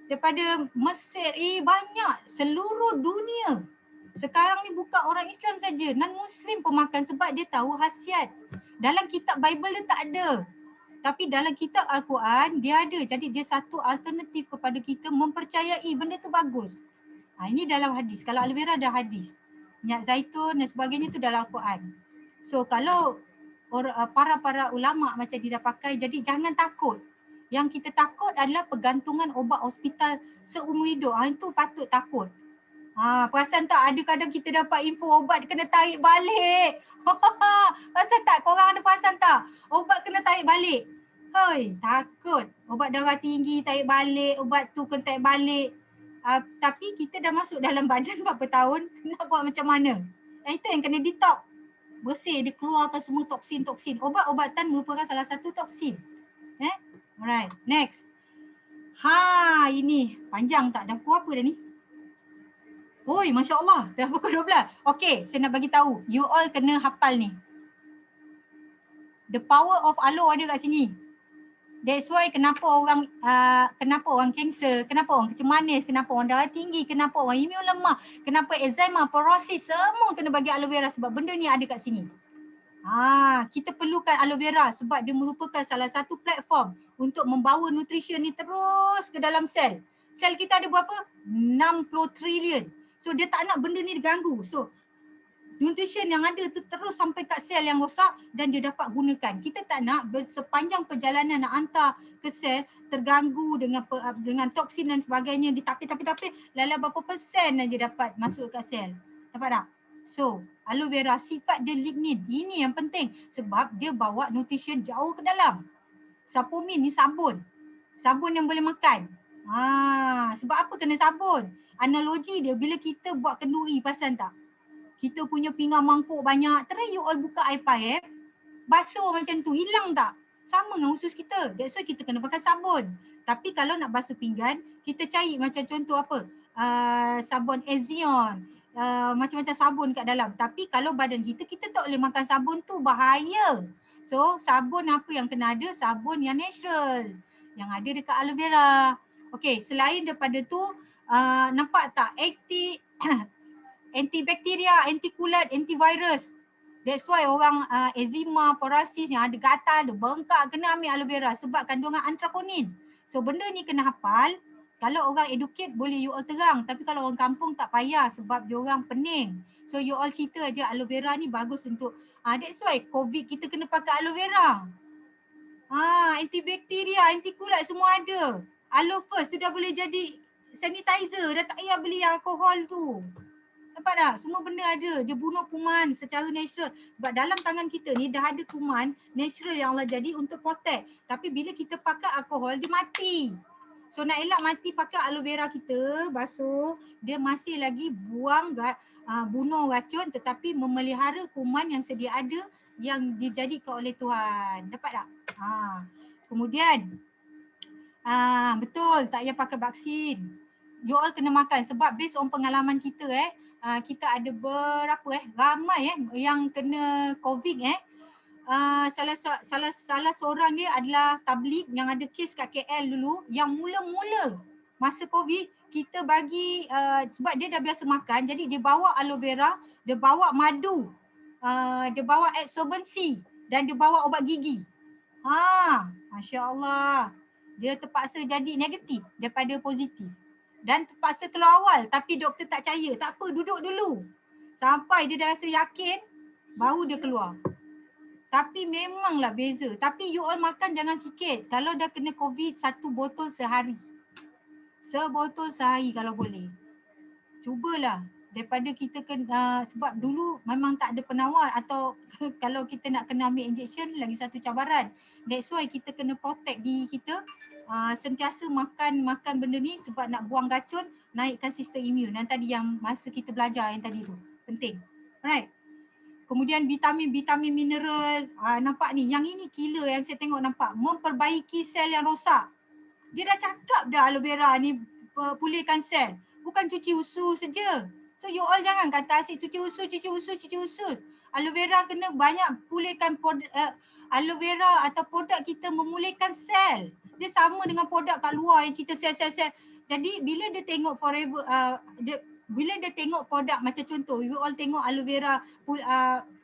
daripada Mesir. Banyak, seluruh dunia. Sekarang ni bukan orang Islam saja, non-Muslim pun makan sebab dia tahu khasiat. Dalam kitab Bible dia tak ada. Tapi dalam kitab Al-Quran dia ada. Jadi dia satu alternatif kepada kita mempercayai benda tu bagus. Ini dalam hadis. Kalau aloe vera ada hadis. Minyak zaitun dan sebagainya tu dalam Al-Quran. So kalau para ulama macam dia dah pakai, jadi jangan takut. Yang kita takut adalah pergantungan obat hospital seumur hidup. Itu patut takut. Perasan tak ada kadang kita dapat info obat kena tarik balik. Perasan tak? Korang ada perasan tak? Obat kena tarik balik. Takut. Obat darah tinggi tarik balik, obat tu kena tarik balik. Tapi kita dah masuk dalam badan berapa tahun, nak buat macam mana? Itu yang kena detox. Bersih, dia keluarkan semua toksin-toksin. Obat-obatan merupakan salah satu toksin. Alright, next. Ini panjang tak? Dah pukul apa dah ni? Oi, Masya Allah, dah pukul 12. Okey, saya nak bagi tahu. You all kena hafal ni. The power of aloe ada kat sini. That's why kenapa orang kanser, kenapa orang kecil manis, kenapa orang darah tinggi, kenapa orang imun lemah, kenapa eczema, porosis, semua kena bagi aloe vera sebab benda ni ada kat sini. Kita perlukan aloe vera sebab dia merupakan salah satu platform untuk membawa nutrition ni terus ke dalam sel. Sel kita ada berapa? 60 trilion. So dia tak nak benda ni diganggu. So nutrition yang ada tu terus sampai kat sel yang rosak dan dia dapat gunakan. Kita tak nak sepanjang perjalanan nak hantar ke sel terganggu dengan toksin dan sebagainya, ditapis lala berapa persen aja dapat masuk kat sel. Dapat tak? So, aloe vera sifat dia lignin. Ini yang penting sebab dia bawa nutrition jauh ke dalam. Sapomin ni sabun. Sabun yang boleh makan. Sebab apa kena sabun? Analogi dia bila kita buat kenduri, perasan tak? Kita punya pinggan mangkuk banyak, terus you all buka air paip, basuh macam tu, hilang tak? Sama dengan usus kita. That's why kita kena pakai sabun. Tapi kalau nak basuh pinggan, kita cari macam contoh apa? Sabun Ezion, macam-macam sabun kat dalam. Tapi kalau badan kita tak boleh makan sabun tu, bahaya. So sabun apa yang kena ada? Sabun yang natural, yang ada dekat aloe vera. Okay, selain daripada tu, nampak tak? Antibakteria, antikulat, antivirus. That's why orang eczema, psoriasis yang ada gatal, ada bengkak kena ambil aloe vera sebab kandungan anthraquinone. So benda ni kena hafal. Kalau orang educate boleh you all terang, tapi kalau orang kampung tak payah sebab dia orang pening. So you all cerita aja aloe vera ni bagus untuk that's why COVID kita kena pakai aloe vera. Antibakteria, antikulat semua ada. Aloe first tu dah boleh jadi sanitizer, dah tak payah beli alkohol tu. Nampak tak? Semua benda ada. Dia bunuh kuman secara natural. Sebab dalam tangan kita ni dah ada kuman natural yang Allah jadi untuk protect. Tapi bila kita pakai alkohol, dia mati. So nak elak mati, pakai aloe vera kita, basuh. Dia masih lagi bunuh racun tetapi memelihara kuman yang sedia ada yang dijadikan oleh Tuhan. Dapat tak? Kemudian, betul tak payah pakai vaksin. You all kena makan sebab based on pengalaman kita kita ada ramai yang kena COVID salah seorang dia adalah tabligh yang ada kes kat KL dulu, yang mula-mula masa COVID kita bagi sebab dia dah biasa makan, jadi dia bawa aloe vera, dia bawa madu, dia bawa absorbency dan dia bawa ubat gigi. Masya Allah, dia terpaksa jadi negatif daripada positif. Dan terpaksa keluar awal tapi doktor tak percaya. Tak apa, duduk dulu. Sampai dia dah rasa yakin, baru dia keluar. Tapi memanglah beza. Tapi you all makan jangan sikit. Kalau dah kena COVID, 1 botol sehari. Sebotol sehari kalau boleh. Cubalah. Daripada kita sebab dulu memang tak ada penawar atau kalau kita nak kena ambil injection lagi satu cabaran. That's why kita kena protect diri kita. Sentiasa makan benda ni sebab nak buang racun, naikkan sistem imun. Yang tadi yang masa kita belajar yang tadi tu. Penting. Alright. Kemudian vitamin mineral. Nampak ni, yang ini killer yang saya tengok nampak. Memperbaiki sel yang rosak. Dia dah cakap dah aloe vera ni pulihkan sel. Bukan cuci usus saja. So you all jangan kata asyik cuci usus. Aloe vera kena banyak pulihkan aloe vera atau produk kita memulihkan sel. Dia sama dengan produk kat luar yang cerita sel. Jadi bila dia tengok forever, bila dia tengok produk macam contoh, you all tengok aloe vera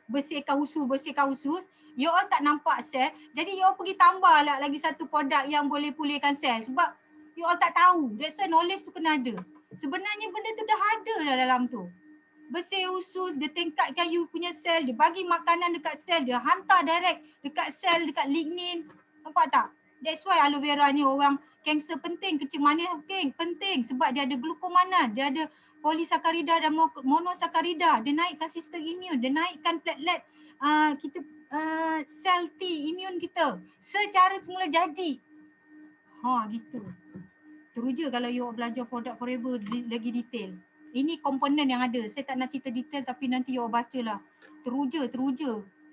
bersihkan usus, you all tak nampak sel. Jadi you all pergi tambah lah lagi satu produk yang boleh pulihkan sel sebab you all tak tahu. That's why knowledge tu kena ada. Sebenarnya benda tu dah ada dah dalam tu. Bersih usus, dia tingkatkan you punya sel, dia bagi makanan dekat sel, dia hantar direct dekat sel, dekat lignin. Nampak tak? That's why aloe vera ni orang kanser penting, kecil manis penting sebab dia ada glukomannan, dia ada polisakarida dan monosakarida, dia naikkan sistem imun, dia naikkan platelet kita sel T imun kita secara semula jadi. Gitu. Teruja kalau you belajar produk forever lagi detail. Ini komponen yang ada. Saya tak nak cerita detail tapi nanti you bacalah. Teruja.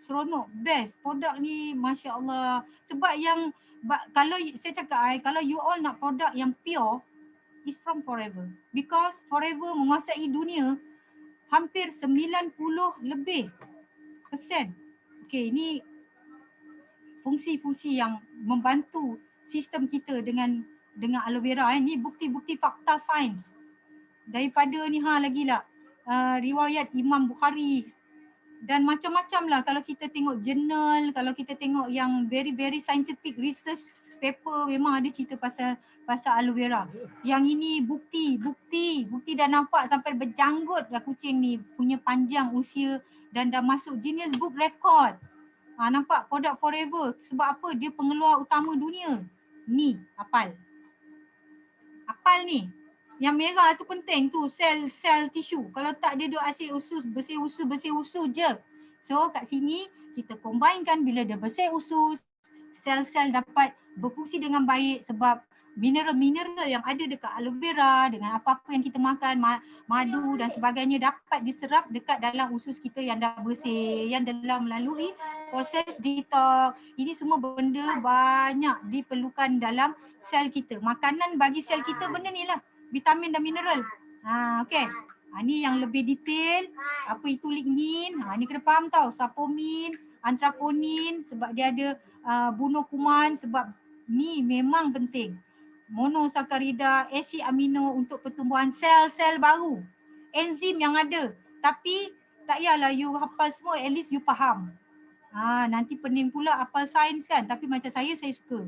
Seronok, best. Produk ni Masya Allah. Sebab yang kalau saya cakap kalau you all nak produk yang pure, is from forever. Because forever menguasai dunia hampir 90 lebih %. Okay, ini fungsi-fungsi yang membantu sistem kita dengan aloe vera. Ni bukti-bukti fakta sains. Daripada ni lagi lah riwayat Imam Bukhari dan macam-macam lah. Kalau kita tengok jurnal, kalau kita tengok yang very scientific research paper memang ada cerita pasal aloe vera. Yang ini bukti dah nampak sampai berjanggut dah kucing ni punya panjang usia dan dah masuk Guinness Book Record. Nampak produk Forever sebab apa? Dia pengeluar utama dunia. Ni apal ni. Yang merah tu penting tu, sel tisu. Kalau tak dia duk asyik bersih usus je. So kat sini kita combinekan bila dia bersih usus, sel-sel dapat berfungsi dengan baik sebab mineral-mineral yang ada dekat aloe vera dengan apa-apa yang kita makan, madu dan sebagainya dapat diserap dekat dalam usus kita yang dah bersih, yang dalam melalui proses detox. Ini semua benda banyak diperlukan dalam sel kita. Makanan bagi sel kita benda ni lah, vitamin dan mineral. Okey. Ni yang lebih detail, apa itu lignin, ni kena faham tau, saponin, anthraconin sebab dia ada bunuh kuman sebab ni memang penting. Monosakarida, asid amino untuk pertumbuhan sel-sel baru. Enzim yang ada. Tapi tak payahlah you hafal semua, at least you faham. Nanti pening pula hafal sains kan, tapi macam saya suka.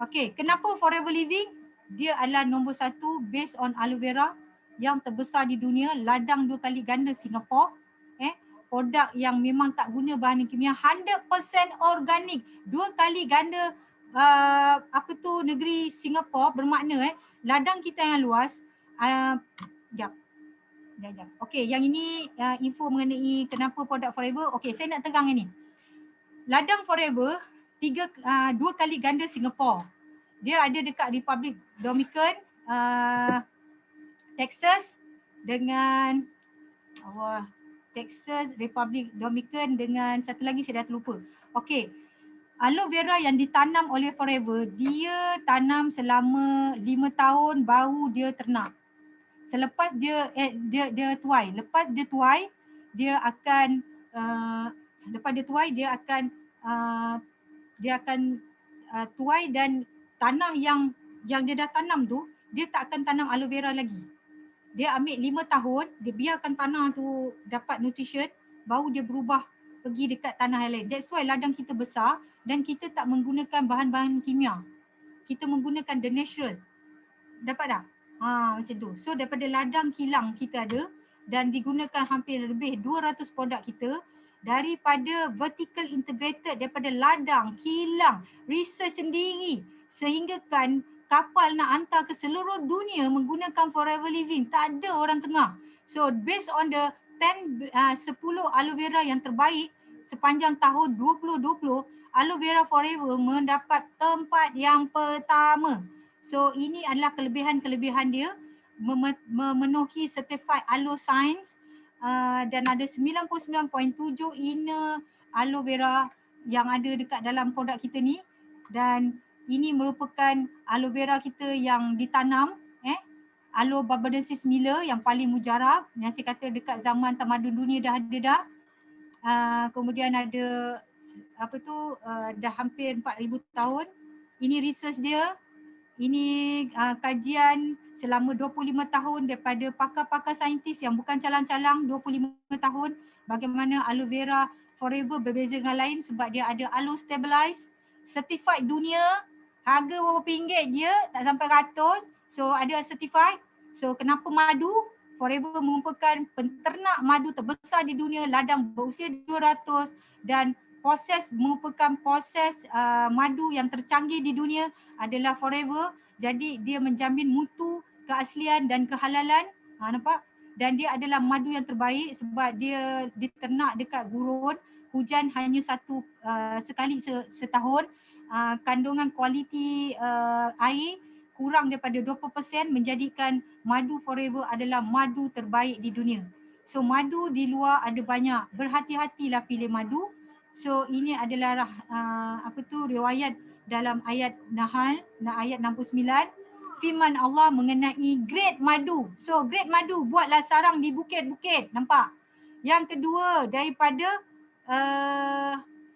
Okey, kenapa Forever Living? Dia adalah nombor 1 based on aloe vera yang terbesar di dunia, ladang 2 kali ganda Singapura. Produk yang memang tak guna bahan kimia, 100% organik. 2 kali ganda negeri Singapura bermakna ladang kita yang luas. Sekejap. Okey, yang ini info mengenai kenapa produk Forever. Okey, saya nak tegang ini. Ladang Forever 2 kali ganda Singapura. Dia ada dekat Republic Dominican, Texas dengan Texas, Republic Dominican dengan satu lagi saya dah terlupa. Okey. Aloe vera yang ditanam oleh Forever, dia tanam selama 5 tahun baru dia ternak. Selepas dia tuai, lepas dia tuai dia akan tuai dan tanah yang dia dah tanam tu dia tak akan tanam aloe vera lagi. Dia ambil 5 tahun, dia biarkan tanah tu dapat nutrition, baru dia berubah pergi dekat tanah yang lain. That's why ladang kita besar dan kita tak menggunakan bahan-bahan kimia. Kita menggunakan the natural. Dapat tak? Macam tu. So daripada ladang kilang kita ada dan digunakan hampir lebih 200 produk kita daripada vertical integrated, daripada ladang, kilang, research sendiri sehingga kan kapal nak hantar ke seluruh dunia menggunakan Forever Living. Tak ada orang tengah. So based on the 10 aloe vera yang terbaik sepanjang tahun 2020, aloe vera Forever mendapat tempat yang pertama. So ini adalah kelebihan dia, memenuhi certified aloe science dan ada 99.7 inner aloe vera yang ada dekat dalam produk kita ni, dan ini merupakan aloe vera kita yang ditanam Aloe barbadensis Miller yang paling mujarab, yang saya kata dekat zaman tamadun dunia dah ada dah. Kemudian ada dah hampir 4,000 tahun. Ini research dia. Ini kajian selama 25 tahun daripada pakar-pakar saintis yang bukan calang-calang, 25 tahun bagaimana aloe vera Forever berbeza dengan lain sebab dia ada aloe stabilize, certified dunia, harga berapa ringgit je, tak sampai 100. So ada certified. So kenapa madu? Forever merupakan penternak madu terbesar di dunia, ladang berusia 200 dan merupakan proses madu yang tercanggih di dunia adalah Forever. Jadi dia menjamin mutu, keaslian dan kehalalan. Nampak? Dan dia adalah madu yang terbaik sebab dia diternak dekat gurun, hujan hanya sekali setahun. Kandungan kualiti air kurang daripada 20% menjadikan madu Forever adalah madu terbaik di dunia. So madu di luar ada banyak, berhati-hatilah pilih madu. So ini adalah riwayat dalam ayat Nahl, ayat 69. Firman Allah mengenai grade madu. So grade madu, buatlah sarang di bukit-bukit, nampak? Yang kedua daripada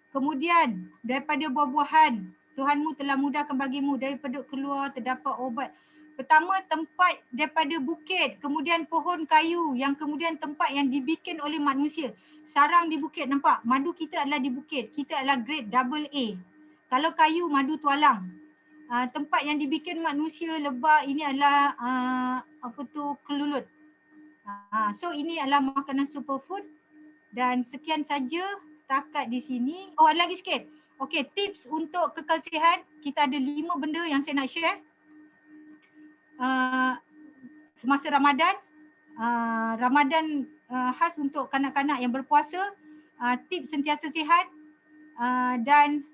kemudian daripada buah-buahan, Tuhanmu telah mudahkan bagimu, daripada keluar terdapat obat. Pertama tempat daripada bukit, kemudian pohon kayu yang kemudian tempat yang dibikin oleh manusia. Sarang di bukit, nampak? Madu kita adalah di bukit, kita adalah grade AA. Kalau kayu, madu tualang. tempat yang dibikin manusia lebah ini adalah kelulut. So ini adalah makanan superfood dan sekian saja setakat di sini. Oh, ada lagi sikit. Okey, tips untuk kekal sihat. Kita ada 5 benda yang saya nak share. Semasa Ramadan, Ramadan khas untuk kanak-kanak yang berpuasa, tips sentiasa sihat dan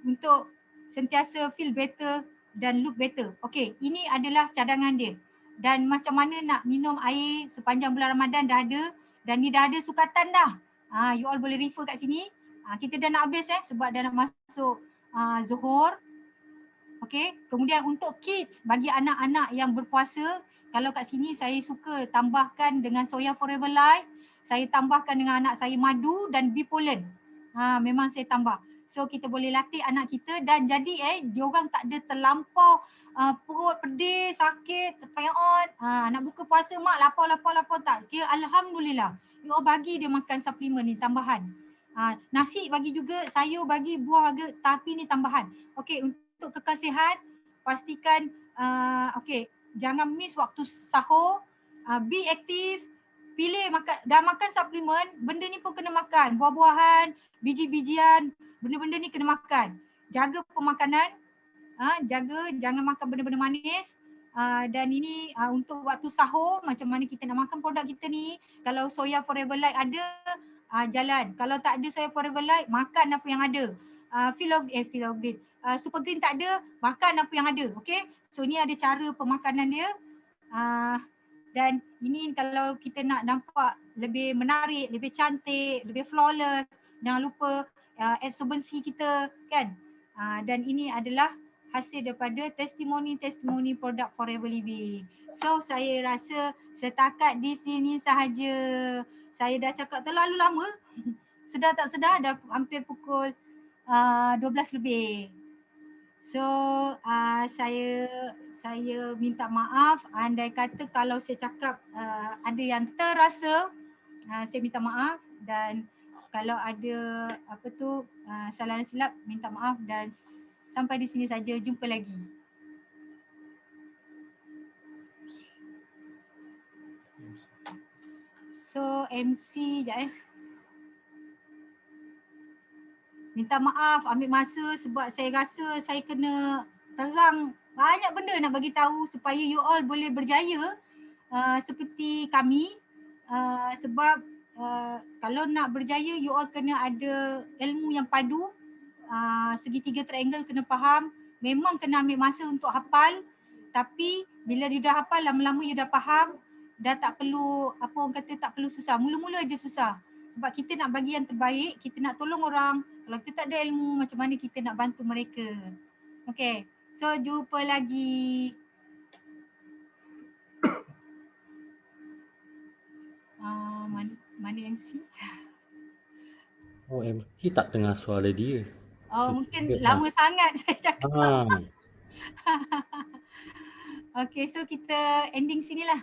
untuk sentiasa feel better dan look better. Okey, ini adalah cadangan dia. Dan macam mana nak minum air sepanjang bulan Ramadan dah ada, dan ni dah ada sukatan dah. You all boleh refer kat sini. Kita dah nak habis sebab dah nak masuk Zuhur. Okey, kemudian untuk kids, bagi anak-anak yang berpuasa, kalau kat sini saya suka tambahkan dengan soya forever life, saya tambahkan dengan anak saya madu dan bee pollen. Memang saya tambah. So kita boleh latih anak kita dan jadi diorang tak ada terlampau perut pedih, sakit, terpeon. Nak buka puasa mak lapar tak. Kira alhamdulillah. You all bagi dia makan suplemen ni tambahan. Nasi bagi juga, sayur bagi, buah bagi, tapi ni tambahan. Okey, untuk kekal sihat, pastikan jangan miss waktu sahur, be aktif, pilih dah makan suplemen, benda ni pun kena makan, buah-buahan, biji-bijian, benda-benda ni kena makan. Jaga pemakanan, jangan makan benda-benda manis. Dan ini untuk waktu sahur, macam mana kita nak makan produk kita ni. Kalau soya forever light ada, jalan. Kalau tak ada soya forever light, makan apa yang ada. Super green tak ada, makan apa yang ada. Okay, so ni ada cara pemakanan dia. Dan ini kalau kita nak nampak lebih menarik, lebih cantik, lebih flawless, jangan lupa absorbensi kita kan. Dan ini adalah hasil daripada testimoni produk Forever Living. So saya rasa setakat di sini sahaja. Saya dah cakap terlalu lama. Sedar tak sedar dah hampir pukul 12 lebih. So saya minta maaf andai kata kalau saya cakap ada yang terasa, saya minta maaf, dan kalau ada salah silap minta maaf, dan sampai di sini saja, jumpa lagi. So MC sekejap minta maaf, ambil masa sebab saya rasa saya kena terang banyak benda nak bagi tahu supaya you all boleh berjaya seperti kami. Sebab kalau nak berjaya, you all kena ada ilmu yang padu, segitiga triangle kena faham. Memang kena ambil masa untuk hafal, tapi bila you dah hafal, lama-lama you dah faham, dah tak perlu tak perlu susah. Mula-mula je susah sebab kita nak bagi yang terbaik, kita nak tolong orang. Kalau kita tak ada ilmu, macam mana kita nak bantu mereka? Okay, so jumpa lagi. Mana MC? Oh, MC tak dengar suara dia. Oh, mungkin lama sangat saya cakap. Okay, so kita ending sinilah.